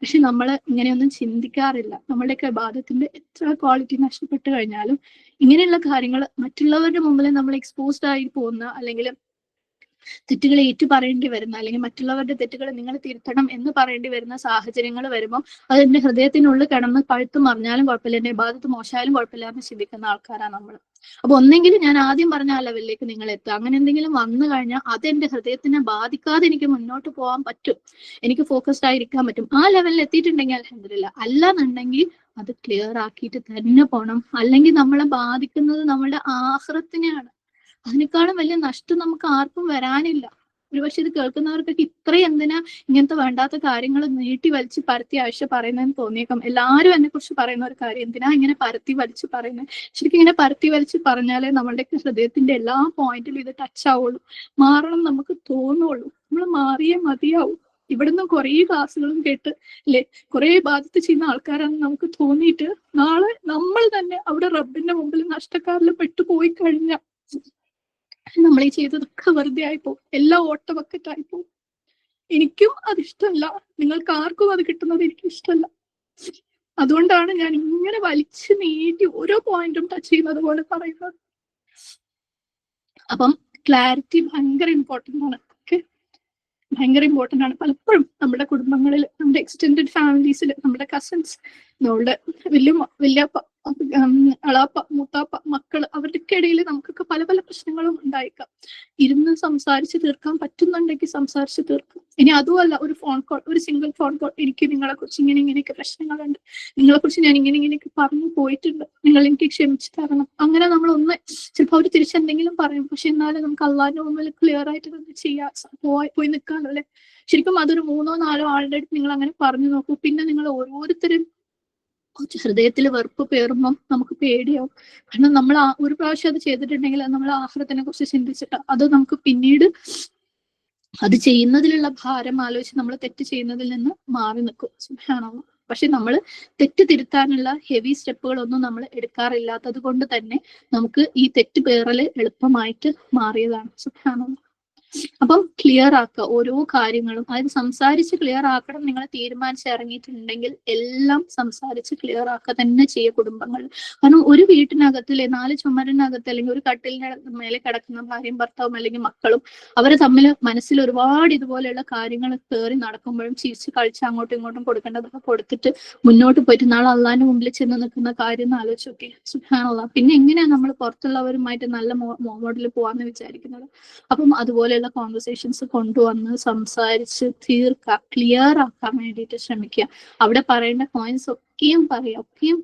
പക്ഷെ നമ്മൾ ഇങ്ങനെയൊന്നും ചിന്തിക്കാറില്ല. നമ്മുടെയൊക്കെ ഇബാദത്തിന്റെ എത്ര ക്വാളിറ്റി നഷ്ടപ്പെട്ടു കഴിഞ്ഞാലും ഇങ്ങനെയുള്ള കാര്യങ്ങൾ മറ്റുള്ളവരുടെ മുമ്പിൽ നമ്മൾ എക്സ്പോസ്ഡ് ആയി പോകുന്ന, അല്ലെങ്കിൽ തെറ്റുകൾ ഏറ്റു പറയേണ്ടി വരുന്ന, അല്ലെങ്കിൽ മറ്റുള്ളവരുടെ തെറ്റുകൾ നിങ്ങൾ തിരുത്തണം എന്ന് പറയേണ്ടി വരുന്ന സാഹചര്യങ്ങൾ വരുമ്പോൾ അത് എന്റെ ഹൃദയത്തിനുള്ളിൽ കിടന്ന് പഴുത്തു മറിഞ്ഞാലും കുഴപ്പമില്ല, എന്റെ ഇബാദത്ത് മോശമായാലും കുഴപ്പമില്ല എന്ന് ചിന്തിക്കുന്ന ആൾക്കാരാണ് നമ്മൾ. അപ്പൊ ഒന്നെങ്കിലും ഞാൻ ആദ്യം പറഞ്ഞ ആ ലെവലിലേക്ക് നിങ്ങൾ എത്തുക. അങ്ങനെ എന്തെങ്കിലും വന്നു കഴിഞ്ഞാൽ അത് എന്റെ ഹൃദയത്തിനെ ബാധിക്കാതെ എനിക്ക് മുന്നോട്ട് പോകാൻ പറ്റും, എനിക്ക് ഫോക്കസ്ഡ് ആയിരിക്കാൻ പറ്റും. ആ ലെവലിൽ എത്തിയിട്ടുണ്ടെങ്കിൽ അൽഹംദുലില്ലാഹ്. അല്ലാന്നുണ്ടെങ്കിൽ അത് ക്ലിയർ ആക്കിയിട്ട് തന്നെ പോകണം. അല്ലെങ്കിൽ നമ്മളെ ബാധിക്കുന്നത് നമ്മുടെ ആഖിറത്തിനെയാണ്. അതിനേക്കാളും വലിയ നഷ്ടം നമുക്ക് ആർക്കും വരാനില്ല. ഒരുപക്ഷെ ഇത് കേൾക്കുന്നവർക്കൊക്കെ ഇത്രയും എന്തിനാ ഇങ്ങനത്തെ വേണ്ടാത്ത കാര്യങ്ങൾ നീട്ടി വലിച്ച് പരത്തി ആഴ്ച പറയുന്നതെന്ന് തോന്നിയേക്കാം. എല്ലാവരും എന്നെ കുറിച്ച് പറയുന്ന ഒരു കാര്യം, എന്തിനാ ഇങ്ങനെ പരത്തി വലിച്ച് പറയുന്നത്? ശരിക്കും ഇങ്ങനെ പരത്തി വലിച്ച് പറഞ്ഞാലേ നമ്മളുടെയൊക്കെ ഹൃദയത്തിന്റെ എല്ലാ പോയിന്റിലും ഇത് ടച്ച് ആവുള്ളൂ, മാറണം നമുക്ക് തോന്നുള്ളൂ. നമ്മൾ മാറിയേ മതിയാവും. ഇവിടുന്ന് കുറേ ക്ലാസ്സുകളും കേട്ട് അല്ലെ കുറെ ബാധിത്ത് ചെയ്യുന്ന ആൾക്കാരാണെന്ന് നമുക്ക് തോന്നിയിട്ട് നാളെ നമ്മൾ തന്നെ അവിടെ റബ്ബിന്റെ മുമ്പിൽ നഷ്ടക്കാരിൽ പെട്ടുപോയി കഴിഞ്ഞാൽ നമ്മൾ ഈ ചെയ്തതൊക്കെ വെറുതെ ആയിപ്പോ, എല്ലാം ഓട്ട ബക്കറ്റായിപ്പോ. എനിക്കും അതിഷ്ടമല്ല, നിങ്ങൾക്ക് ആർക്കും അത് കിട്ടുന്നത് എനിക്ക് ഇഷ്ടമല്ല. അതുകൊണ്ടാണ് ഞാൻ ഇങ്ങനെ വലിച്ചു നീട്ടി ഓരോ പോയിന്റും ടച്ച് ചെയ്യുന്നത് പോലെ പറയുന്നത്. അപ്പം ക്ലാരിറ്റി ഭയങ്കര ഇമ്പോർട്ടൻ്റ് ആണ്. ഓക്കെ, ഭയങ്കര ഇമ്പോർട്ടൻ്റ് ആണ്. പലപ്പോഴും നമ്മുടെ കുടുംബങ്ങളിൽ, നമ്മുടെ എക്സ്റ്റെൻഡഡ് ഫാമിലീസിൽ, നമ്മുടെ കസിൻസ്, നമ്മുടെ വല്യപ്പ, അളാപ്പ, മൂത്താപ്പ, മക്കള്, അവരുടെയൊക്കെ ഇടയിൽ നമുക്കൊക്കെ പല പല പ്രശ്നങ്ങളും ഉണ്ടായേക്കാം. ഇരുന്ന് സംസാരിച്ച് തീർക്കാൻ പറ്റുന്നുണ്ടെങ്കിൽ സംസാരിച്ച് തീർക്കും. ഇനി അതുമല്ല, ഒരു ഫോൺ കോൾ, ഒരു സിംഗിൾ ഫോൺ കോൾ, എനിക്ക് നിങ്ങളെ കുറിച്ച് ഇങ്ങനെയൊക്കെ പ്രശ്നങ്ങളുണ്ട്, നിങ്ങളെ കുറിച്ച് ഞാൻ ഇങ്ങനെയൊക്കെ പറഞ്ഞു പോയിട്ടുണ്ട്, നിങ്ങൾ എനിക്ക് ക്ഷമിച്ചു തരണം. അങ്ങനെ നമ്മൾ ഒന്ന് ചിലപ്പോൾ അവർ തിരിച്ചെന്തെങ്കിലും പറയും, പക്ഷെ എന്നാലും നമുക്ക് അള്ളാഹിന്റെ മുമ്പിൽ ക്ലിയർ ആയിട്ട് തന്നെ ചെയ്യാൻ പോയി നിൽക്കാമല്ലോ അല്ലെ. ശരിക്കും അതൊരു 3-4 ആളുടെ അടുത്ത് നിങ്ങൾ അങ്ങനെ പറഞ്ഞു നോക്കൂ. പിന്നെ നിങ്ങൾ ഓരോരുത്തരും ഹൃദയത്തിൽ വെറുപ്പ് പേറുമ്പം നമുക്ക് പേടിയാവും. കാരണം നമ്മൾ ഒരു പ്രാവശ്യം അത് ചെയ്തിട്ടുണ്ടെങ്കിൽ നമ്മൾ ആഖിറത്തിനെ കുറിച്ച് ചിന്തിച്ചിട്ട് അത് നമുക്ക് പിന്നീട് അത് ചെയ്യുന്നതിലുള്ള ഭാരം ആലോചിച്ച് നമ്മൾ തെറ്റ് ചെയ്യുന്നതിൽ നിന്ന് മാറി നിൽക്കും. സുബ്ഹാനല്ലാഹ്. പക്ഷെ നമ്മൾ തെറ്റ് തിരുത്താനുള്ള ഹെവി സ്റ്റെപ്പുകളൊന്നും നമ്മൾ എടുക്കാറില്ലാത്തത് കൊണ്ട് തന്നെ നമുക്ക് ഈ തെറ്റ് പേറല് എളുപ്പമായിട്ട് മാറിയതാണ്. സുബ്ഹാനല്ലാഹ്. അപ്പം ക്ലിയർ ആക്കുക ഓരോ കാര്യങ്ങളും. അതായത് സംസാരിച്ച് ക്ലിയർ ആക്കണം നിങ്ങൾ തീരുമാനിച്ച് ഇറങ്ങിയിട്ടുണ്ടെങ്കിൽ എല്ലാം സംസാരിച്ച് ക്ലിയർ ആക്കുക തന്നെ ചെയ്യുക കുടുംബങ്ങൾ. കാരണം ഒരു വീട്ടിനകത്തിലെ 4 ചുമരിനകത്ത് അല്ലെങ്കിൽ ഒരു കട്ടിലിന് മേലെ കിടക്കുന്ന ഭാര്യയും ഭർത്താവും അല്ലെങ്കിൽ മക്കളും അവരെ തമ്മിൽ മനസ്സിൽ ഒരുപാട് ഇതുപോലെയുള്ള കാര്യങ്ങൾ കയറി നടക്കുമ്പോഴും ചിരിച്ച് കളിച്ച് അങ്ങോട്ടും ഇങ്ങോട്ടും കൊടുക്കേണ്ടതൊക്കെ കൊടുത്തിട്ട് മുന്നോട്ട് പോയിട്ട് നാളെ അള്ളാഹിന്റെ മുമ്പിൽ ചെന്ന് നിൽക്കുന്ന കാര്യം ആലോചിച്ച് നോക്കി. സുബ്ഹാനല്ലാഹ്. പിന്നെ എങ്ങനെയാ നമ്മൾ പുറത്തുള്ളവരുമായിട്ട് നല്ല മോഡൽ പോവാന്ന് വിചാരിക്കുന്നത്? അപ്പം അതുപോലെ കോൺവെർസേഷൻസ് കൊണ്ടുവന്ന് സംസാരിച്ച് ക്ലിയർ ആക്കാൻ വേണ്ടിയിട്ട് ശ്രമിക്കുക. അവിടെ പറയേണ്ട പോയിന്റ്സ് ഒക്കെയും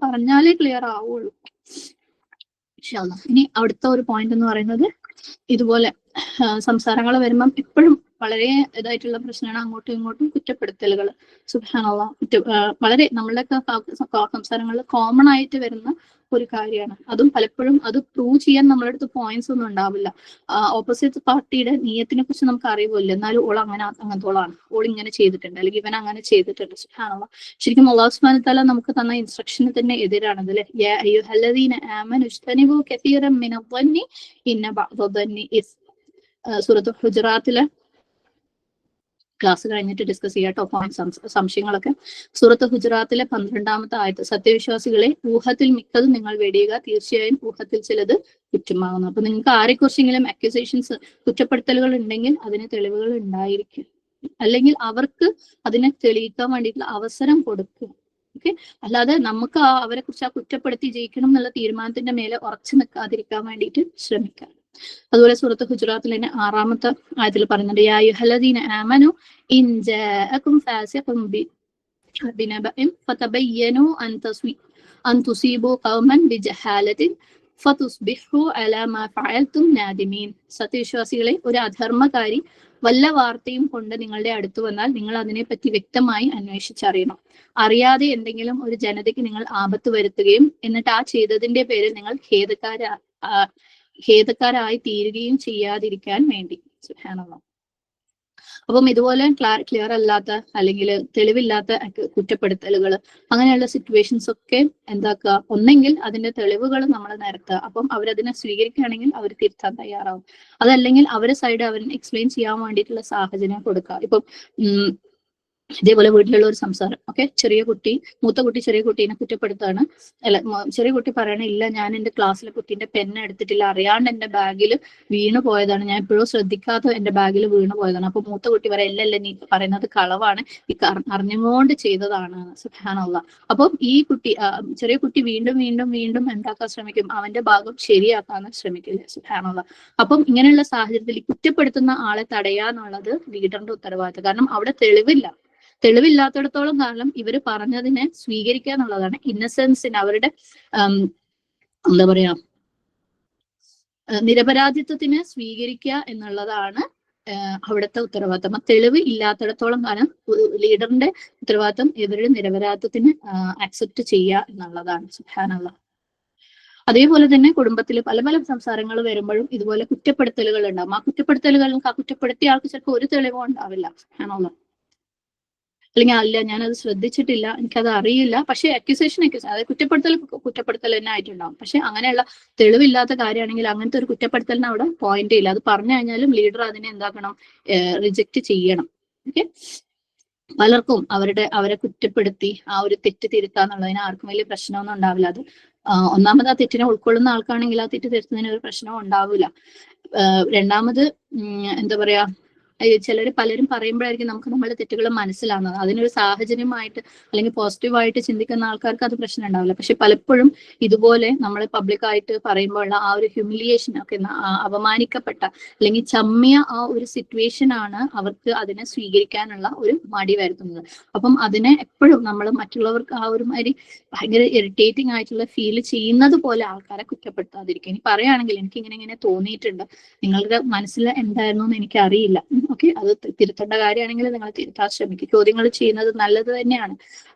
പറഞ്ഞാലേ ക്ലിയർ ആവുള്ളൂ. ഇനി അടുത്ത ഒരു പോയിന്റ് എന്ന് പറയുന്നത് ഇതുപോലെ സംസാരങ്ങൾ വരുമ്പം എപ്പോഴും വളരെ ഇതായിട്ടുള്ള പ്രശ്നമാണ് അങ്ങോട്ടും ഇങ്ങോട്ടും കുറ്റപ്പെടുത്തലുകൾ. സുബ്ഹാനല്ലാഹ്. വളരെ നമ്മളുടെയൊക്കെ സംസാരങ്ങളിൽ കോമൺ ആയിട്ട് വരുന്ന ഒരു കാര്യമാണ്. അതും പലപ്പോഴും അത് പ്രൂവ് ചെയ്യാൻ നമ്മുടെ അടുത്ത് പോയിന്റ്സ് ഒന്നും ഉണ്ടാവില്ല. ഓപ്പോസിറ്റ് പാർട്ടിയുടെ നീയത്തിനെ കുറിച്ച് നമുക്ക് അറിവില്ല, എന്നാലും ഓൾ അങ്ങനത്തോളാണ്, ഓൾ ഇങ്ങനെ ചെയ്തിട്ടുണ്ട് അല്ലെങ്കിൽ ഇവൻ അങ്ങനെ ചെയ്തിട്ടുണ്ട്. സുബ്ഹാനല്ലാഹ്. ശരിക്കും അല്ലാഹു സുബ്ഹാനഹു വ തആല നമുക്ക് തന്ന ഇൻസ്ട്രക്ഷന് തന്നെ എതിരാണത് അല്ലെ. യാ അയ്യുഹല്ലദീന ആമനു ഇജ്തനിബൂ കസീറൻ മിനദ്ദന്നി ഇന്ന ബഅദദ്ദന്നി ഇസ്. സൂറത്തുൽ ഹുജറാത്തിലെ ക്ലാസ് കഴിഞ്ഞിട്ട് ഡിസ്കസ് ചെയ്യാട്ടോ സംശയങ്ങളൊക്കെ. സൂറത്ത് ഹുജറാത്തിലെ 12-ാമത്തെ ആയത്ത്, സത്യവിശ്വാസികളെ ഊഹത്തിൽ മിക്കതും നിങ്ങൾ വെടിയുക, തീർച്ചയായും ഊഹത്തിൽ ചിലത് കുറ്റമാകുന്നു. അപ്പൊ നിങ്ങൾക്ക് ആരെക്കുറിച്ചെങ്കിലും അക്യൂസേഷൻസ് കുറ്റപ്പെടുത്തലുകൾ ഉണ്ടെങ്കിൽ അതിന് തെളിവുകൾ ഉണ്ടായിരിക്കും, അല്ലെങ്കിൽ അവർക്ക് അതിനെ തെളിയിക്കാൻ വേണ്ടിയിട്ടുള്ള അവസരം കൊടുക്കുക. ഓക്കെ. അല്ലാതെ നമുക്ക് അവരെ കുറിച്ച് കുറ്റപ്പെടുത്തി ജയിക്കണം എന്നുള്ള തീരുമാനത്തിന്റെ മേലെ ഉറച്ചു നിൽക്കാതിരിക്കാൻ വേണ്ടിയിട്ട് ശ്രമിക്കാം. അതുപോലെ സൂറത്ത് ഹുജറാത്തിൽ തന്നെ 6-ാമത്തെ ആയത്തിൽ പറയുന്നുണ്ട്, യാ അയ്യുഹല്ലദീന ആമനു ഇൻ ജാഅകും ഫാസിഖുൻ ബിനബഇൻ ഫതബയ്യനു അൻ തുസീബു ഖൗമൻ ബിജഹാലത്തിൻ ഫതുസ്ബിഹു അലാ മാ ഫഅൽതും നാദിമീൻ. സത്യവിശ്വാസികളെ, ഒരു അധർമ്മകാരി വല്ല വാർത്തയും കൊണ്ട് നിങ്ങളുടെ അടുത്ത് വന്നാൽ നിങ്ങൾ അതിനെപ്പറ്റി വ്യക്തമായി അന്വേഷിച്ചറിയണം. അറിയാതെ എന്തെങ്കിലും ഒരു ജനതയ്ക്ക് നിങ്ങൾ ആപത്ത് വരുത്തുകയും എന്നിട്ട് ആ ചെയ്തതിന്റെ പേരിൽ നിങ്ങൾ ഖേദക്കാരായി തീരുകയും ചെയ്യാതിരിക്കാൻ വേണ്ടി. സുബ്ഹാനല്ലാഹ്. അപ്പം ഇതുപോലെ ക്ലിയർ അല്ലാത്ത അല്ലെങ്കിൽ തെളിവില്ലാത്ത കുറ്റപ്പെടുത്തലുകൾ അങ്ങനെയുള്ള സിറ്റുവേഷൻസ് ഒക്കെ എന്താക്കുക, ഒന്നെങ്കിൽ അതിന്റെ തെളിവുകൾ നമ്മൾ നിരത്തുക. അപ്പം അവരതിനെ സ്വീകരിക്കുകയാണെങ്കിൽ അവർ തിരുത്താൻ തയ്യാറാവും. അതല്ലെങ്കിൽ അവരെ സൈഡ് അവർ എക്സ്പ്ലെയിൻ ചെയ്യാൻ വേണ്ടിയിട്ടുള്ള സാഹചര്യം കൊടുക്കുക. ഇപ്പം ഇതേപോലെ വീട്ടിലുള്ള ഒരു സംസാരം. ഓക്കെ, മൂത്ത കുട്ടി ചെറിയ കുട്ടീനെ കുറ്റപ്പെടുത്താണ്. ചെറിയ കുട്ടി പറയണ, ഇല്ല ഞാൻ എന്റെ ക്ലാസ്സിലെ കുട്ടീന്റെ പെൻ എടുത്തിട്ടില്ല, അറിയാണ്ട് എന്റെ ബാഗിൽ വീണു പോയതാണ്, ഞാൻ എപ്പോഴും ശ്രദ്ധിക്കാതെ എന്റെ ബാഗിൽ വീണു പോയതാണ്. അപ്പൊ മൂത്ത കുട്ടി പറയാം, ഇല്ലല്ല നീ പറയുന്നത് കളവാണ്, ഈ അറിഞ്ഞുകൊണ്ട് ചെയ്തതാണ്. സുബ്ഹാനല്ലാഹ്. അപ്പം ഈ ചെറിയ കുട്ടി വീണ്ടും എന്താക്കാൻ ശ്രമിക്കും, അവന്റെ ഭാഗം ശരിയാക്കാൻ ശ്രമിക്കില്ല. സുബ്ഹാനല്ലാഹ്. അപ്പം ഇങ്ങനെയുള്ള സാഹചര്യത്തിൽ കുറ്റപ്പെടുത്തുന്ന ആളെ തടയാന്നുള്ളത് ലീഡറിന്റെ ഉത്തരവാദിത്തം. കാരണം അവിടെ തെളിവില്ലാത്തിടത്തോളം കാലം ഇവര് പറഞ്ഞതിനെ സ്വീകരിക്കുക എന്നുള്ളതാണ് ഇന്നസെൻസിന്, അവരുടെ എന്താ പറയാ നിരപരാധിത്വത്തിനെ സ്വീകരിക്കുക എന്നുള്ളതാണ് അവിടുത്തെ ഉത്തരവാദിത്തം. തെളിവ് ഇല്ലാത്തിടത്തോളം കാലം ലീഡറിന്റെ ഉത്തരവാദിത്തം ഇവരുടെ നിരപരാധിത്വത്തിന് അക്സെപ്റ്റ് ചെയ്യുക എന്നുള്ളതാണ്. സുബ്ഹാനല്ലാഹ്. അതേപോലെ തന്നെ കുടുംബത്തിൽ പല പല സംസാരങ്ങൾ വരുമ്പോഴും ഇതുപോലെ കുറ്റപ്പെടുത്തലുകൾ ഉണ്ടാവും. ആ കുറ്റപ്പെടുത്തിയ ആൾക്ക് ചിലപ്പോൾ ഒരു തെളിവും ഉണ്ടാവില്ല. സുബ്ഹാനല്ലാഹ്. അല്ലെങ്കിൽ അല്ല ഞാനത് ശ്രദ്ധിച്ചിട്ടില്ല, എനിക്കത് അറിയില്ല, പക്ഷെ അക്യൂസേഷൻ അതായത് കുറ്റപ്പെടുത്തൽ തന്നെ ആയിട്ടുണ്ടാവും. പക്ഷെ അങ്ങനെയുള്ള തെളിവില്ലാത്ത കാര്യമാണെങ്കിൽ അങ്ങനത്തെ ഒരു കുറ്റപ്പെടുത്തലിന് അവിടെ പോയിന്റ് ഇല്ല. അത് പറഞ്ഞു കഴിഞ്ഞാലും ലീഡർ അതിനെ എന്താക്കണം, റിജക്റ്റ് ചെയ്യണം. ഓക്കെ. പലർക്കും അവരെ കുറ്റപ്പെടുത്തി ആ ഒരു തെറ്റ് തിരുത്താന്നുള്ളതിന് ആർക്കും വലിയ പ്രശ്നമൊന്നും ഉണ്ടാവില്ല. അത് ഒന്നാമത് ആ തെറ്റിനെ ഉൾക്കൊള്ളുന്ന ആൾക്കാണെങ്കിൽ ആ തെറ്റ് തിരുത്തുന്നതിന് ഒരു പ്രശ്നവും ഉണ്ടാവില്ല. രണ്ടാമത് എന്താ പറയാ, പലരും പറയുമ്പോഴായിരിക്കും നമുക്ക് നമ്മളുടെ തെറ്റുകൾ മനസ്സിലാവുന്നത്. അതിനൊരു സാഹചര്യമായിട്ട് അല്ലെങ്കിൽ പോസിറ്റീവായിട്ട് ചിന്തിക്കുന്ന ആൾക്കാർക്ക് അത് പ്രശ്നം ഉണ്ടാവില്ല. പക്ഷെ പലപ്പോഴും ഇതുപോലെ നമ്മൾ പബ്ലിക്കായിട്ട് പറയുമ്പോഴുള്ള ആ ഒരു ഹ്യൂമിലിയേഷൻ ഒക്കെ, അപമാനിക്കപ്പെട്ട അല്ലെങ്കിൽ ചമ്മിയ ആ ഒരു സിറ്റുവേഷൻ ആണ് അവർക്ക് അതിനെ സ്വീകരിക്കാനുള്ള ഒരു മടി വരുത്തുന്നത്. അപ്പം അതിനെ എപ്പോഴും നമ്മൾ മറ്റുള്ളവർക്ക് ആ ഒരു മാതിരി ഭയങ്കര ഇറിറ്റേറ്റിംഗ് ആയിട്ടുള്ള ഫീൽ ചെയ്യുന്നത് പോലെ ആൾക്കാരെ കുറ്റപ്പെടുത്താതിരിക്കുക. ഇനി പറയുകയാണെങ്കിൽ എനിക്ക് ഇങ്ങനെ തോന്നിയിട്ടുണ്ട്, നിങ്ങളുടെ മനസ്സിൽ എന്തായിരുന്നു എന്ന് എനിക്കറിയില്ല, ഓക്കെ, അത് തിരുത്തേണ്ട കാര്യമാണെങ്കിൽ നിങ്ങൾ തിരുത്താൻ ശ്രമിക്കും. ചോദ്യങ്ങൾ ചെയ്യുന്നത് നല്ലത് തന്നെയാണ്,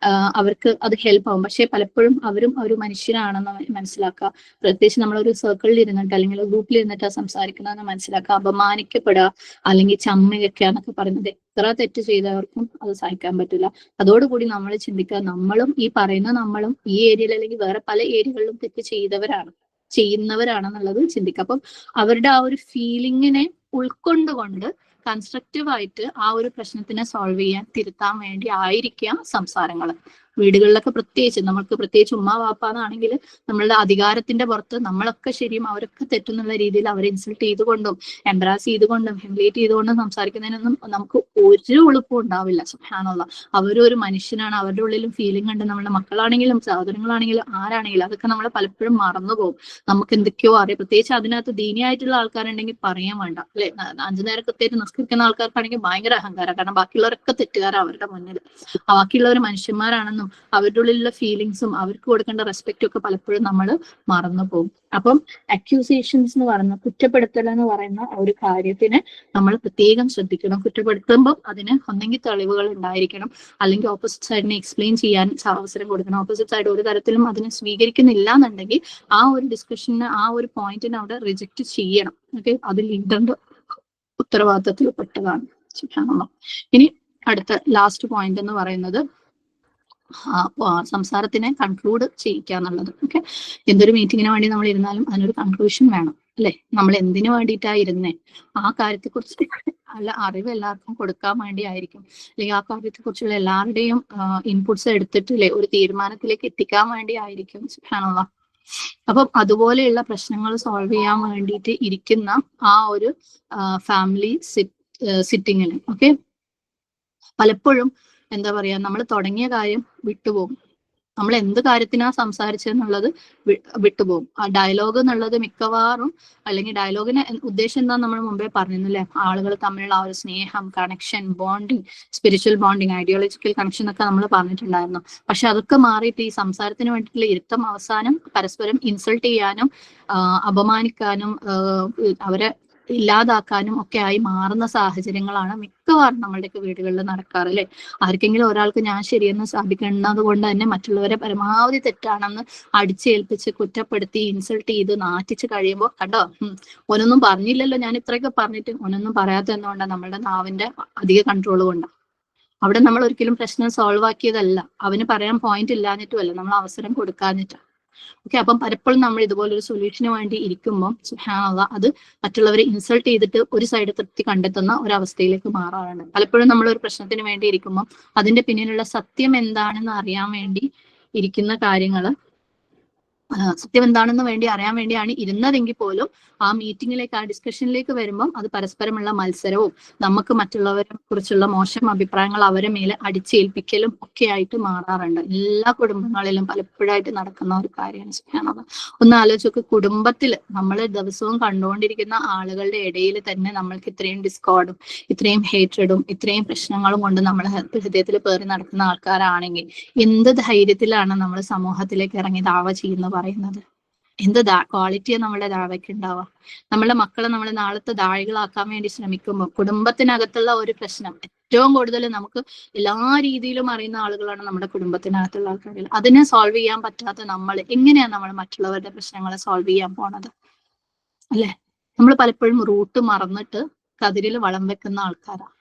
അവർക്ക് അത് ഹെൽപ്പ് ആവും. പക്ഷെ പലപ്പോഴും അവരും ഒരു മനുഷ്യനാണെന്ന് മനസ്സിലാക്കുക. പ്രത്യേകിച്ച് നമ്മളൊരു സർക്കിളിൽ ഇരുന്നിട്ട് അല്ലെങ്കിൽ ഗ്രൂപ്പിൽ ഇരുന്നിട്ട് സംസാരിക്കുന്നതെന്ന് മനസ്സിലാക്കുക. അപമാനിക്കപ്പെടുക അല്ലെങ്കിൽ ചമ്മയൊക്കെ എന്നൊക്കെ പറയുന്നത് എത്ര തെറ്റ് ചെയ്തവർക്കും അത് സഹിക്കാൻ പറ്റില്ല. അതോടുകൂടി നമ്മൾ ചിന്തിക്കുക, നമ്മളും ഈ പറയുന്ന നമ്മളും ഈ ഏരിയയിൽ അല്ലെങ്കിൽ വേറെ പല ഏരിയകളിലും തെറ്റ് ചെയ്യുന്നവരാണെന്നുള്ളത് ചിന്തിക്കുക. അപ്പം അവരുടെ ആ ഒരു ഫീലിങ്ങിനെ ഉൾക്കൊണ്ടുകൊണ്ട് കൺസ്ട്രക്റ്റീവായിട്ട് ആ ഒരു പ്രശ്നത്തിനെ സോൾവ് ചെയ്യാൻ, തിരുത്താൻ വേണ്ടി ആയിരിക്കാം സംസാരങ്ങൾ. വീടുകളിലൊക്കെ പ്രത്യേകിച്ച് ഉമ്മ വാപ്പ എന്നാണെങ്കിൽ നമ്മളുടെ അധികാരത്തിന്റെ പുറത്ത് നമ്മളൊക്കെ ശരിയും അവരൊക്കെ തെറ്റെന്നുള്ള രീതിയിൽ അവരെ ഇൻസൾട്ട് ചെയ്തുകൊണ്ടും എംബ്രാസ് ചെയ്തുകൊണ്ടും ഹ്യൂമിലേറ്റ് ചെയ്തുകൊണ്ടും സംസാരിക്കുന്നതിനൊന്നും നമുക്ക് ഒരു എളുപ്പവും ഉണ്ടാവില്ല. സുബ്ഹാനല്ലാഹ്, അവരും ഒരു മനുഷ്യനാണ്, അവരുടെ ഉള്ളിലും ഫീലിംഗ് ഉണ്ട്. നമ്മുടെ മക്കളാണെങ്കിലും സഹോദരങ്ങളാണെങ്കിലും ആരാണെങ്കിലും അതൊക്കെ നമ്മൾ പലപ്പോഴും മറന്നുപോകും. നമുക്ക് എന്തൊക്കെയോ അറിയാം. പ്രത്യേകിച്ച് അതിനകത്ത് ദീനിയായിട്ടുള്ള ആൾക്കാരുണ്ടെങ്കിൽ പറയാൻ വേണ്ട അല്ലെ. 5 നേരം കൃത്യമായിട്ട് നിസ്കരിക്കുന്ന ആൾക്കാർക്കാണെങ്കിൽ ഭയങ്കര അഹങ്കാരം. കാരണം ബാക്കിയുള്ളവരൊക്കെ തെറ്റുകാരാണ് അവരുടെ മുന്നിൽ. ബാക്കിയുള്ളവർ മനുഷ്യന്മാരാണെന്നും അവരുടെ ഉള്ളിലുള്ള ഫീലിങ്സും അവർക്ക് കൊടുക്കേണ്ട റെസ്പെക്റ്റും ഒക്കെ പലപ്പോഴും നമ്മൾ മറന്നു പോകും. അപ്പം അക്യൂസേഷൻസ് എന്ന് പറയുന്ന, കുറ്റപ്പെടുത്തൽ എന്ന് പറയുന്ന ഒരു കാര്യത്തിന് നമ്മൾ പ്രത്യേകം ശ്രദ്ധിക്കണം. കുറ്റപ്പെടുത്തുമ്പോൾ അതിന് ഒന്നെങ്കിൽ തെളിവുകൾ ഉണ്ടായിരിക്കണം, അല്ലെങ്കിൽ ഓപ്പോസിറ്റ് സൈഡിനെ എക്സ്പ്ലെയിൻ ചെയ്യാൻ അവസരം കൊടുക്കണം. ഓപ്പോസിറ്റ് സൈഡ് ഒരു തരത്തിലും അതിനെ സ്വീകരിക്കുന്നില്ല എന്നുണ്ടെങ്കിൽ ആ ഒരു ഡിസ്കഷന്, ആ ഒരു പോയിന്റിനെ അവിടെ റിജക്ട് ചെയ്യണം. ഓക്കെ, അത് ലീഡറിന്റെ ഉത്തരവാദിത്തത്തിൽ പെട്ടതാണ്. ഇനി അടുത്ത ലാസ്റ്റ് പോയിന്റ് എന്ന് പറയുന്നത് സംസാരത്തിനെ കൺക്ലൂഡ് ചെയ്യിക്കുക എന്നുള്ളത്. ഓക്കെ, എന്തൊരു മീറ്റിങ്ങിന് വേണ്ടി നമ്മൾ ഇരുന്നാലും അതിനൊരു കൺക്ലൂഷൻ വേണം അല്ലെ. നമ്മൾ എന്തിനു വേണ്ടിയിട്ടാ ഇരുന്നേ, ആ കാര്യത്തെക്കുറിച്ച് അല്ല അറിവ് എല്ലാവർക്കും കൊടുക്കാൻ വേണ്ടി ആയിരിക്കും, അല്ലെങ്കിൽ ആ കാര്യത്തെക്കുറിച്ചുള്ള എല്ലാവരുടെയും ഇൻപുട്സ് എടുത്തിട്ട് അല്ലെ ഒരു തീരുമാനത്തിലേക്ക് എത്തിക്കാൻ വേണ്ടി ആയിരിക്കും. സുബ്ഹാനല്ലാഹ്. അപ്പം അതുപോലെയുള്ള പ്രശ്നങ്ങൾ സോൾവ് ചെയ്യാൻ വേണ്ടിയിട്ട് ഇരിക്കുന്ന ആ ഒരു ഫാമിലി സിറ്റിങ്ങിന് ഓക്കെ, പലപ്പോഴും എന്താ പറയാ, നമ്മൾ തുടങ്ങിയ കാര്യം വിട്ടുപോകും. നമ്മൾ എന്ത് കാര്യത്തിനാ സംസാരിച്ചെന്നുള്ളത് വിട്ടുപോകും. ആ ഡയലോഗ് എന്നുള്ളത് മിക്കവാറും, അല്ലെങ്കിൽ ഡയലോഗിന് ഉദ്ദേശം എന്താ നമ്മൾ മുമ്പേ പറഞ്ഞിരുന്നില്ലേ, ആളുകൾ തമ്മിലുള്ള ആ ഒരു സ്നേഹം, connection, bonding, spiritual bonding, ideological connection ഒക്കെ നമ്മൾ പറഞ്ഞിട്ടുണ്ടായിരുന്നു. പക്ഷെ അതൊക്കെ മാറിയിട്ട് ഈ സംസാരത്തിന് വേണ്ടിയിട്ടുള്ള ഇരുത്തം അവസാനം പരസ്പരം ഇൻസൾട്ട് ചെയ്യാനും അപമാനിക്കാനും അവരെ ഇല്ലാതാക്കാനും ഒക്കെ ആയി മാറുന്ന സാഹചര്യങ്ങളാണ് മിക്കവാറും നമ്മളുടെയൊക്കെ വീടുകളിൽ നടക്കാറ് അല്ലെ. ആർക്കെങ്കിലും ഒരാൾക്ക് ഞാൻ ശരിയെന്ന് സ്ഥാപിക്കുന്നത് കൊണ്ട് തന്നെ മറ്റുള്ളവരെ പരമാവധി തെറ്റാണെന്ന് അടിച്ചേൽപ്പിച്ച് കുറ്റപ്പെടുത്തി ഇൻസൾട്ട് ചെയ്ത് നാറ്റിച്ച് കഴിയുമ്പോൾ കണ്ടോ, ഓനൊന്നും പറഞ്ഞില്ലല്ലോ, ഞാൻ ഇത്രയൊക്കെ പറഞ്ഞിട്ട് ഓനൊന്നും പറയാത്ത എന്തുകൊണ്ടാണ്, നമ്മളുടെ നാവിന്റെ അധിക കൺട്രോൾ കൊണ്ടാണ്. അവിടെ നമ്മൾ ഒരിക്കലും പ്രശ്നം സോൾവ് ആക്കിയതല്ല, അവന് പറയാൻ പോയിന്റ് ഇല്ലാഞ്ഞിട്ടുമല്ല, നമ്മൾ അവസരം കൊടുക്കാഞ്ഞിട്ടാണ്. ഓക്കെ, അപ്പം പലപ്പോഴും നമ്മൾ ഇതുപോലൊരു സൊല്യൂഷന് വേണ്ടി ഇരിക്കുമ്പോൾ സുബ്ഹാനല്ലാഹ് അത് മറ്റുള്ളവരെ ഇൻസൾട്ട് ചെയ്തിട്ട് ഒരു സൈഡ് തൃപ്തി കണ്ടെത്തുന്ന ഒരവസ്ഥയിലേക്ക് മാറാറുണ്ട്. പലപ്പോഴും നമ്മൾ ഒരു പ്രശ്നത്തിന് വേണ്ടി ഇരിക്കുമ്പോൾ അതിന്റെ പിന്നിലുള്ള സത്യം എന്താണെന്ന് അറിയാൻ വേണ്ടി ഇരിക്കുന്ന കാര്യങ്ങൾ, സത്യം എന്താണെന്ന് വേണ്ടി അറിയാൻ വേണ്ടിയാണ് ഇരുന്നതെങ്കിൽ പോലും ആ മീറ്റിങ്ങിലേക്ക്, ആ ഡിസ്കഷനിലേക്ക് വരുമ്പം അത് പരസ്പരമുള്ള മത്സരവും നമുക്ക് മറ്റുള്ളവരെ കുറിച്ചുള്ള മോശം അഭിപ്രായങ്ങൾ അവരെ മേലെ അടിച്ചേൽപ്പിക്കലും ഒക്കെ ആയിട്ട് മാറാറുണ്ട്. എല്ലാ കുടുംബങ്ങളിലും പലപ്പോഴായിട്ട് നടക്കുന്ന ഒരു കാര്യമാണ് സുബ്ഹാനല്ലാഹ്. ഒന്ന് ആലോചിച്ചൊക്കെ, കുടുംബത്തിൽ നമ്മൾ ദിവസവും കണ്ടുകൊണ്ടിരിക്കുന്ന ആളുകളുടെ ഇടയിൽ തന്നെ നമ്മൾക്ക് ഇത്രയും ഡിസ്കോർഡും ഇത്രയും ഹേറ്റ്രഡും ഇത്രയും പ്രശ്നങ്ങളും കൊണ്ട് നമ്മളെ ഹൃദയത്തിൽ പേറി നടക്കുന്ന ആൾക്കാരാണെങ്കിൽ എന്ത് ധൈര്യത്തിലാണ് നമ്മൾ സമൂഹത്തിലേക്ക് ഇറങ്ങി ദാവ ചെയ്യുന്ന പറയുന്നത്? എന്ത് ക്വാളിറ്റിയാണ് നമ്മുടെ ദാവയ്ക്ക് ഉണ്ടാവുക? നമ്മുടെ മക്കളെ നമ്മൾ നാളത്തെ ദാഴികളാക്കാൻ വേണ്ടി ശ്രമിക്കുമ്പോൾ കുടുംബത്തിനകത്തുള്ള ഒരു പ്രശ്നം ഏറ്റവും കൂടുതൽ നമുക്ക് എല്ലാ രീതിയിലും അറിയുന്ന ആളുകളാണ് നമ്മുടെ കുടുംബത്തിനകത്തുള്ള ആൾക്കാർ. അതിനെ സോൾവ് ചെയ്യാൻ പറ്റാത്ത നമ്മൾ എങ്ങനെയാണ് നമ്മൾ മറ്റുള്ളവരുടെ പ്രശ്നങ്ങളെ സോൾവ് ചെയ്യാൻ പോണത് അല്ലെ? നമ്മൾ പലപ്പോഴും റൂട്ട് മറന്നിട്ട് കതിരിൽ വളം വെക്കുന്ന ആൾക്കാരാണ്.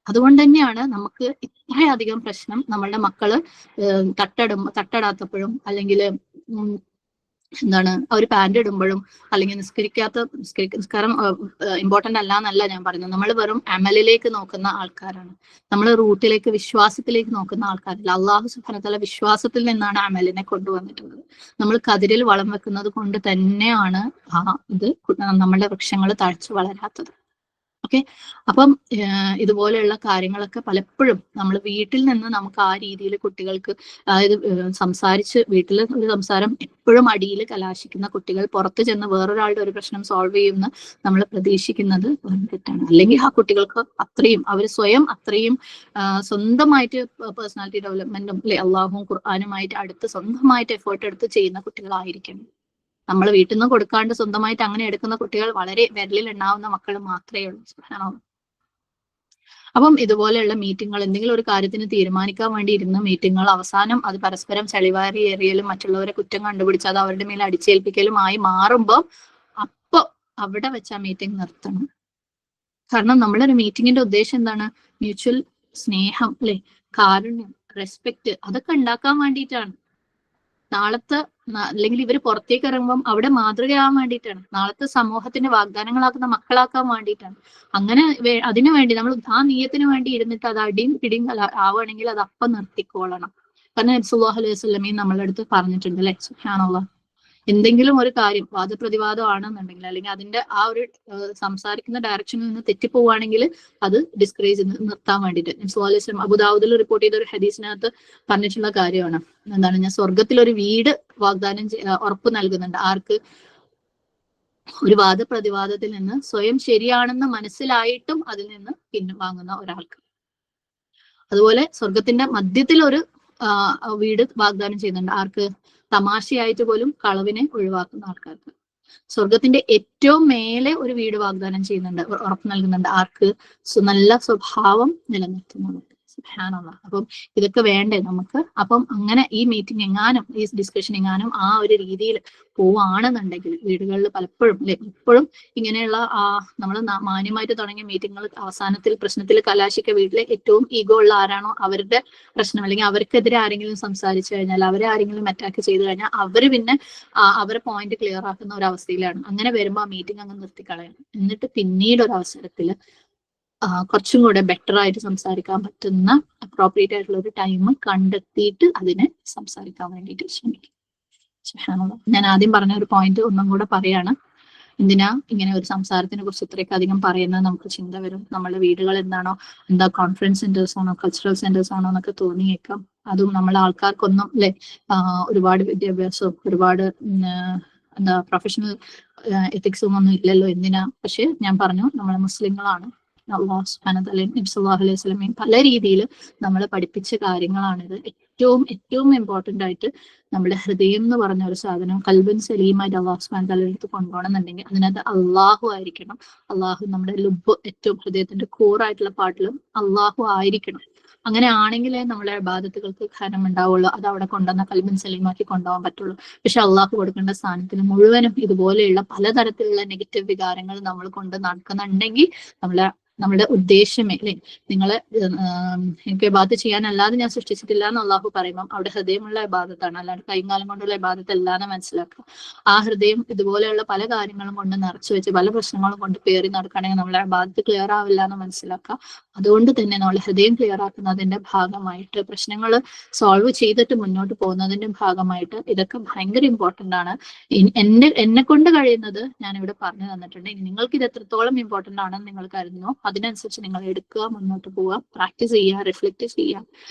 അതുകൊണ്ട് തന്നെയാണ് നമുക്ക് ഇത്രയധികം പ്രശ്നം നമ്മളുടെ മക്കള് തട്ടടാത്തപ്പോഴും അല്ലെങ്കിൽ എന്താണ് അവർ പാൻറ് ഇടുമ്പോഴും അല്ലെങ്കിൽ നിസ്കാരം ഇമ്പോർട്ടന്റ് അല്ല എന്നല്ല ഞാൻ പറയുന്നത്. നമ്മൾ വെറും അമലിലേക്ക് നോക്കുന്ന ആൾക്കാരാണ്, നമ്മൾ റൂട്ടിലേക്ക് വിശ്വാസത്തിലേക്ക് നോക്കുന്ന ആൾക്കാരല്ല. അള്ളാഹു സുബ്ഹാനഹു വ തആല വിശ്വാസത്തിൽ നിന്നാണ് അമലിനെ കൊണ്ടുവന്നിട്ടുള്ളത്. നമ്മൾ കതിരിൽ വളം വെക്കുന്നത് കൊണ്ട് തന്നെയാണ് ഇത് നമ്മുടെ വൃക്ഷങ്ങൾ തഴച്ചു വളരാത്തത്. ഓക്കെ, അപ്പം ഇതുപോലെയുള്ള കാര്യങ്ങളൊക്കെ പലപ്പോഴും നമ്മൾ വീട്ടിൽ നിന്ന് നമുക്ക് ആ രീതിയിൽ കുട്ടികൾക്ക്, അതായത് സംസാരിച്ച് വീട്ടിൽ ഒരു സംസാരം എപ്പോഴും അടിയിൽ കലാശിക്കുന്ന കുട്ടികൾ പുറത്ത് ചെന്ന് വേറൊരാളുടെ ഒരു പ്രശ്നം സോൾവ് ചെയ്യുമെന്ന് നമ്മൾ പ്രതീക്ഷിക്കുന്നത് തെറ്റാണ്. അല്ലെങ്കിൽ ആ കുട്ടികൾക്ക് അത്രയും അവർ സ്വയം അത്രയും സ്വന്തമായിട്ട് പേഴ്സണാലിറ്റി ഡെവലപ്മെന്റും അല്ലെ അള്ളാഹും ഖുർആനുമായിട്ട് അടുത്ത് സ്വന്തമായിട്ട് എഫേർട്ട് എടുത്ത് ചെയ്യുന്ന കുട്ടികളായിരിക്കണം. നമ്മൾ വീട്ടിൽ നിന്ന് കൊടുക്കാണ്ട് സ്വന്തമായിട്ട് അങ്ങനെ എടുക്കുന്ന കുട്ടികൾ വളരെ വിരലിൽ എണ്ണാവുന്ന മക്കൾ മാത്രമേ ഉള്ളൂ. അപ്പം ഇതുപോലെയുള്ള മീറ്റിങ്ങുകൾ, എന്തെങ്കിലും ഒരു കാര്യത്തിന് തീരുമാനിക്കാൻ വേണ്ടി ഇരുന്ന മീറ്റിങ്ങുകൾ അവസാനം അത് പരസ്പരം ചെളിവാരി എറിയലും മറ്റുള്ളവരെ കുറ്റം കണ്ടുപിടിച്ച് അത് അവരുടെ മേൽ അടിച്ചേൽപ്പിക്കലും ആയി മാറുമ്പോൾ അപ്പൊ അവിടെ വെച്ച് ആ മീറ്റിംഗ് നിർത്തണം. കാരണം നമ്മളൊരു മീറ്റിങ്ങിന്റെ ഉദ്ദേശം എന്താണ്? മ്യൂച്വൽ സ്നേഹം, അല്ലെ, കാരുണ്യം, റെസ്പെക്ട്, അതൊക്കെ ഉണ്ടാക്കാൻ വേണ്ടിയിട്ടാണ്. നാളത്തെ അല്ലെങ്കിൽ ഇവർ പുറത്തേക്ക് ഇറങ്ങുമ്പം അവിടെ മാതൃകയാവാൻ വേണ്ടിയിട്ടാണ്. നാളത്തെ സമൂഹത്തിന്റെ വാഗ്ദാനങ്ങളാക്കുന്ന മക്കളാക്കാൻ വേണ്ടിയിട്ടാണ്. അങ്ങനെ അതിനു വേണ്ടി നമ്മൾ ആ നീയത്തിന് വേണ്ടി ഇരുന്നിട്ട് അത് അടിയും പിടിയും ആവുകയാണെങ്കിൽ അത് അപ്പം നിർത്തിക്കോളണം. കാരണം നബി സല്ലല്ലാഹു അലൈഹി വസല്ലമയും നമ്മളുടെ അടുത്ത് പറഞ്ഞിട്ടുണ്ട്, അല്ലെ, സുബ്ഹാനല്ലാഹ്. എന്തെങ്കിലും ഒരു കാര്യം വാദപ്രതിവാദം ആണെന്നുണ്ടെങ്കിൽ, അല്ലെങ്കിൽ അതിന്റെ ആ ഒരു സംസാരിക്കുന്ന ഡയറക്ഷനിൽ നിന്ന് തെറ്റിപ്പോവുകയാണെങ്കിൽ അത് ഡിസ്കറേജ് നിർത്താൻ വേണ്ടിയിട്ട് നബി സല്ലല്ലാഹു അലൈഹി വസല്ലം അബൂദാവൂദിൽ റിപ്പോർട്ട് ചെയ്ത ഒരു ഹദീസിനകത്ത് പറഞ്ഞിട്ടുള്ള കാര്യമാണ്. എന്താണ്? ഞാൻ സ്വർഗത്തിൽ ഒരു വീട് വാഗ്ദാനം ഉറപ്പ് നൽകുന്നുണ്ട് ആർക്ക്? ഒരു വാദപ്രതിവാദത്തിൽ നിന്ന് സ്വയം ശരിയാണെന്ന് മനസ്സിലായിട്ടും അതിൽ നിന്ന് പിൻവാങ്ങുന്ന ഒരാൾക്ക്. അതുപോലെ സ്വർഗത്തിന്റെ മധ്യത്തിൽ ഒരു വീട് വാഗ്ദാനം ചെയ്യുന്നുണ്ട് ആർക്ക്? തമാശയായിട്ട് പോലും കളവിനെ ഒഴിവാക്കുന്ന ആൾക്കാർക്ക്. സ്വർഗത്തിന്റെ ഏറ്റവും മേലെ ഒരു വീട് വാഗ്ദാനം ചെയ്യുന്നുണ്ട്, ഉറപ്പ് നൽകുന്നുണ്ട് ആർക്ക്? നല്ല സ്വഭാവം നിലനിർത്തുന്നത്. സുബ്ഹാനല്ലാഹ്. അപ്പം ഇതൊക്കെ വേണ്ടേ നമുക്ക്? അപ്പം അങ്ങനെ ഈ മീറ്റിംഗ് എങ്ങാനും, ഈ ഡിസ്കഷൻ എങ്ങാനും ആ ഒരു രീതിയിൽ പോവാണെന്നുണ്ടെങ്കിൽ വീടുകളിൽ പലപ്പോഴും, അല്ലെ, ഇപ്പോഴും ഇങ്ങനെയുള്ള നമ്മൾ മാന്യമായിട്ട് തുടങ്ങിയ മീറ്റിങ്ങുകൾ അവസാനത്തിൽ പ്രശ്നത്തിൽ കലാശിക്ക വീട്ടിലെ ഏറ്റവും ഈഗോ ഉള്ള ആരാണോ അവരുടെ പ്രശ്നം, അല്ലെങ്കിൽ അവർക്കെതിരെ ആരെങ്കിലും സംസാരിച്ചു കഴിഞ്ഞാൽ, അവരെ ആരെങ്കിലും അറ്റാക്ക് ചെയ്തു കഴിഞ്ഞാൽ അവർ പിന്നെ അവരെ പോയിന്റ് ക്ലിയർ ആക്കുന്ന ഒരു അവസ്ഥയിലാണ്. അങ്ങനെ വരുമ്പോൾ ആ മീറ്റിംഗ് അങ്ങ് നിർത്തിക്കളയണം. എന്നിട്ട് പിന്നീട് ഒരു അവസരത്തിൽ കുറച്ചും കൂടെ ബെറ്റർ ആയിട്ട് സംസാരിക്കാൻ പറ്റുന്ന അപ്രോപ്രിയേറ്റ് ആയിട്ടുള്ള ഒരു ടൈം കണ്ടെത്തിയിട്ട് അതിനെ സംസാരിക്കാൻ വേണ്ടിയിട്ട് ശ്രമിക്കും. ഞാൻ ആദ്യം പറഞ്ഞ ഒരു പോയിന്റ് ഒന്നും കൂടെ പറയാണ്. എന്തിനാ ഇങ്ങനെ ഒരു സംസാരത്തിനെ കുറിച്ച് ഇത്രയൊക്കെ അധികം പറയുന്നത്? നമുക്ക് ചിന്ത വരും, നമ്മുടെ വീടുകൾ എന്താ കോൺഫറൻസ് സെന്റേഴ്സ് ആണോ, കൾച്ചറൽ സെന്റേഴ്സ് ആണോ എന്നൊക്കെ തോന്നിയേക്കാം. അതും നമ്മളെ ആൾക്കാർക്കൊന്നും, അല്ലെ, ഒരുപാട് വിദ്യാഭ്യാസവും ഒരുപാട് പ്രൊഫഷണൽ എത്തിക്സും ഒന്നും ഇല്ലല്ലോ. എന്തിനാ? പക്ഷെ ഞാൻ പറഞ്ഞു, നമ്മൾ മുസ്ലിങ്ങളാണ്. അല്ലാഹു സുബ്ഹാനഹു വ തആല നബി സല്ലല്ലാഹു അലൈഹി വസല്ലമയും പല രീതിയിൽ നമ്മളെ പഠിപ്പിച്ച കാര്യങ്ങളാണിത്. ഏറ്റവും ഇമ്പോർട്ടന്റ് ആയിട്ട് നമ്മുടെ ഹൃദയം എന്ന് പറഞ്ഞ ഒരു സാധനം കൽബൻ സലീമായിട്ട് അല്ലാഹു സുബ്ഹാനഹു വ തആല അടുത്ത് കൊണ്ടുപോകണമെന്നുണ്ടെങ്കിൽ അതിനകത്ത് അള്ളാഹു ആയിരിക്കണം. അള്ളാഹു നമ്മുടെ ലുബ്, ഏറ്റവും ഹൃദയത്തിന്റെ കോറായിട്ടുള്ള പാട്ടിലും അള്ളാഹു ആയിരിക്കണം. അങ്ങനെ ആണെങ്കിലേ നമ്മളെ ഇബാദത്തുകൾക്ക് ഖനം ഉണ്ടാവുള്ളൂ. അത് അവിടെ കൊണ്ടുവന്ന കൽബൻ സലീമാക്കി കൊണ്ടുപോകാൻ പറ്റുള്ളൂ. പക്ഷെ അള്ളാഹു കൊടുക്കേണ്ട സ്ഥാനത്തിന് മുഴുവനും ഇതുപോലെയുള്ള പലതരത്തിലുള്ള നെഗറ്റീവ് വികാരങ്ങൾ നമ്മൾ കൊണ്ട് നടക്കുന്നുണ്ടെങ്കിൽ നമ്മുടെ ഉദ്ദേശമേ, അല്ലെ, നിങ്ങളെ എനിക്ക് ഇബാദത്ത് ചെയ്യാനല്ലാതെ ഞാൻ സൃഷ്ടിച്ചിട്ടില്ല എന്ന് അള്ളാഹു പറയുമ്പം അവിടെ ഹൃദയമുള്ള ഇബാദത്താണ്, അല്ലാണ്ട് കൈകാലം കൊണ്ടുള്ള ഇബാദത്ത് അല്ലാതെ മനസ്സിലാക്കുക. ആ ഹൃദയം ഇതുപോലെയുള്ള പല കാര്യങ്ങളും കൊണ്ട് നിറച്ചു വെച്ച് പല പ്രശ്നങ്ങളും കൊണ്ട് പേറി നടക്കുകയാണെങ്കിൽ നമ്മളെ ഇബാദത്ത് ക്ലിയർ ആവില്ല എന്ന് മനസ്സിലാക്കുക. അതുകൊണ്ട് തന്നെ നമ്മൾ ഹൃദയം ക്ലിയർ ആക്കുന്നതിന്റെ ഭാഗമായിട്ട്, പ്രശ്നങ്ങൾ സോൾവ് ചെയ്തിട്ട് മുന്നോട്ട് പോകുന്നതിന്റെ ഭാഗമായിട്ട് ഇതൊക്കെ ഭയങ്കര ഇമ്പോർട്ടന്റ് ആണ്. എന്നെ കൊണ്ട് കഴിയുന്നത് ഞാൻ ഇവിടെ പറഞ്ഞു തന്നിട്ടുണ്ട്. ഇനി നിങ്ങൾക്ക് ഇത് എത്രത്തോളം ഇമ്പോർട്ടന്റ് ആണെന്ന് നിങ്ങൾ കരുതുന്നു അതിനനുസരിച്ച് നിങ്ങൾ എടുക്കുക, മുന്നോട്ട് പോവുക, പ്രാക്ടീസ് ചെയ്യുക, റിഫ്ലക്ട് ചെയ്യുക,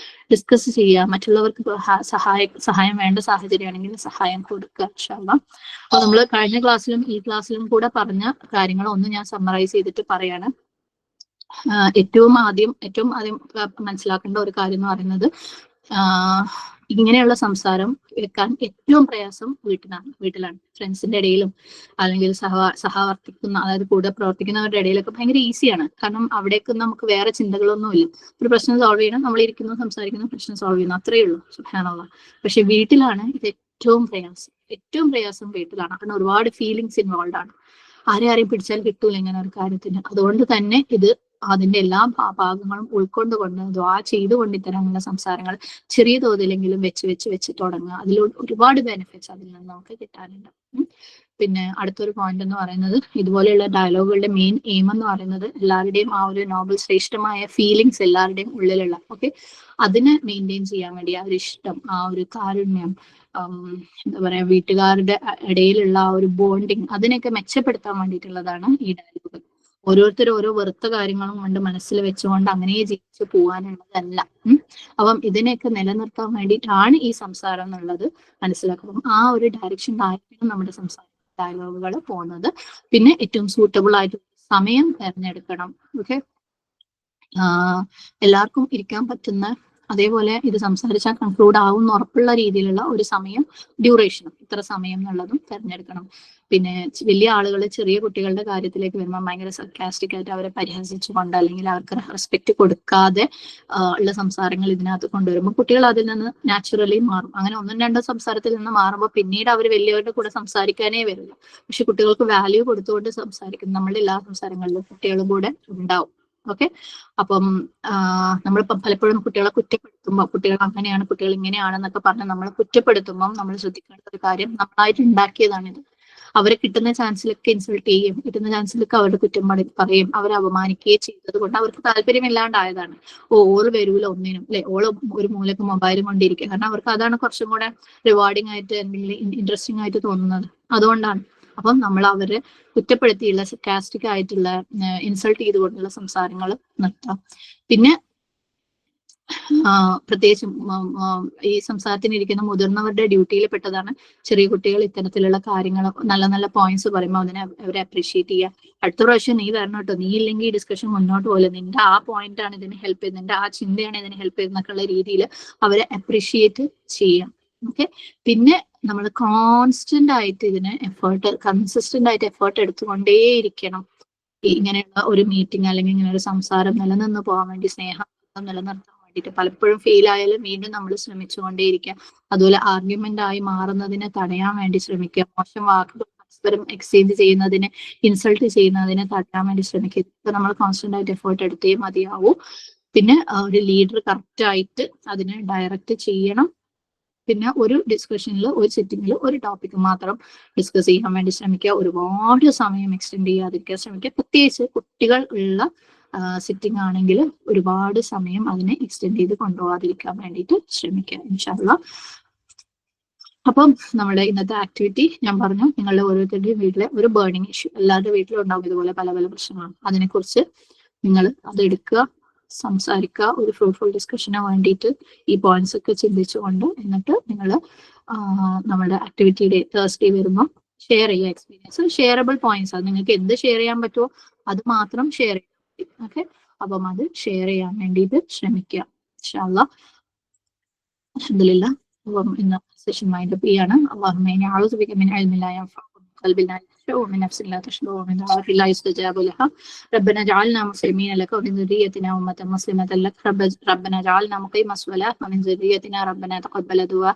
ഡിസ്കസ് ചെയ്യുക, മറ്റുള്ളവർക്ക് സഹായം വേണ്ട സാഹചര്യമാണെങ്കിൽ സഹായം കൊടുക്കുക. ഇൻഷാ അല്ലാഹ്. അപ്പൊ നമ്മൾ കഴിഞ്ഞ ക്ലാസ്സിലും ഈ ക്ലാസ്സിലും കൂടെ പറഞ്ഞ കാര്യങ്ങൾ ഒന്ന് ഞാൻ സമ്മറൈസ് ചെയ്തിട്ട് പറയാണ്. ഏറ്റവും ആദ്യം മനസ്സിലാക്കേണ്ട ഒരു കാര്യം എന്ന് പറയുന്നത്, ഇങ്ങനെയുള്ള സംസാരം കേൾക്കാൻ ഏറ്റവും പ്രയാസം വീട്ടിലാണ്. ഫ്രണ്ട്സിന്റെ ഇടയിലും അല്ലെങ്കിൽ സഹവർത്തിക്കുന്ന, അതായത് കൂടെ പ്രവർത്തിക്കുന്നവരുടെ ഇടയിലൊക്കെ ഭയങ്കര ഈസിയാണ്. കാരണം അവിടേക്ക് നമുക്ക് വേറെ ചിന്തകളൊന്നുമില്ല. ഒരു പ്രശ്നം സോൾവ് ചെയ്യണം, നമ്മൾ ഇരിക്കുന്നു, സംസാരിക്കുന്നു, പ്രശ്നം സോൾവ് ചെയ്യുന്നു, അത്രയേ ഉള്ളൂ. സുബ്ഹാനല്ലാഹ്. പക്ഷെ വീട്ടിലാണ് ഇത് ഏറ്റവും പ്രയാസം വീട്ടിലാണ്. കാരണം ഒരുപാട് ഫീലിങ്സ് ഇൻവോൾവ് ആണ്. ആരെയും പിടിച്ചാൽ കിട്ടൂല ഇങ്ങനെ ഒരു കാര്യത്തിന്. അതുകൊണ്ട് തന്നെ ഇത് അതിന്റെ എല്ലാ ഭാഗങ്ങളും ഉൾക്കൊണ്ടുകൊണ്ട് ദ്വാ ചെയ്തുകൊണ്ട് ഇത്തരമുള്ള സംസാരങ്ങൾ ചെറിയ തോതിലെങ്കിലും വെച്ച് തുടങ്ങുക. അതിലൂടെ ഒരുപാട് ബെനിഫിറ്റ്സ് അതിൽ നിന്ന് നമുക്ക് കിട്ടാനുണ്ട്. പിന്നെ അടുത്തൊരു പോയിന്റ് എന്ന് പറയുന്നത്, ഇതുപോലെയുള്ള ഡയലോഗുകളുടെ മെയിൻ എയിം എന്ന് പറയുന്നത് എല്ലാവരുടെയും ആ ഒരു നോബൽ ശ്രേഷ്ഠമായ ഫീലിങ്സ് എല്ലാവരുടെയും ഉള്ളിലുള്ള അതിനെ മെയിൻറ്റെയിൻ ചെയ്യാൻ വേണ്ടി ആ ഒരു ഇഷ്ടം, ആ ഒരു കാരുണ്യം, എന്താ പറയാ, വീട്ടുകാരുടെ ഇടയിലുള്ള ആ ഒരു ബോണ്ടിങ്, അതിനൊക്കെ മെച്ചപ്പെടുത്താൻ വേണ്ടിയിട്ടുള്ളതാണ് ഈ ഡയലോഗ്. ഓരോരുത്തരും ഓരോ വെറുത്ത കാര്യങ്ങളും കൊണ്ട് മനസ്സിൽ വെച്ചുകൊണ്ട് അങ്ങനെ ജീവിച്ചു പോകാനുള്ളതല്ല. അപ്പം ഇതിനെയൊക്കെ നിലനിർത്താൻ വേണ്ടിയിട്ടാണ് ഈ സംസാരം എന്നുള്ളത് മനസ്സിലാക്കുക. ആ ഒരു ഡയറക്ഷനിലായിരിക്കണം നമ്മുടെ സംസാര ഡയലോഗുകൾ പോകുന്നത്. പിന്നെ ഏറ്റവും സൂട്ടബിൾ ആയിട്ട് സമയം തിരഞ്ഞെടുക്കണം. ഓക്കെ, എല്ലാവർക്കും ഇരിക്കാൻ പറ്റുന്ന അതേപോലെ ഇത് സംസാരിച്ചാൽ കൺക്ലൂഡ് ആവും ഉറപ്പുള്ള രീതിയിലുള്ള ഒരു സമയം, ഡ്യൂറേഷനും ഇത്ര സമയം എന്നുള്ളതും തിരഞ്ഞെടുക്കണം. പിന്നെ വലിയ ആളുകൾ ചെറിയ കുട്ടികളുടെ കാര്യത്തിലേക്ക് വരുമ്പോൾ ഭയങ്കര സർക്കാസ്റ്റിക് ആയിട്ട് അവരെ പരിഹസിച്ചുകൊണ്ട് അല്ലെങ്കിൽ അവർക്ക് റെസ്പെക്ട് കൊടുക്കാതെ ഉള്ള സംസാരങ്ങൾ ഇതിനകത്ത് കൊണ്ടുവരുമ്പോൾ കുട്ടികൾ അതിൽ നിന്ന് നാച്ചുറലി മാറും. അങ്ങനെ ഒന്നും രണ്ടും സംസാരത്തിൽ നിന്ന് മാറുമ്പോൾ പിന്നീട് അവർ വലിയവരുടെ കൂടെ സംസാരിക്കാനേ വരില്ല. പക്ഷെ കുട്ടികൾക്ക് വാല്യൂ കൊടുത്തുകൊണ്ട് സംസാരിക്കും. നമ്മളുടെ എല്ലാ സംസാരങ്ങളിലും കുട്ടികളും കൂടെ ഉണ്ടാവും. ഓക്കെ, അപ്പം നമ്മളിപ്പം പലപ്പോഴും കുട്ടികളെ കുറ്റപ്പെടുത്തുമ്പോൾ കുട്ടികൾ അങ്ങനെയാണ്, കുട്ടികൾ ഇങ്ങനെയാണെന്നൊക്കെ പറഞ്ഞ് നമ്മൾ കുറ്റപ്പെടുത്തുമ്പം നമ്മൾ ശ്രദ്ധിക്കേണ്ട ഒരു കാര്യം, നമ്മളായിട്ട് ഉണ്ടാക്കിയതാണിത്. അവരെ കിട്ടുന്ന ചാൻസിലൊക്കെ ഇൻസൾട്ട് ചെയ്യും, കിട്ടുന്ന ചാൻസിലൊക്കെ അവരുടെ കുറ്റം പറയും, അവരെ അപമാനിക്കുകയും ചെയ്തത് കൊണ്ട് അവർക്ക് താല്പര്യമില്ലാണ്ടായതാണ്. ഓള് വരൂല ഒന്നിനും, അല്ലെ, ഓള് ഒരു മൂലക്ക് മൊബൈലും കൊണ്ടിരിക്കുക. കാരണം അവർക്ക് അതാണ് കുറച്ചും കൂടെ റിവാർഡിങ് ആയിട്ട് അല്ലെങ്കിൽ ഇൻട്രസ്റ്റിംഗ് ആയിട്ട് തോന്നുന്നത്. അതുകൊണ്ടാണ്. അപ്പം നമ്മൾ അവരെ കുറ്റപ്പെടുത്തിയുള്ള സർക്കാസ്റ്റിക് ആയിട്ടുള്ള ഇൻസൾട്ട് ചെയ്തുകൊണ്ടുള്ള സംസാരങ്ങൾ നിർത്താം. പിന്നെ പ്രത്യേകിച്ചും ഈ സംസാരത്തിനിരിക്കുന്ന മുതിർന്നവരുടെ ഡ്യൂട്ടിയിൽ പെട്ടതാണ് ചെറിയ കുട്ടികൾ ഇത്തരത്തിലുള്ള കാര്യങ്ങൾ നല്ല നല്ല പോയിന്റ്സ് പറയുമ്പോൾ അതിനെ അവരെ അപ്രീഷിയേറ്റ് ചെയ്യുക. അടുത്ത പ്രാവശ്യം നീ വരണം കേട്ടോ, നീ ഇല്ലെങ്കിൽ ഈ ഡിസ്കഷൻ മുന്നോട്ട് പോലെ, നിന്റെ ആ പോയിന്റ് ആണ് ഇതിനെ ഹെൽപ്പ് ചെയ്യുന്നത്, നിന്റെ ആ ചിന്തയാണ് ഇതിനെ ഹെൽപ്പ് ചെയ്യുന്നൊക്കെയുള്ള രീതിയിൽ അവരെ അപ്രീഷിയേറ്റ് ചെയ്യാം. ഓക്കെ, പിന്നെ നമ്മൾ കോൺസ്റ്റന്റ് ആയിട്ട് ഇതിന് കൺസിസ്റ്റന്റ് ആയിട്ട് എഫേർട്ട് എടുത്തുകൊണ്ടേയിരിക്കണം. ഇങ്ങനെയുള്ള ഒരു മീറ്റിംഗ് അല്ലെങ്കിൽ ഇങ്ങനെ ഒരു സംസാരം നിലനിന്ന് പോകാൻ വേണ്ടി, സ്നേഹം നിലനിർത്താൻ വേണ്ടിയിട്ട് പലപ്പോഴും ഫെയിൽ ആയാലും വീണ്ടും നമ്മൾ ശ്രമിച്ചുകൊണ്ടേയിരിക്കുക. അതുപോലെ ആർഗ്യുമെന്റ് ആയി മാറുന്നതിനെ തടയാൻ വേണ്ടി ശ്രമിക്കുക. മോശം വാക്കുകൾ പരസ്പരം എക്സ്ചേഞ്ച് ചെയ്യുന്നതിനെ, ഇൻസൾട്ട് ചെയ്യുന്നതിനെ തടയാൻ വേണ്ടി ശ്രമിക്കുക. ഇതൊക്കെ നമ്മൾ കോൺസ്റ്റന്റ് ആയിട്ട് എഫേർട്ട് എടുത്തേ മതിയാവൂ. പിന്നെ ഒരു ലീഡർ കറക്റ്റ് ആയിട്ട് അതിനെ ഡയറക്റ്റ് ചെയ്യണം. പിന്നെ ഒരു ഡിസ്കഷനിൽ, ഒരു സിറ്റിങ്ങിൽ ഒരു ടോപ്പിക് മാത്രം ഡിസ്കസ് ചെയ്യാൻ വേണ്ടി ശ്രമിക്കുക. ഒരുപാട് സമയം എക്സ്റ്റെൻഡ് ചെയ്യാതിരിക്കാൻ ശ്രമിക്കുക. പ്രത്യേകിച്ച് കുട്ടികൾ ഉള്ള സിറ്റിംഗ് ആണെങ്കിൽ ഒരുപാട് സമയം അതിനെ എക്സ്റ്റെൻഡ് ചെയ്ത് കൊണ്ടുപോകാതിരിക്കാൻ വേണ്ടിയിട്ട് ശ്രമിക്കുക ഇൻഷാ അല്ലാഹ്. അപ്പം നമ്മുടെ ഇന്നത്തെ ആക്ടിവിറ്റി ഞാൻ പറഞ്ഞു, നിങ്ങളുടെ ഓരോരുത്തരുടെയും വീട്ടിലെ ഒരു ബേണിംഗ് ഇഷ്യൂ, എല്ലാവരുടെ വീട്ടിലും ഉണ്ടാവും ഇതുപോലെ പല പല പ്രശ്നങ്ങളും. അതിനെക്കുറിച്ച് നിങ്ങൾ അതെടുക്കുക, സംസാരിക്കുക, ഒരു ഫ്രൂട്ട്ഫുൾ ഡിസ്കഷന് വേണ്ടിയിട്ട് ഈ പോയിന്റ്സ് ഒക്കെ ചിന്തിച്ചുകൊണ്ട് എന്നിട്ട് നിങ്ങൾ നമ്മുടെ ആക്ടിവിറ്റിയുടെ തേഴ്സ്ഡേ വരുമ്പോൾ ഷെയർ ചെയ്യുക എക്സ്പീരിയൻസ്. ഷെയറബിൾ പോയിന്റ്സ്, അത് നിങ്ങൾക്ക് എന്ത് ഷെയർ ചെയ്യാൻ പറ്റുമോ അത് മാത്രം ഷെയർ ചെയ്യാം. ഓക്കെ, അപ്പം അത് ഷെയർ ചെയ്യാൻ വേണ്ടിയിട്ട് ശ്രമിക്കുക ഇൻഷാ അല്ലാഹ്. അൽഹംദുലില്ലാഹ്. അപ്പം ഇന്ന് സെഷൻ മൈൻഡ് അപ്പ് ചെയ്യാണ്. اللهم إني أعوذ بك من علم لا ينفع ومن قلب لا يخشع ومن نفس لا تشبع ومن دعوة لا يستجاب لها. ربنا اجعلنا مسلمين لك ومن ذريتنا أمة مسلمة لك. ربنا اجعلنا مقيم الصلاة ومن ذريتنا ربنا تقبل دعاء.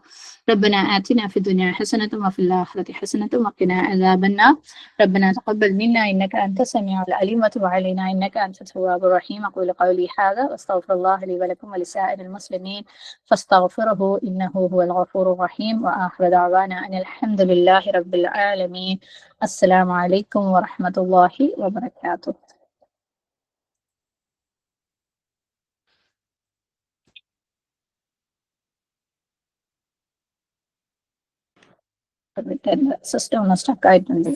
ربنا آتنا في الدنيا حسنة وفي الآخرة حسنة وقنا عذاب النار. ربنا تقبل منا إنك أنت السميع العليم وتب علينا إنك أنت التواب الرحيم. أقول قولي هذا وأستغفر الله لي ولكم ولسائر المسلمين فاستغفره إنه هو الغفور الرحيم. وآخر دعوانا أن الحمد لله رب العالمين. السلام عليكم ورحمة الله وبركاته. സിസ്റ്റം ഒന്ന് സ്റ്റക്ക് ആയിട്ടുണ്ട്.